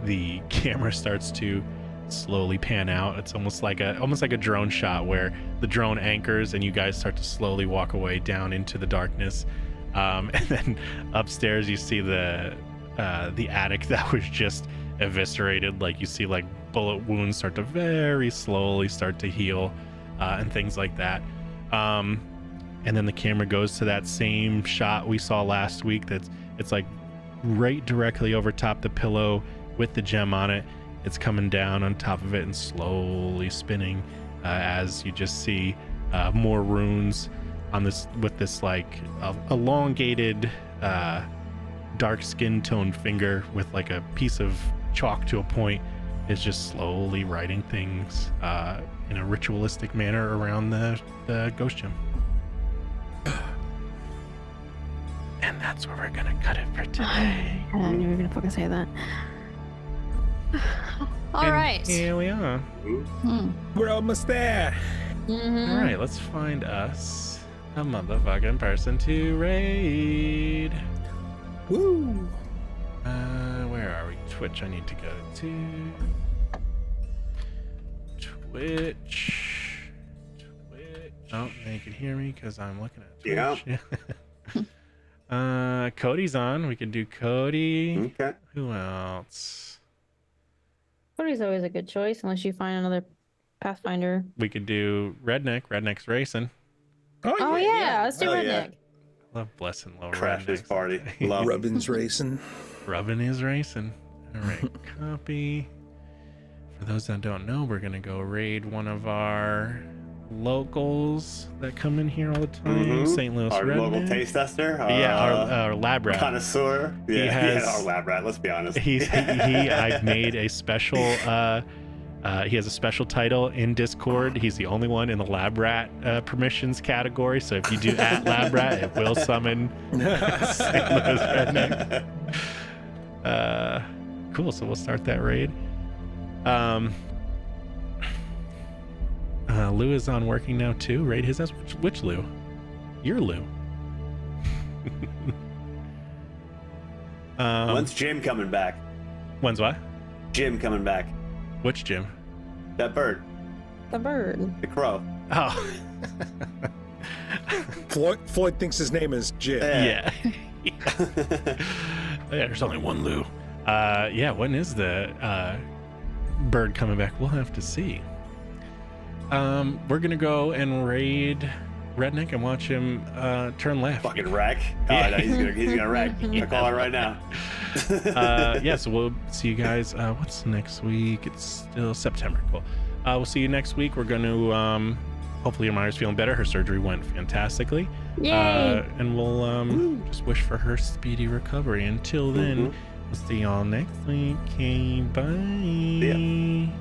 the camera starts to slowly pan out. It's almost like a drone shot where the drone anchors and you guys start to slowly walk away down into the darkness. And then upstairs you see the attic that was just eviscerated. Like you see like bullet wounds start to very slowly start to heal, and things like that. And then the camera goes to that same shot we saw last week. It's like right directly over top the pillow with the gem on it. It's coming down on top of it and slowly spinning, as you just see more runes on this with this like elongated dark skin toned finger with like a piece of chalk to a point is just slowly writing things in a ritualistic manner around the ghost gem. And that's where we're gonna cut it for today. I knew you were gonna fucking say that. All And right. here we are. We're almost there. All right, let's find us a motherfucking person to raid. Woo! Where are we? Twitch, I need to go to. Twitch. Oh, now you can hear me because I'm looking at Twitch. Yeah. Cody's on. We can do Cody. Okay. Who else? Cody's always a good choice unless you find another Pathfinder. We could do Redneck. Redneck's racing. Oh yeah, let's do Hell Redneck. Love blessing little Crash this Rednecks. party. Love 'em. Rubbin's racing. Rubbin is racing. All right, copy. For those that don't know, we're gonna go raid one of our locals that come in here all the time. St. Louis Our local Redneck. taste tester. Our lab rat. Connoisseur. He Yeah, has- our lab rat. Let's be honest. I've made a special. He has a special title in Discord. He's the only one in the lab rat permissions category. So if you do at lab rat, it will summon St. Louis Redneck. Cool. So we'll start that raid. Lou is on working now too. Raid his ass. Which Lou? Your Lou. When's Jim coming back? When's what? Jim coming back. Which Jim? That bird. The bird. The crow. Oh. Floyd thinks his name is Jim. Yeah. Yeah, there's only one Lou. Yeah, when is the bird coming back? We'll have to see. We're gonna go and raid Redneck and watch him turn left. Fucking wreck. Yeah. Oh, no, he's gonna wreck. I'm calling right now. Yeah, so we'll see you guys. What's next week? It's still September. Cool. We'll see you next week. We're going to hopefully your Myra's feeling better. Her surgery went fantastically. Yay! And we'll just wish for her speedy recovery. Until then, we'll see y'all next week. Okay, bye. See ya.